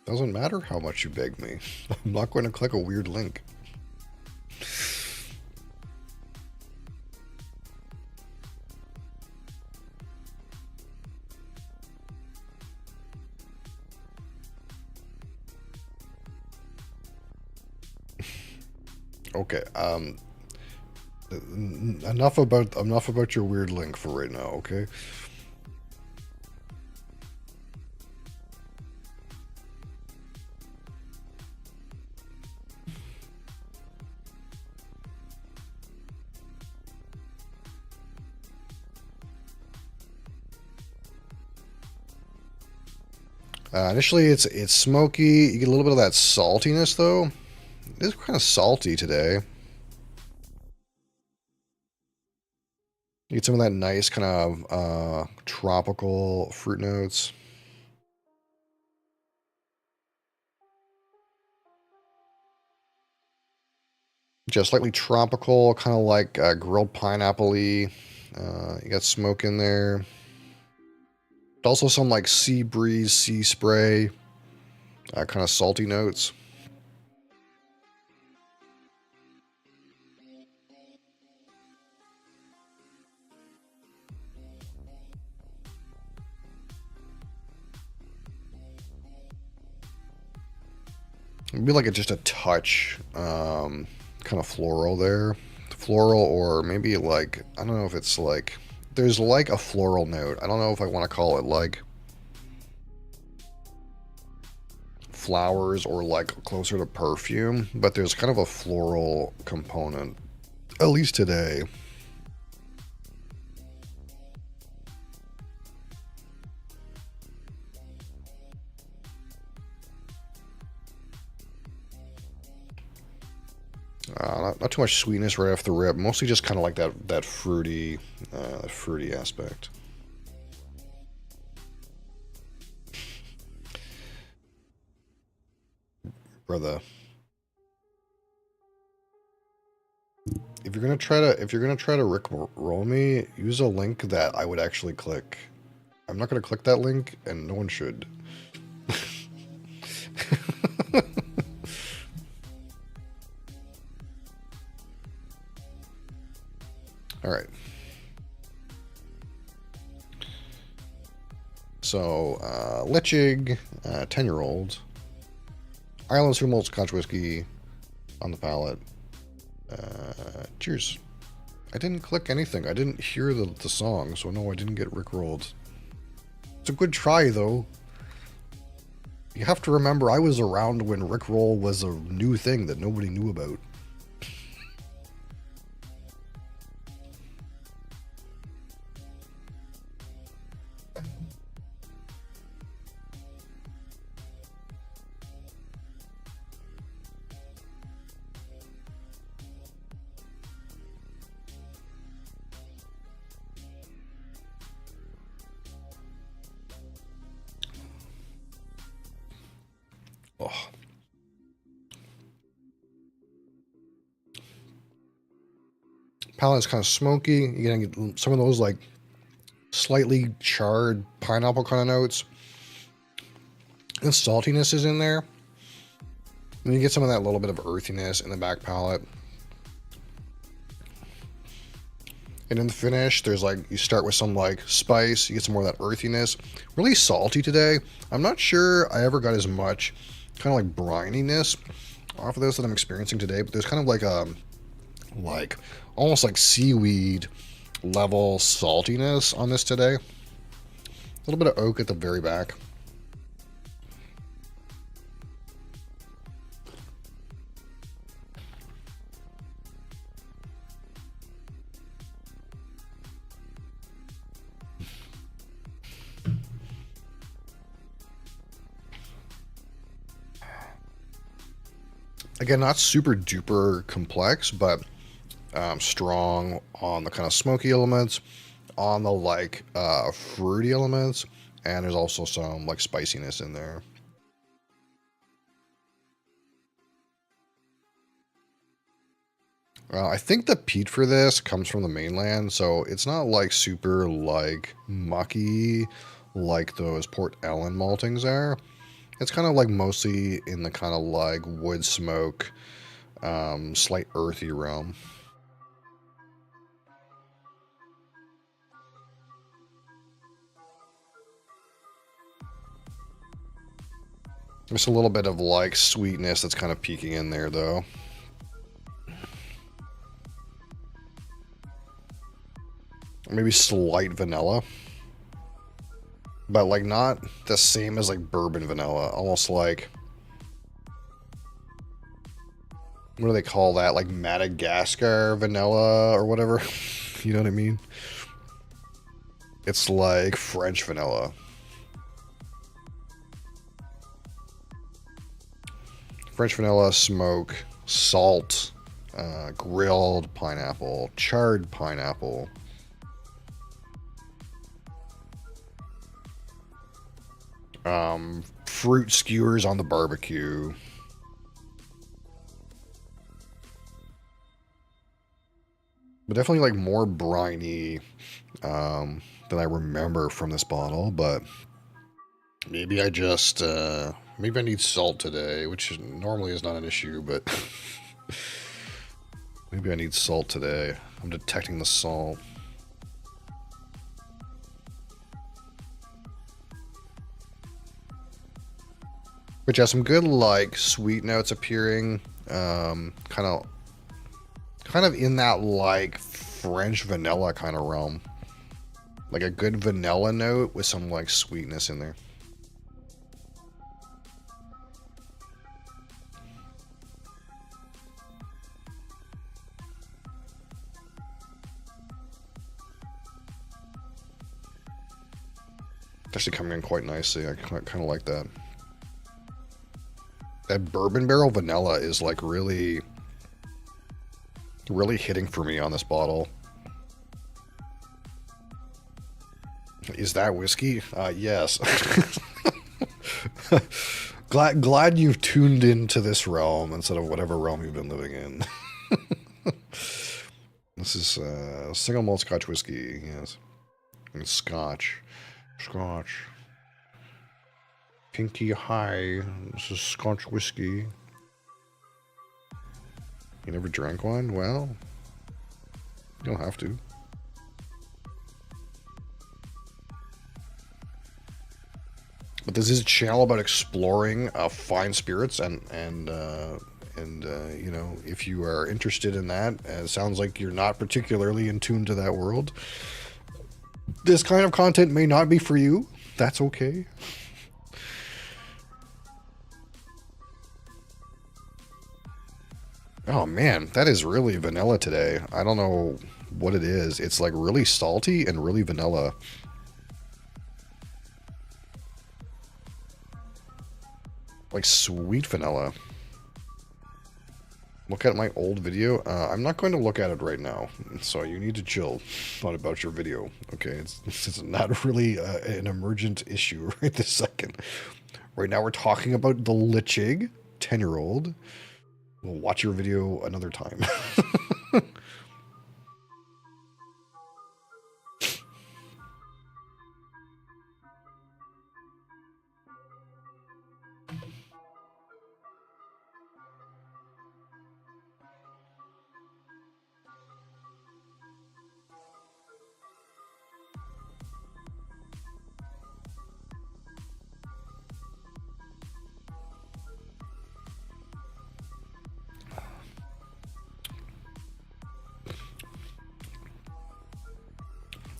Doesn't matter how much you beg me. I'm not going to click a weird link. Okay, enough about your weird link for right now, okay? Initially, it's smoky. You get a little bit of that saltiness, though. It is kind of salty today. You get some of that nice kind of tropical fruit notes. Just slightly tropical, kind of like grilled pineapple-y. You got smoke in there. Also some like sea breeze, sea spray, kind of salty notes. It'd be like just a touch, kind of floral there Floral, or maybe like, I don't know if it's like, there's like a floral note. I don't know if I want to call it like flowers or like closer to perfume, but there's kind of a floral component, at least today. Not too much sweetness right off the rip. Mostly just kind of like that fruity aspect. Brother, if you're gonna try to Rick roll me, use a link that I would actually click. I'm not gonna click that link, and no one should. All right. So, Lichig, 10-year-old. Ireland Single Malt Scotch Whiskey on the palate. Cheers. I didn't click anything. I didn't hear the song, so no, I didn't get Rickrolled. It's a good try, though. You have to remember, I was around when Rickroll was a new thing that nobody knew about. Oh. Palate's kind of smoky. You're gonna get some of those like slightly charred pineapple kind of notes. And saltiness is in there. And you get some of that little bit of earthiness in the back palate. And in the finish, there's like, you start with some like spice, you get some more of that earthiness. Really salty today. I'm not sure I ever got as much kind of like brininess off of this that I'm experiencing today, but there's kind of like almost like seaweed level saltiness on this today. A little bit of oak at the very back. Again, not super duper complex, but strong on the kind of smoky elements, on the like fruity elements, and there's also some like spiciness in there. I think the peat for this comes from the mainland, so it's not like super like mucky like those Port Ellen maltings are. It's kind of like mostly in the kind of like wood smoke, slight earthy realm. There's a little bit of like sweetness that's kind of peeking in there though. Maybe slight vanilla. But like not the same as like bourbon vanilla. Almost like, what do they call that? Like Madagascar vanilla or whatever. You know what I mean? It's like French vanilla. French vanilla, smoke, salt, grilled pineapple, charred pineapple. Fruit skewers on the barbecue. But definitely like more briny than I remember from this bottle, but maybe I just maybe I need salt today, which normally is not an issue, but maybe I need salt today. I'm detecting the salt. Which has some good like sweet notes appearing, kind of kind of in that like French vanilla kind of realm. Like a good vanilla note with some like sweetness in there. Actually coming in quite nicely. I kind of like that. That bourbon barrel vanilla is like really hitting for me on this bottle. Is that whiskey? Yes. glad you've tuned into this realm instead of whatever realm you've been living in. This is single malt Scotch whiskey. Yes, and Scotch. Pinky High. This is Scotch whiskey. You never drank one? Well, you don't have to. But this is a channel about exploring fine spirits and you know, if you are interested in that, it sounds like you're not particularly in tune to that world. This kind of content may not be for you. That's okay. Oh man, that is really vanilla today. I don't know what it is. It's like really salty and really vanilla. Like sweet vanilla. Look at my old video. I'm not going to look at it right now, so you need to chill. Not about your video, okay? It's not really an emergent issue right this second. Right now we're talking about the Lichig 10-year-old. We'll watch your video another time.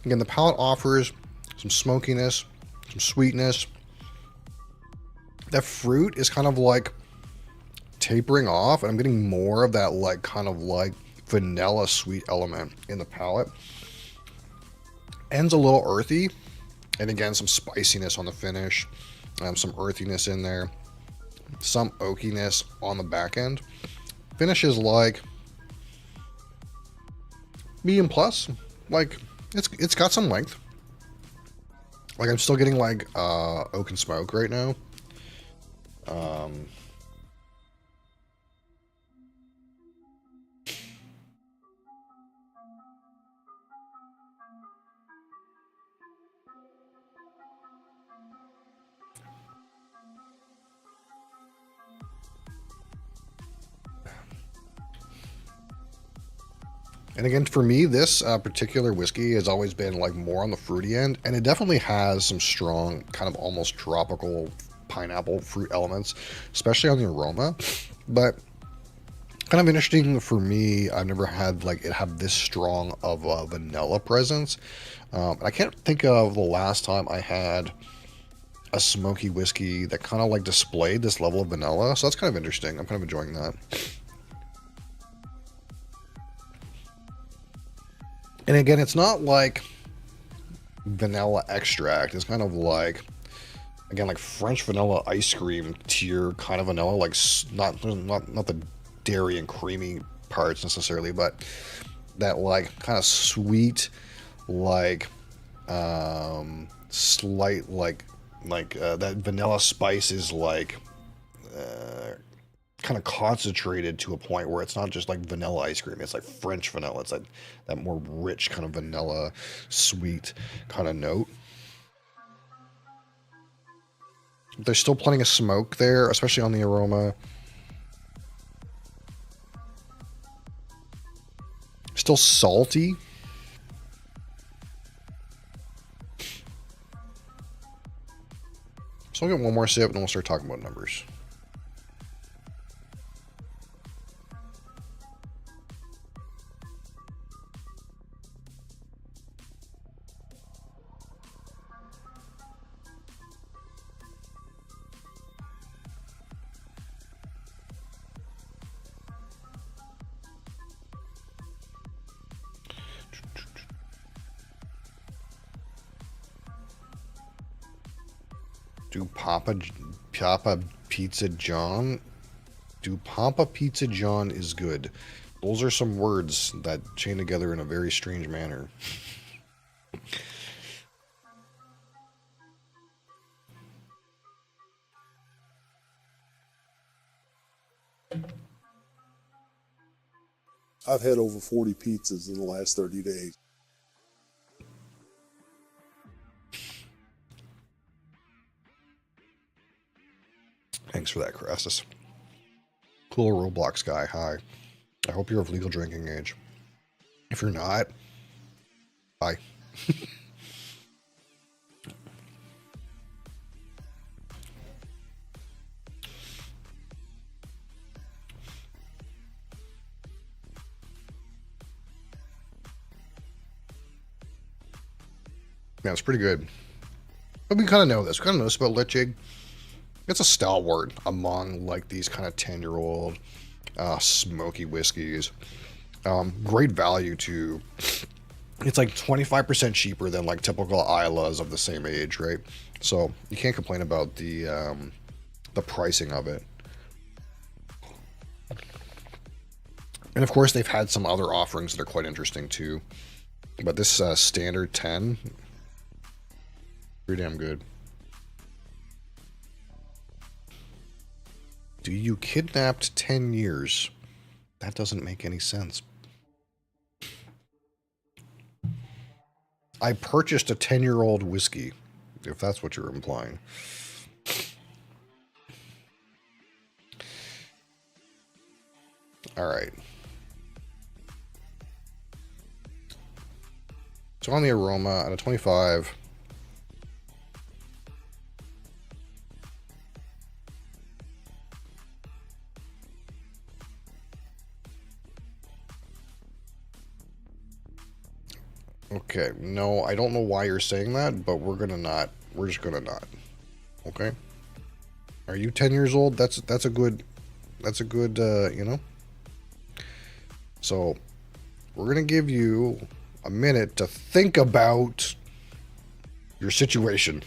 Again, the palate offers some smokiness, some sweetness. That fruit is kind of like tapering off, and I'm getting more of that like kind of like vanilla sweet element in the palate. Ends a little earthy, and again some spiciness on the finish, some earthiness in there, some oakiness on the back end. Finish is like medium plus, like it's got some length. Like I'm still getting like oak and smoke right now. And again, for me, this particular whiskey has always been like more on the fruity end, and it definitely has some strong kind of almost tropical pineapple fruit elements, especially on the aroma. But kind of interesting for me, I've never had like it have this strong of a vanilla presence. I can't think of the last time I had a smoky whiskey that kind of like displayed this level of vanilla. So that's kind of interesting. I'm kind of enjoying that. And again, it's not like vanilla extract. It's kind of like, again, like French vanilla ice cream tier kind of vanilla, like not the dairy and creamy parts necessarily, but that like kind of sweet, like slight like that vanilla spice is like kind of concentrated to a point where it's not just like vanilla ice cream. It's like French vanilla. It's like that more rich kind of vanilla, sweet kind of note. There's still plenty of smoke there, especially on the aroma. Still salty. So I'll get one more sip and then we'll start talking about numbers. Do Papa Pizza John? Do Papa Pizza John is good. Those are some words that chain together in a very strange manner. I've had over 40 pizzas in the last 30 days. Thanks for that, Crassus. Cool Roblox guy, hi. I hope you're of legal drinking age. If you're not, bye. Yeah, it's pretty good. But we kind of know this. We kind of know this about Lich Jig. It's a stalwart among like these kind of 10-year-old smoky whiskeys. Great value too. It's like 25% cheaper than like typical Islas of the same age, right? So you can't complain about the pricing of it. And of course, they've had some other offerings that are quite interesting too. But this standard 10, pretty damn good. Do you kidnapped 10 years? That doesn't make any sense. I purchased a 10-year-old whiskey, if that's what you're implying. All right. So on the aroma, out of 25. Okay, no, I don't know why you're saying that, but we're gonna not. We're just gonna not. Okay. Are you 10 years old? That's a good. That's a good. You know. So, we're gonna give you a minute to think about your situation,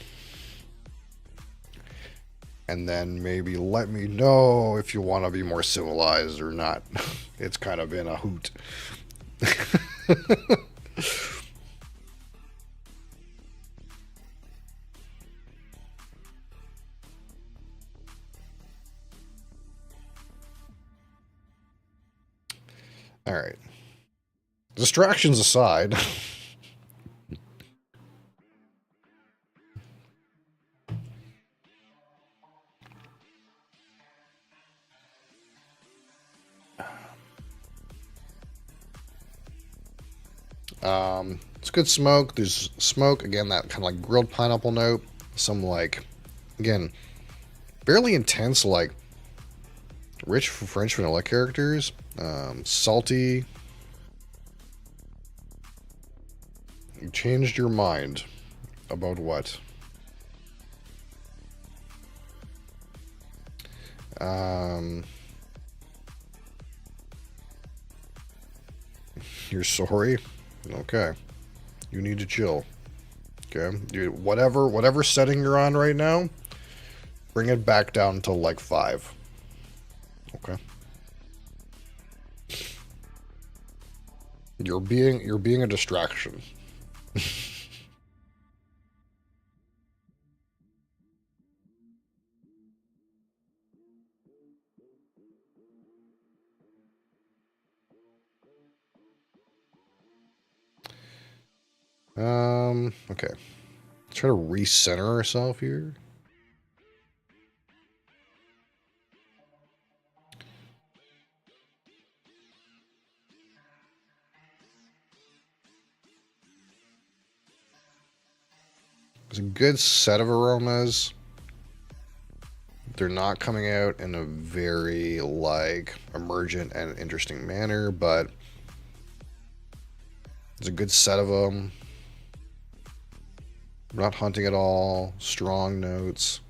and then maybe let me know if you want to be more civilized or not. It's kind of in a hoot. All right. Distractions aside. It's good smoke. There's smoke, again, that kind of like grilled pineapple note. Some like, again, fairly intense, like rich French vanilla characters. Salty. You changed your mind about what? You're sorry? Okay. You need to chill. Okay? Dude, whatever setting you're on right now, bring it back down to like 5. Okay? You're being a distraction. Okay. Let's try to recenter ourselves here. It's a good set of aromas. They're not coming out in a very, like, emergent and interesting manner, but it's a good set of them. Not hunting at all. Strong notes.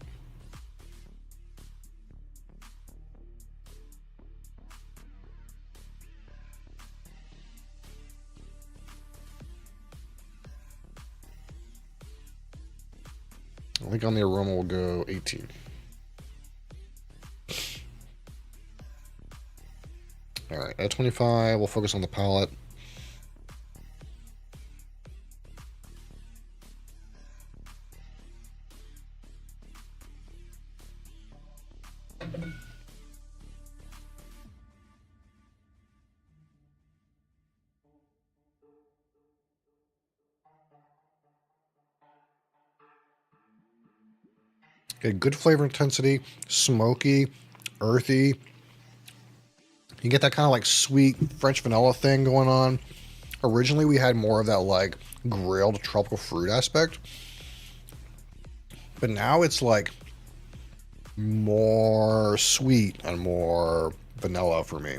I think on the aroma we'll go 18. Alright, at 25, we'll focus on the palette. Okay, good flavor intensity, smoky, earthy. You get that kind of like sweet French vanilla thing going on. Originally, we had more of that like grilled tropical fruit aspect. But now it's like more sweet and more vanilla for me.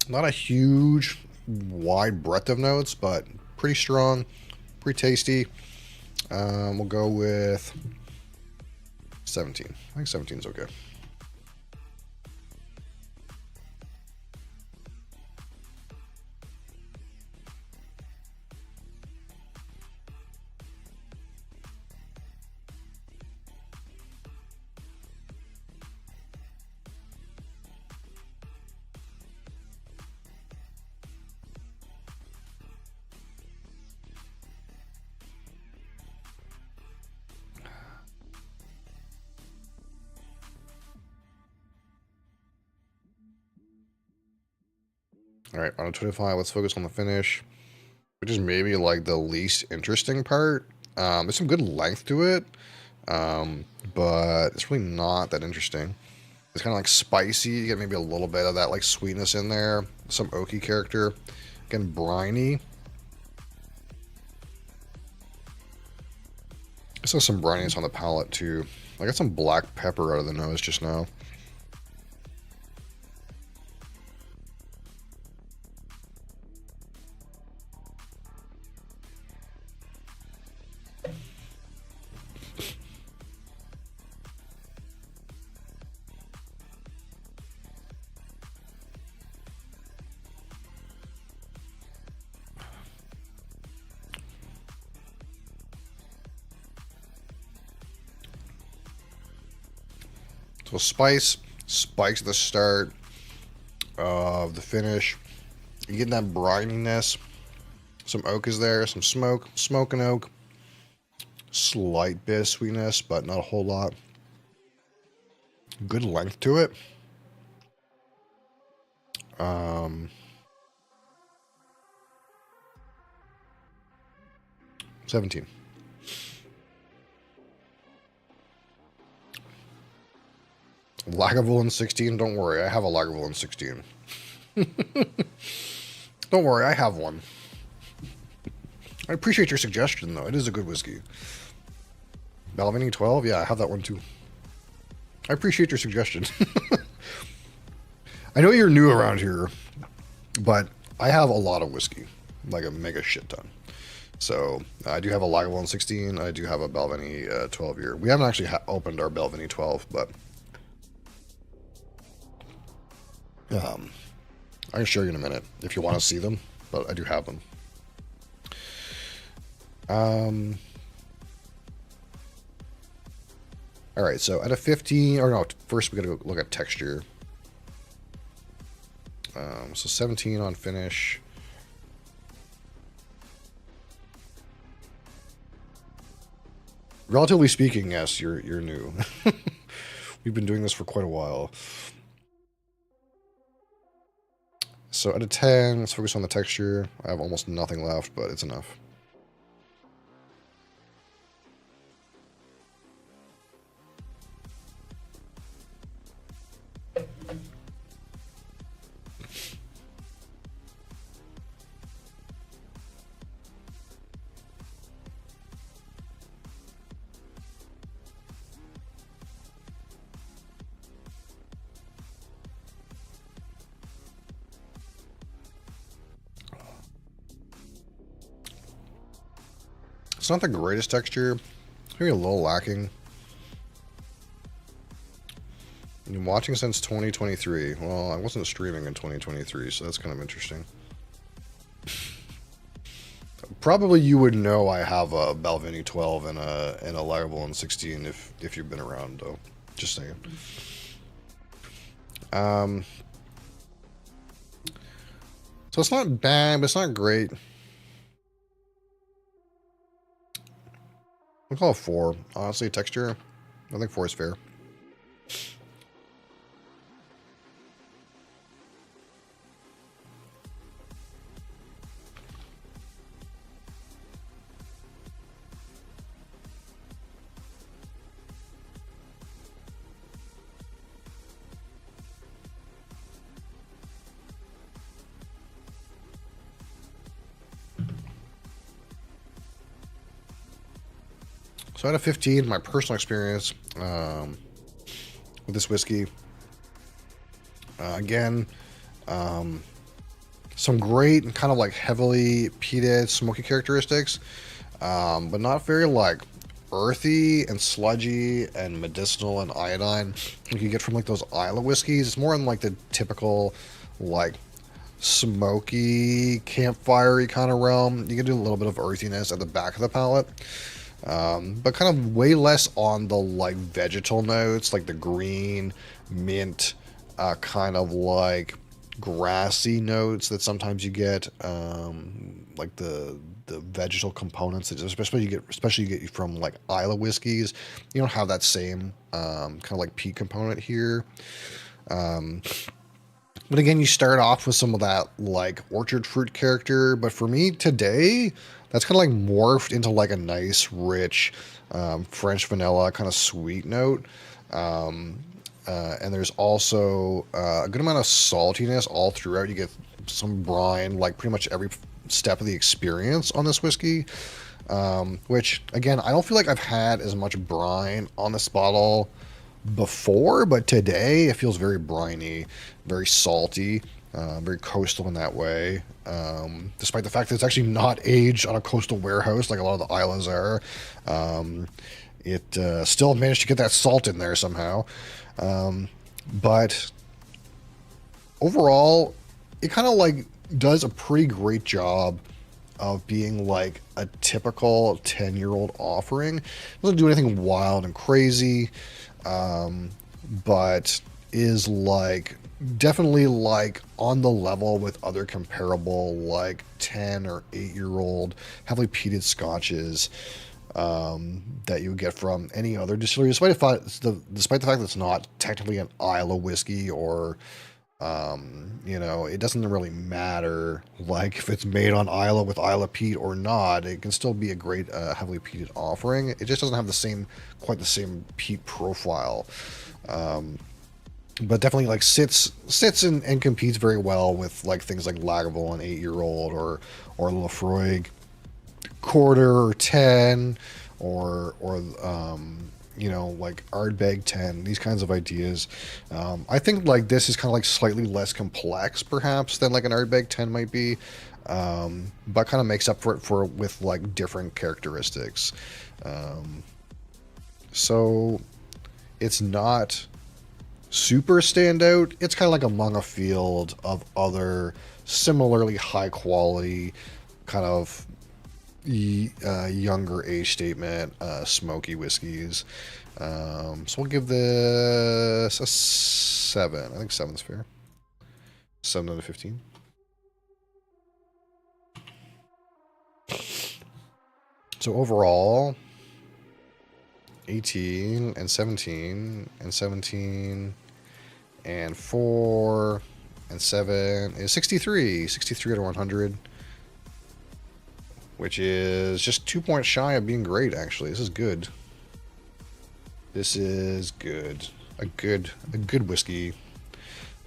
Not a huge, wide breadth of notes, but pretty strong, pretty tasty. We'll go with 17. I think 17 is okay. All right, on a 25, let's focus on the finish, which is maybe like the least interesting part. There's some good length to it, but it's really not that interesting. It's kind of like spicy. You get maybe a little bit of that like sweetness in there. Some oaky character. Again, briny. I saw some brininess on the palate too. I got some black pepper out of the nose just now. So spikes at the start of the finish. You get that brininess. Some oak is there, some smoke and oak. Slight bit of sweetness, but not a whole lot. Good length to it. 17. Lagavulin 16, don't worry, I have a Lagavulin 16. Don't worry, I have one. I appreciate your suggestion, though. It is a good whiskey. Balvenie 12? Yeah, I have that one, too. I appreciate your suggestion. I know you're new around here, but I have a lot of whiskey. Like a mega shit ton. So, I do have a Lagavulin 16. I do have a Balvenie 12 year. We haven't actually opened our Balvenie 12, but I can show you in a minute if you want to see them, but I do have them. All right, so at a 15, or no, first we got to go look at texture. So 17 on finish. Relatively speaking, yes, you're new. We've been doing this for quite a while. So at a 10, let's focus on the texture. I have almost nothing left, but it's enough. It's not the greatest texture. It's maybe a little lacking. I've been watching since 2023. Well, I wasn't streaming in 2023, so that's kind of interesting. Probably you would know I have a Balvenie 12 and a Lagavulin 16 if you've been around, though. Just saying. So it's not bad, but it's not great. I'll call it 4. Honestly, texture, I think 4 is fair. So out of 15, my personal experience with this whiskey, again, some great and kind of like heavily peated smoky characteristics, but not very like earthy and sludgy and medicinal and iodine like you get from like those Isla whiskeys. It's more in like the typical like smoky campfire-y kind of realm. You can do a little bit of earthiness at the back of the palate. But kind of way less on the like vegetal notes, like the green, mint, kind of like grassy notes that sometimes you get, like the vegetal components, especially you get from like Isla whiskeys. You don't have that same kind of like peat component here. But again, you start off with some of that like orchard fruit character. But for me today, that's kind of like morphed into like a nice, rich French vanilla kind of sweet note. And there's also a good amount of saltiness all throughout. You get some brine, like pretty much every step of the experience on this whiskey. Which, again, I don't feel like I've had as much brine on this bottle before, but today it feels very briny, very salty, very coastal in that way. Despite the fact that it's actually not aged on a coastal warehouse like a lot of the islands are, it still managed to get that salt in there somehow. But overall, it kind of like does a pretty great job of being like a typical 10-year-old offering. It doesn't do anything wild and crazy, but is like definitely like on the level with other comparable like 10 or 8-year-old heavily peated scotches that you would get from any other distillery, despite the fact that it's not technically an Isla whiskey, or you know, it doesn't really matter like if it's made on Isla with Isla peat or not. It can still be a great heavily peated offering. It just doesn't have quite the same peat profile, but definitely like sits and competes very well with like things like Lagavulin 8-year-old or Laphroaig quarter or 10 or you know, like Ardbeg 10, these kinds of ideas. I think like this is kind of like slightly less complex perhaps than like an Ardbeg 10 might be, but kind of makes up for it with like different characteristics. So it's not super standout. It's kind of like among a field of other similarly high quality kind of younger age statement smoky whiskeys. So we'll give this a 7. I think 7 is fair. 7 out of 15. So overall, 18 and 17 and 17 and 4 and 7 is 63 out of 100. Which is just 2 points shy of being great, actually. This is good. This is good. A good whiskey.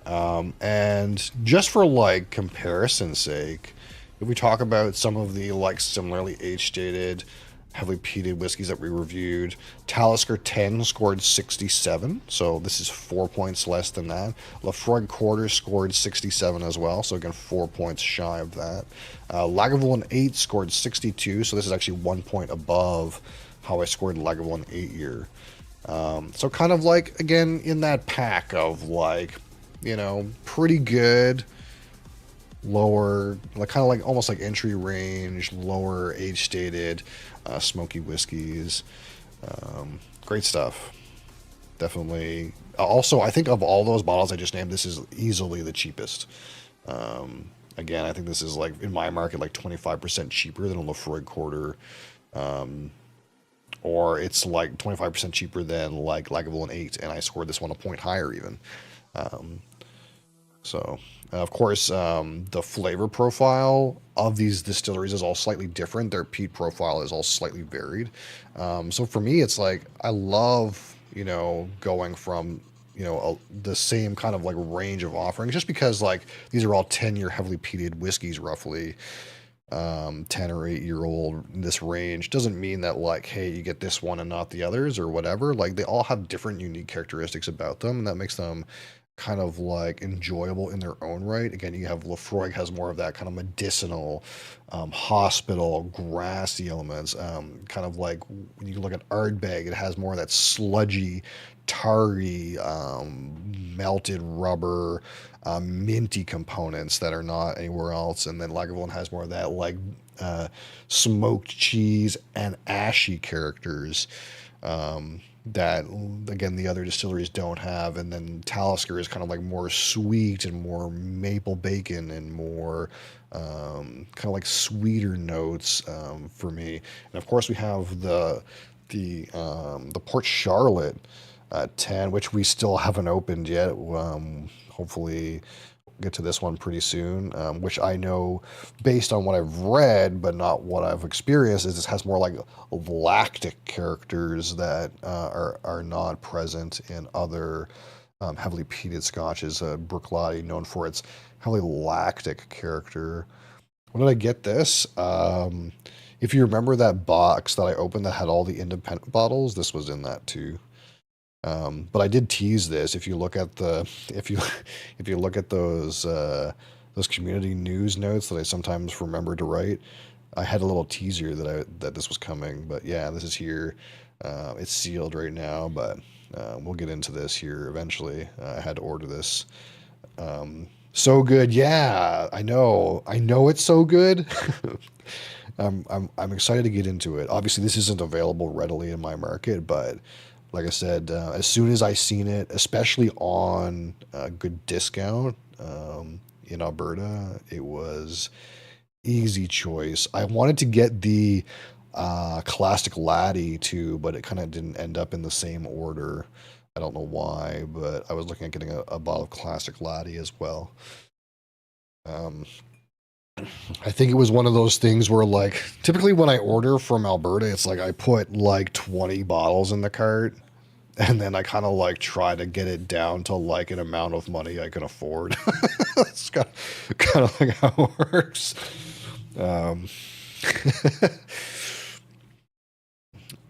And just for like comparison's sake, if we talk about some of the like similarly age-stated, heavily peated whiskeys that we reviewed, Talisker 10 scored 67, so this is 4 points less than that. Laphroaig Quarter scored 67 as well, so again 4 points shy of that. Lagavulin 8 scored 62, so this is actually 1 point above how I scored Lagavulin 8-year. So kind of like, again, in that pack of like, you know, pretty good, lower, like kind of like almost like entry range, lower age stated, smoky whiskeys. Great stuff. Definitely. Also, I think of all those bottles I just named, this is easily the cheapest. Again, I think this is like in my market like 25% cheaper than a Lefroy Quarter, or it's like 25% cheaper than like Lagavulin 8, and I scored this one a point higher even. So, of course, the flavor profile of these distilleries is all slightly different. Their peat profile is all slightly varied. So for me, it's like I love, going from, the same kind of like range of offerings, just because like these are all 10-year heavily peated whiskeys, roughly. 10 or 8-year old in this range doesn't mean that like, hey, you get this one and not the others or whatever. Like they all have different unique characteristics about them, and that makes them kind of like enjoyable in their own right. Again, you have Lefroy has more of that kind of medicinal, hospital, grassy elements. Kind of like when you look at Ardbeg, it has more of that sludgy, tarry, melted rubber, minty components that are not anywhere else. And then Lagavulin has more of that like smoked cheese and ashy characters. That again the other distilleries don't have. And then Talisker is kind of like more sweet and more maple bacon and more kind of like sweeter notes for me. And of course we have the Port Charlotte 10, which we still haven't opened yet. Hopefully get to this one pretty soon, which I know based on what I've read, but not what I've experienced, is this has more like lactic characters that are not present in other heavily peated scotches. Bruichladdich, known for its heavily lactic character. When did I get this? If you remember that box that I opened that had all the independent bottles, this was in that too. But I did tease this. If you look at if you look at those community news notes that I sometimes remember to write, I had a little teaser that this was coming. But yeah, this is here. It's sealed right now, but we'll get into this here eventually. I had to order this. So good, yeah. I know it's so good. I'm excited to get into it. Obviously, this isn't available readily in my market, but like I said, as soon as I seen it, especially on a good discount in Alberta, it was easy choice. I wanted to get the Classic Laddie too, but it kind of didn't end up in the same order. I don't know why, but I was looking at getting a bottle of Classic Laddie as well. I think it was one of those things where, like, typically when I order from Alberta, it's like I put like 20 bottles in the cart, and then I kind of like try to get it down to like an amount of money I can afford. It's kind of like how it works. Um,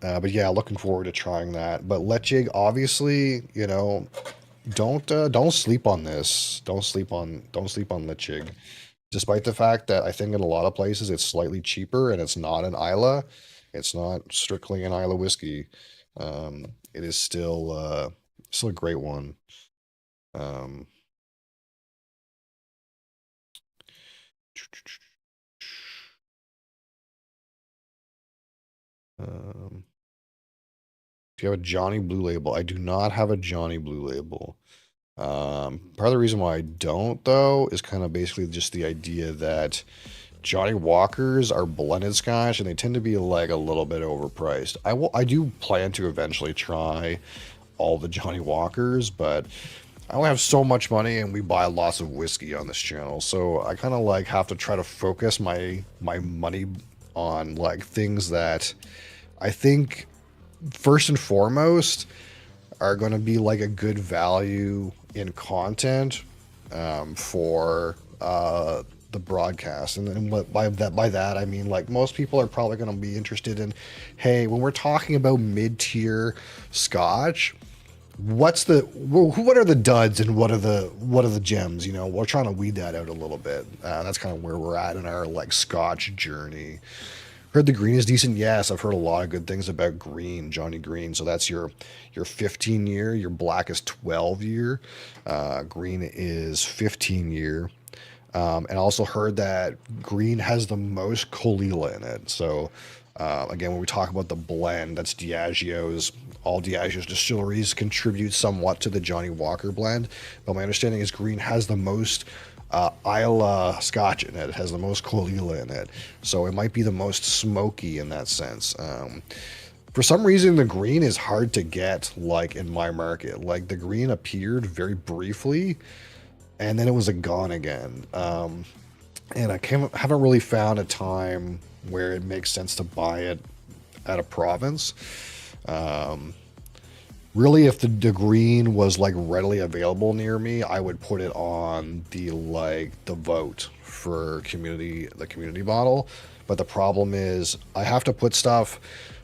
but yeah, looking forward to trying that. But Leche, obviously, don't sleep on this. Don't sleep on Leche. Despite the fact that I think in a lot of places it's slightly cheaper and it's not an Isla, it's not strictly an Isla whiskey. It is still a great one. Um, do you have a Johnny Blue Label? I do not have a Johnny Blue Label. Part of the reason why I don't, though, is kind of basically just the idea that Johnny Walkers are blended scotch and they tend to be like a little bit overpriced. I do plan to eventually try all the Johnny Walkers, but I only have so much money and we buy lots of whiskey on this channel. So I kind of like have to try to focus my money on like things that I think first and foremost are going to be like a good value in content for the broadcast. And what by that I mean, like, most people are probably going to be interested in, hey, when we're talking about mid-tier scotch, what are the duds and what are the gems? We're trying to weed that out a little bit. That's kind of where we're at in our like scotch journey. Heard the green is decent. Yes, I've heard a lot of good things about green, Johnny Green. So that's your 15 year. Your black is 12 year. Green is 15 year. And I also heard that green has the most Colila in it. So, again, when we talk about the blend, that's Diageo's. All Diageo's distilleries contribute somewhat to the Johnny Walker blend. But my understanding is green has the most Isla Scotch in it. It has the most Colila in it. So it might be the most smoky in that sense. For some reason, the green is hard to get, like, in my market. Like, the green appeared very briefly, and then it was gone again. And I haven't really found a time where it makes sense to buy it at a province. Really, if the green was, like, readily available near me, I would put it on the vote for the community bottle. But the problem is I have to put stuff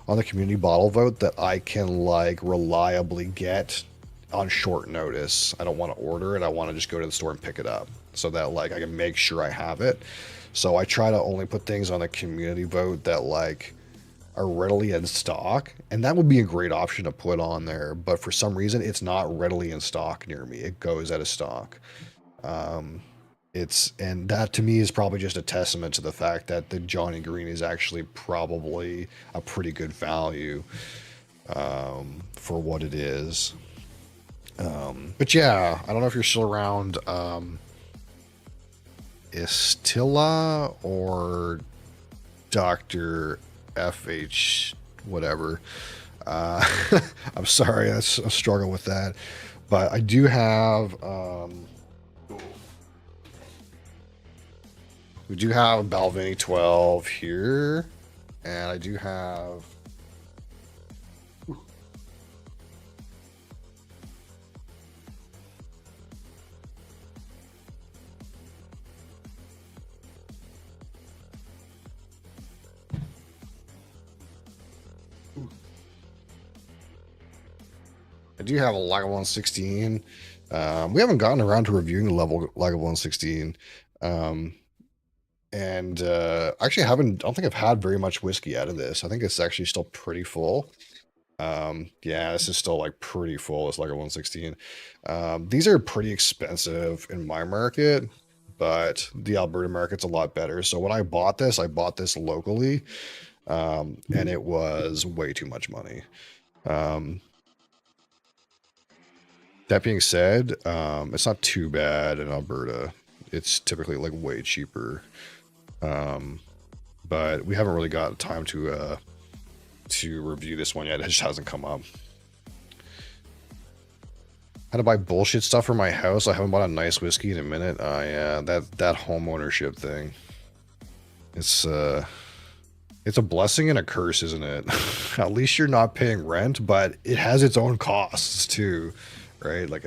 on the community bottle vote that I can, like, reliably get on short notice. I don't want to order it. I want to just go to the store and pick it up so that, like, I can make sure I have it. So I try to only put things on the community vote that, like, are readily in stock, and that would be a great option to put on there. But for some reason, it's not readily in stock near me. It goes out of stock. And that to me is probably just a testament to the fact that the Johnny Green is actually probably a pretty good value for what it is. But yeah, I don't know if you're still around Istilla or Dr. FH whatever. I'm sorry, I struggle with that. But I do have we do have Balvenie 12 here, and I do have a Lagavulin 16. We haven't gotten around to reviewing the Lagavulin 16. Actually, I don't think I've had very much whiskey out of this. I think it's actually still pretty full. Yeah, this is still, like, pretty full. It's Lagavulin 16. These are pretty expensive in my market, but the Alberta market's a lot better. So when I bought this locally, and it was way too much money. That being said, it's not too bad in Alberta. It's typically, like, way cheaper. But we haven't really got time to review this one yet. It just hasn't come up. How to buy bullshit stuff for my house. I haven't bought a nice whiskey in a minute. Yeah, that home ownership thing. It's a blessing and a curse, isn't it? At least you're not paying rent, but it has its own costs too, right? Like,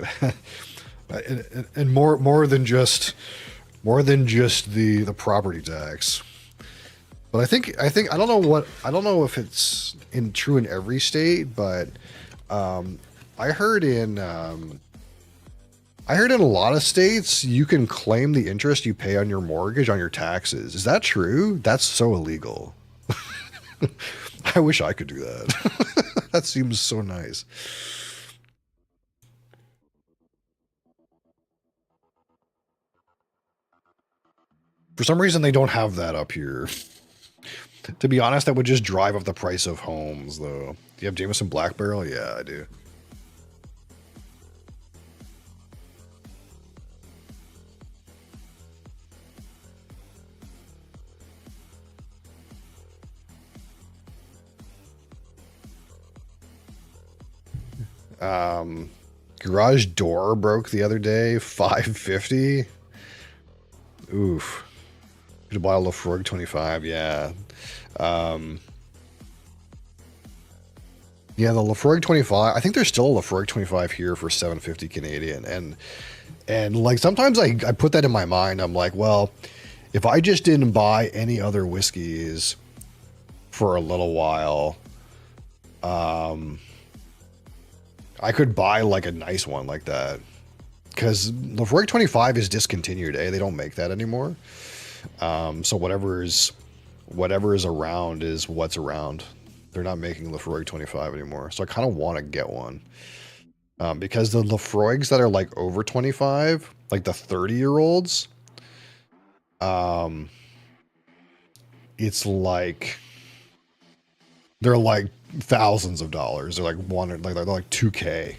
and more than just the property tax. But I think I don't know if it's true in every state, but I heard in a lot of states you can claim the interest you pay on your mortgage on your taxes. Is that true? That's so illegal. I wish I could do that. That seems so nice. For some reason, they don't have that up here. To be honest, that would just drive up the price of homes, though. Do you have Jameson Black Barrel? Yeah, I do. Garage door broke the other day, $550. Oof. Could have bought a Lafroig 25, yeah. Yeah, the Lafroig 25, I think there's still a Lafroig 25 here for $750 Canadian. And like, sometimes I put that in my mind. I'm like, well, if I just didn't buy any other whiskeys for a little while, I could buy, like, a nice one like that. Because Lafroig 25 is discontinued, They don't make that anymore. So whatever is around is what's around. They're not making Lafroig 25 anymore. So I kind of want to get one. Because the Lafroigs that are, like, over 25, like the 30-year-olds, it's like they're like thousands of dollars. They're like they're like 2K.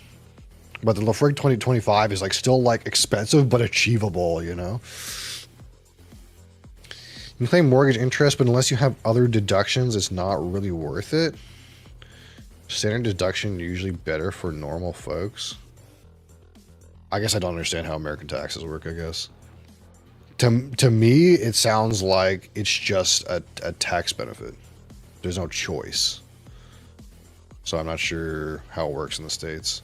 But the Lafrig 2025 is like still like expensive but achievable, you know. You can claim mortgage interest, but unless you have other deductions, it's not really worth it. Standard deduction usually better for normal folks. I guess I don't understand how American taxes work, I guess. To me, it sounds like it's just a tax benefit. There's no choice. So I'm not sure how it works in the States.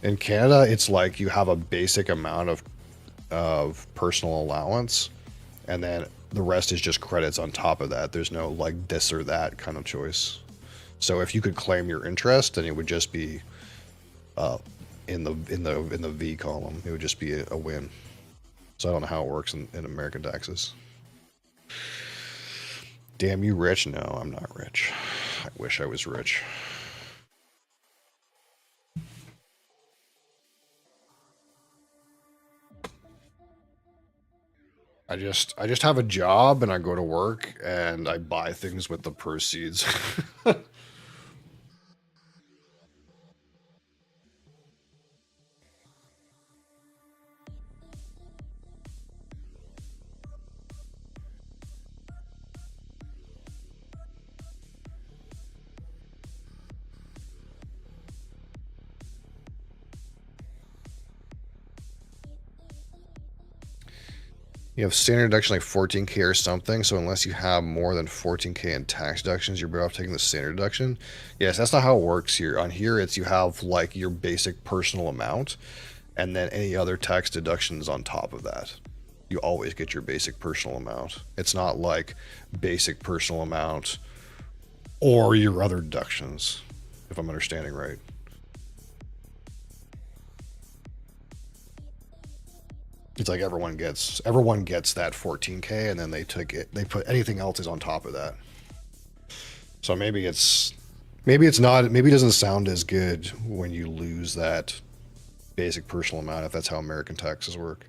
In Canada, it's like you have a basic amount of personal allowance, and then the rest is just credits on top of that. There's no like this or that kind of choice. So if you could claim your interest, then it would just be in the V column. It would just be a win. So I don't know how it works in American taxes. Damn, you rich? No, I'm not rich. I wish I was rich. I just have a job and I go to work and I buy things with the proceeds. You have standard deduction like 14K or something, so unless you have more than 14K in tax deductions, you're better off taking the standard deduction. Yes, that's not how it works here. On here, it's you have like your basic personal amount, and then any other tax deductions on top of that. You always get your basic personal amount. It's not like basic personal amount or your other deductions, if I'm understanding right. It's like everyone gets that 14K, and then they put anything else is on top of that. So maybe it doesn't sound as good when you lose that basic personal amount, if that's how American taxes work.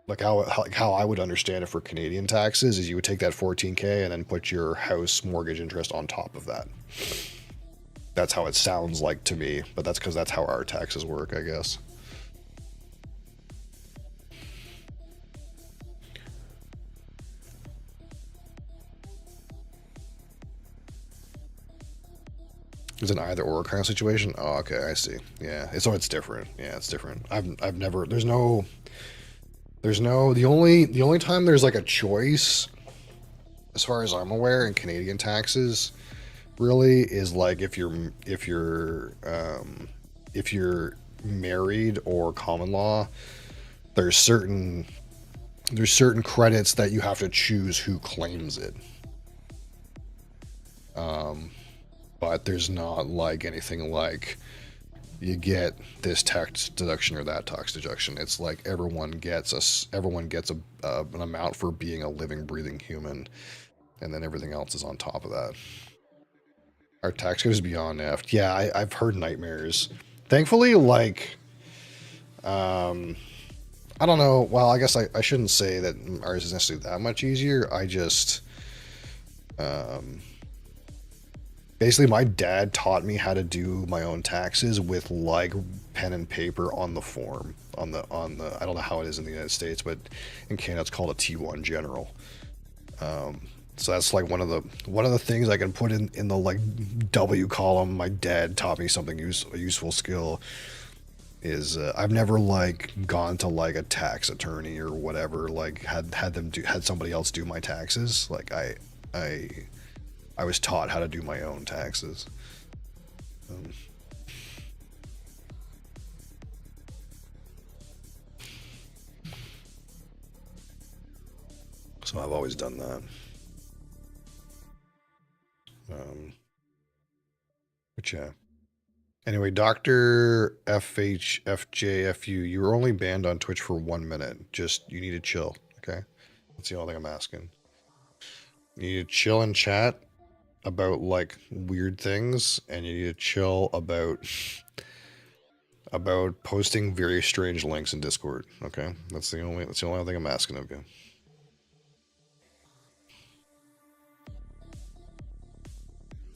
Like how I would understand it for Canadian taxes is you would take that 14K and then put your house mortgage interest on top of that. That's how it sounds like to me, but that's because that's how our taxes work, I guess. It's an either or kind of situation. Oh, okay, I see. Yeah, so it's different. Yeah, it's different. I've never. There's no. The only time there's like a choice, as far as I'm aware, in Canadian taxes, really is like if you're married or common law, there's certain credits that you have to choose who claims it. But there's not like anything like you get this tax deduction or that tax deduction. It's like everyone gets an amount for being a living, breathing human, and then everything else is on top of that. Our tax code is beyond effed. Yeah, I've heard nightmares. Thankfully, like, I don't know. Well, I guess I shouldn't say that ours is necessarily that much easier. I just, basically, my dad taught me how to do my own taxes with like pen and paper on the form on the. I don't know how it is in the United States, but in Canada it's called a T1 General. So that's like one of the things I can put in the like W column. My dad taught me something a useful skill. Is I've never like gone to like a tax attorney or whatever. Like had somebody else do my taxes. Like I was taught how to do my own taxes. So I've always done that. But yeah. Anyway, Dr. FHFJFU, you were only banned on Twitch for 1 minute. Just, you need to chill, okay? That's the only thing I'm asking. You need to chill and chat about, like, weird things, and you need to chill about about posting very strange links in Discord. Okay, that's the only thing I'm asking of you.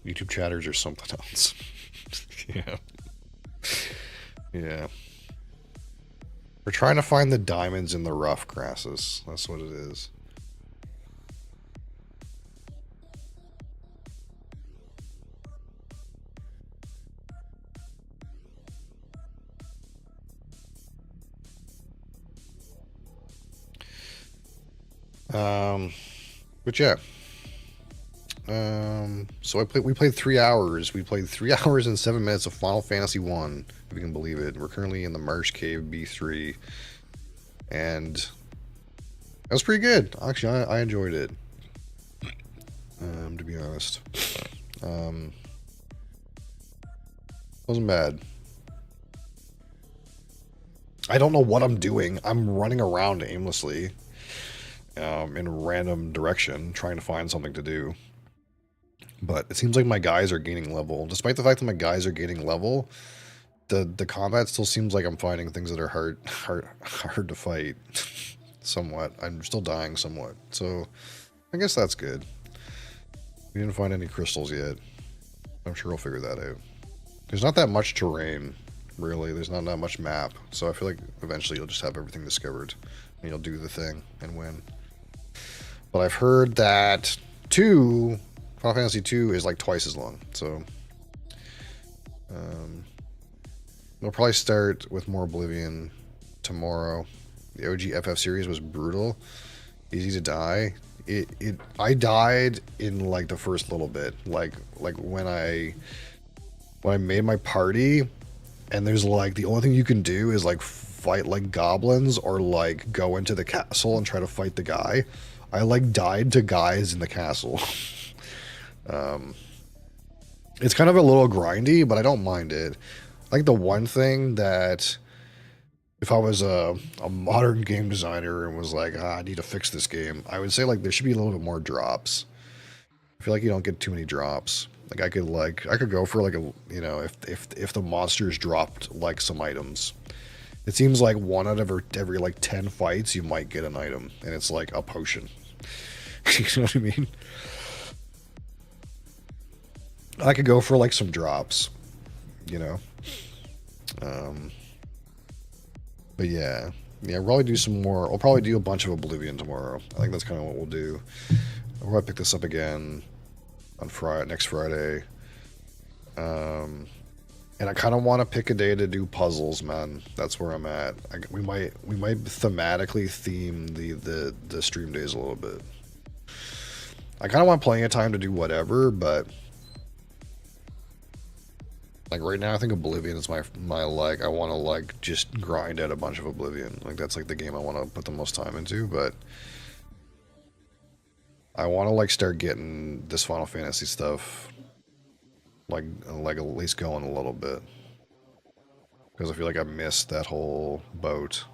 YouTube chatters are something else. Yeah. Yeah. We're trying to find the diamonds in the rough grasses. That's what it is. But yeah. So we played 3 hours. We played 3 hours and 7 minutes of Final Fantasy 1, if you can believe it. We're currently in the Marsh Cave B3. And that was pretty good. Actually, I enjoyed it. To be honest. Wasn't bad. I don't know what I'm doing. I'm running around aimlessly. In a random direction, trying to find something to do. But it seems like my guys are gaining level. Despite the fact that my guys are gaining level, the combat still seems like I'm fighting things that are hard to fight. Somewhat. I'm still dying somewhat. So I guess that's good. We didn't find any crystals yet. I'm sure we'll figure that out. There's not that much terrain, really. There's not that much map. So I feel like eventually you'll just have everything discovered. And you'll do the thing and win. But I've heard that Final Fantasy 2 is like twice as long. So we'll probably start with more Oblivion tomorrow. The OG FF series was brutal. Easy to die. I died in like the first little bit. Like when I made my party, and there's like the only thing you can do is like fight like goblins or like go into the castle and try to fight the guy. I like died to guys in the castle. It's kind of a little grindy, but I don't mind it. Like the one thing that if I was a modern game designer and was like, I need to fix this game, I would say like there should be a little bit more drops. I feel like you don't get too many drops. Like I could go for like if the monsters dropped like some items. It seems like one out of every like 10 fights you might get an item, and it's like a potion. You know what I mean? I could go for like some drops, you know. But yeah, I'll probably do some more. I'll probably do a bunch of Oblivion tomorrow. I think that's kind of what we'll do. I'll probably pick this up again on next Friday. And I kind of want to pick a day to do puzzles, man. That's where I'm at. We might thematically theme the stream days a little bit. I kind of want plenty of time to do whatever, but like right now I think Oblivion is my like I want to like just grind out a bunch of Oblivion. Like that's like the game I want to put the most time into, but I want to like start getting this Final Fantasy stuff like at least going a little bit, because I feel like I missed that whole boat.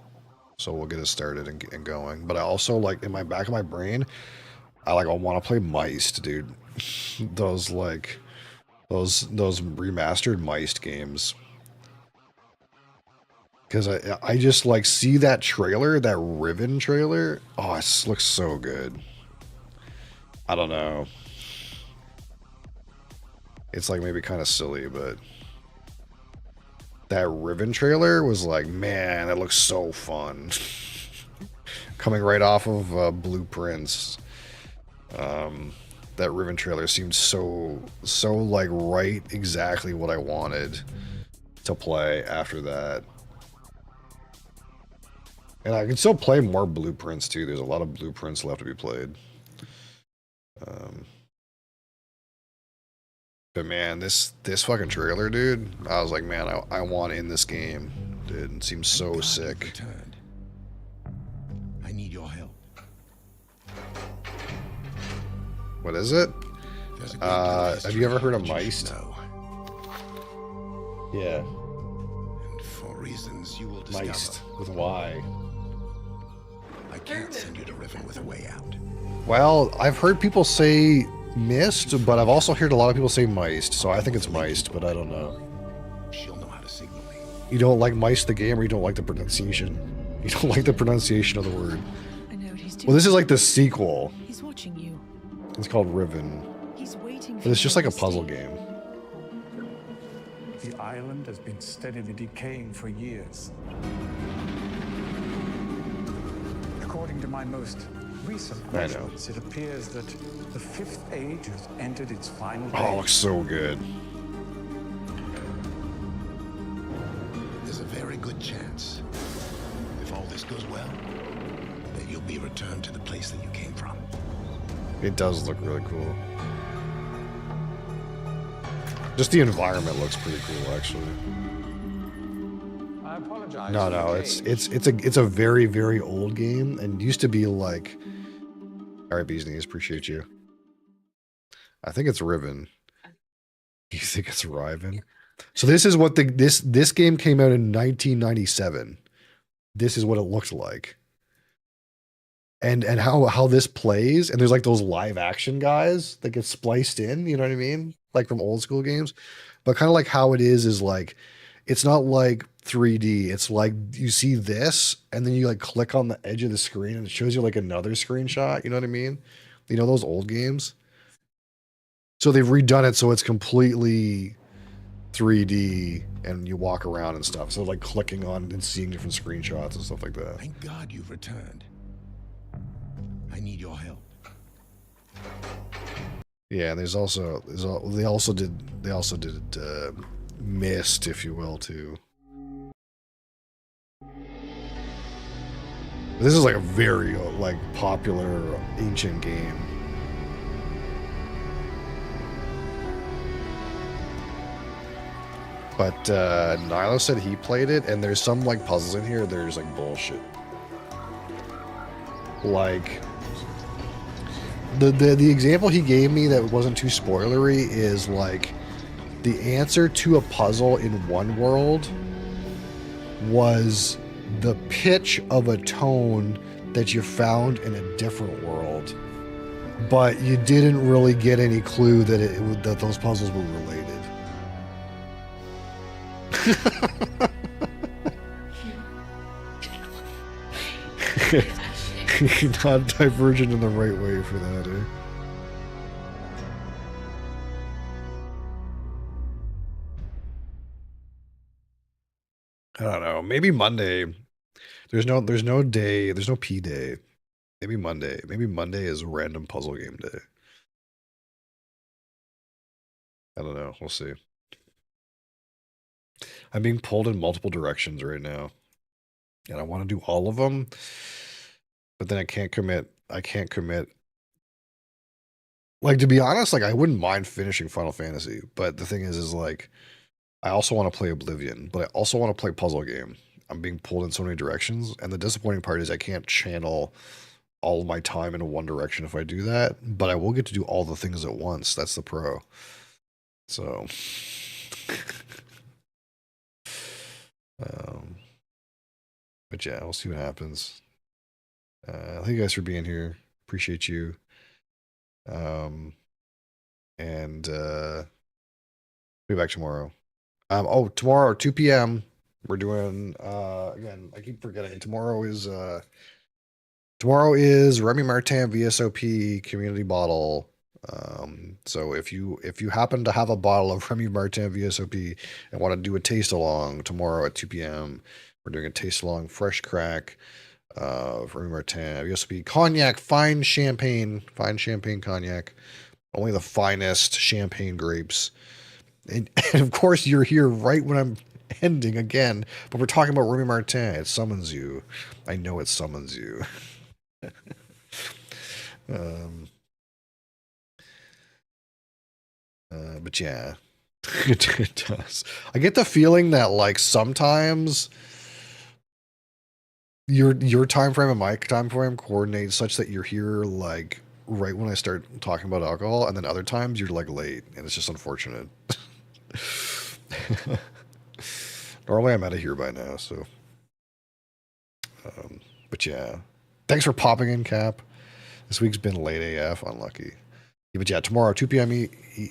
So we'll get it started and going. But I also like in my back of my brain, I want to play Meist, dude. those remastered Meist games. Because I just like see that trailer, that Riven trailer. Oh, it looks so good. I don't know. It's like maybe kind of silly, but that Riven trailer was like, man, that looks so fun. Coming right off of Blueprints. That Riven trailer seemed so like right exactly what I wanted to play after that. And I can still play more Blueprints too. There's a lot of Blueprints left to be played. But man, this fucking trailer, dude, I was like, man, I want in this game. Dude, it seems so sick. Returned. I need your help. What is it? There's a great Have you ever heard of history you Meist? should know. Yeah. And for reasons you will discover, Meist with Y. I can't send you to Riven with a way out. Well, I've heard people say Mist, but I've also heard a lot of people say Meist, so I think it's Meist, but I don't know. She'll know how to signal me. You don't like mice the game, or you don't like the pronunciation? You don't like the pronunciation of the word. I know what he's doing. Well, this is like the sequel. He's watching you. It's called Riven. He's waiting for But it's you just on like a the puzzle stage. game. The island has been steadily decaying for years. According to my most recent I know. measurements, it appears that the fifth age has entered its final Oh, it phase. looks so good. There's a very good chance, if all this goes well, that you'll be returned to the place that you came from. It does look really cool. Just the environment looks pretty cool, actually. I apologize. No, it's a very, very old game, and used to be like. All right, Bees Knees, appreciate you. I think it's Riven. You think it's Riven? So this is what this game came out in 1997. This is what it looks like. And how this plays, and there's like those live action guys that get spliced in, you know what I mean? Like from old school games. But kind of like how it is like it's not like 3D. It's like you see this, and then you like click on the edge of the screen and it shows you like another screenshot. You know what I mean? You know those old games? So they've redone it so it's completely 3D and you walk around and stuff. So like clicking on and seeing different screenshots and stuff like that. Thank God you've returned. I need your help. Yeah, and they also did Mist, if you will, too. This is like a very like popular ancient game. But Nilo said he played it, and there's some like puzzles in here. There's like bullshit. Like the example he gave me that wasn't too spoilery is like the answer to a puzzle in one world was the pitch of a tone that you found in a different world, but you didn't really get any clue that that those puzzles were related. Not divergent in the right way for that, eh? I don't know. Maybe Monday. There's no day. There's no P day. Maybe Monday. Maybe Monday is random puzzle game day. I don't know. We'll see. I'm being pulled in multiple directions right now, and I want to do all of them, but then I can't commit. Like, to be honest, like I wouldn't mind finishing Final Fantasy, but the thing is like I also want to play Oblivion, but I also want to play puzzle game. I'm being pulled in so many directions, and the disappointing part is I can't channel all of my time into one direction if I do that, but I will get to do all the things at once. That's the pro. So but yeah, we'll see what happens. Thank you guys for being here. Appreciate you. And be back tomorrow. Tomorrow 2 p.m. we're doing again, I keep forgetting. Tomorrow is Remy Martin VSOP community bottle. So if you happen to have a bottle of Remy Martin VSOP and want to do a taste along tomorrow at 2 p.m., we're doing a taste along fresh crack Remy Martin VSOP cognac, fine champagne cognac, only the finest champagne grapes. And of course you're here right when I'm ending again, but we're talking about Remy Martin. It summons you. I know it summons you. But yeah, it does. I get the feeling that like sometimes your time frame and my time frame coordinate such that you're here like right when I start talking about alcohol, and then other times you're like late, and it's just unfortunate. Normally I'm out of here by now, so but yeah, thanks for popping in, Cap. This week's been late AF, unlucky. Yeah, but yeah, tomorrow 2 p.m.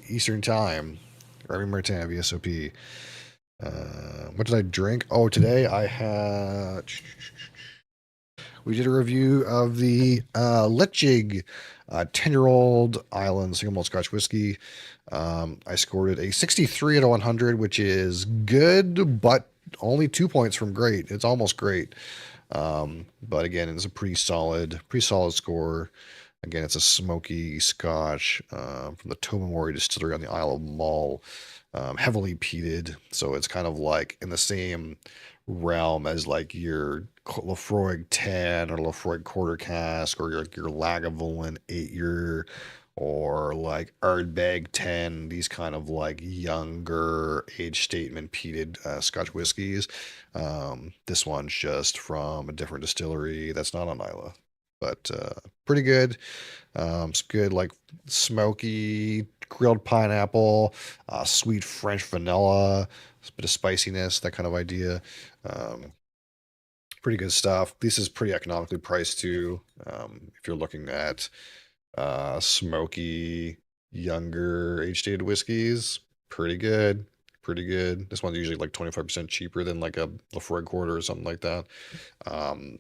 Eastern time, Remy Martin VSOP. What did I drink? Oh, today I had. We did a review of the Letchig 10-year-old island single malt Scotch whiskey. I scored it a 63 out of 100, which is good, but only 2 points from great. It's almost great. But again, it's a pretty solid score. Again, it's a smoky Scotch from the Tobermory distillery on the Isle of Mull, heavily peated. So it's kind of like in the same realm as like your Lafroig 10 or Lafroig quarter cask or your Lagavulin 8-year or like Ardbeg 10, these kind of like younger age statement peated Scotch whiskeys. This one's just from a different distillery that's not on Isla, but pretty good. It's good, like smoky grilled pineapple, sweet French vanilla, a bit of spiciness, that kind of idea. Um, Pretty good stuff. This is pretty economically priced too. If you're looking at smoky, younger age-dated whiskeys, pretty good. Pretty good. This one's usually like 25% cheaper than like a Lafroig quarter or something like that. Um,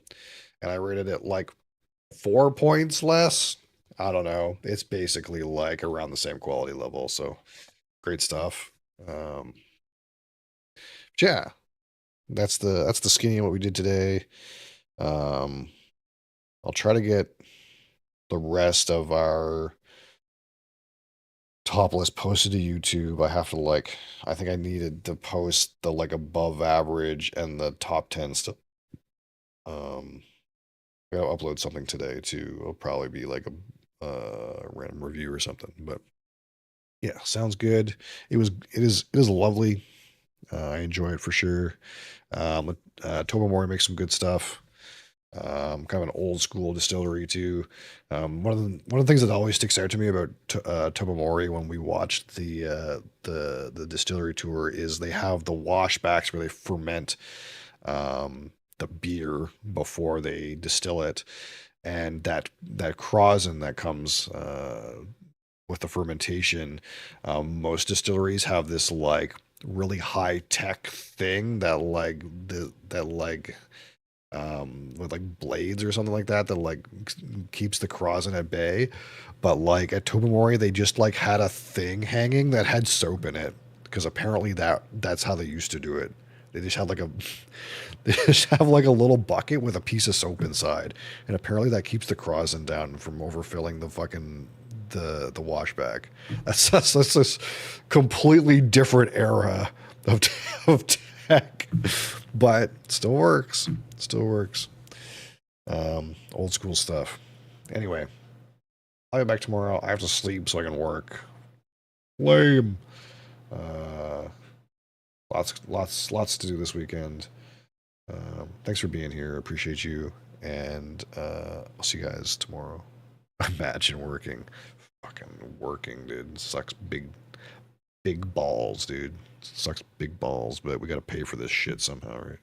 and I rated it like 4 points less. I don't know. It's basically like around the same quality level. So great stuff. Yeah, that's the skinny of what we did today. Um, I'll try to get the rest of our top list posted to YouTube. I have to like, I think I needed to post the like above average and the top 10 stuff. I gotta upload something today too. It'll probably be like a random review or something. But yeah, sounds good. It is lovely. I enjoy it for sure. Tobermory makes some good stuff. Kind of an old school distillery too. One of the things that always sticks out to me about Tobermory when we watched the distillery tour is they have the washbacks where they ferment the beer before they distill it, and that crozin that comes with the fermentation. Most distilleries have this like really high tech thing that like that like with like blades or something like that that like keeps the crozin at bay. But like at Tobermory, they just like had a thing hanging that had soap in it because apparently that's how they used to do it. They just had like a they just have like a little bucket with a piece of soap inside, and apparently that keeps the crozin down from overfilling the fucking the washback. That's this completely different era of of tech, but still works. Still works. Old school stuff. Anyway, I'll be back tomorrow. I have to sleep so I can work. Lame. Uh, lots to do this weekend. Thanks for being here. Appreciate you. And I'll see you guys tomorrow. Imagine working. Fucking working, dude. Sucks big balls, dude. Sucks big balls, but we gotta pay for this shit somehow, right?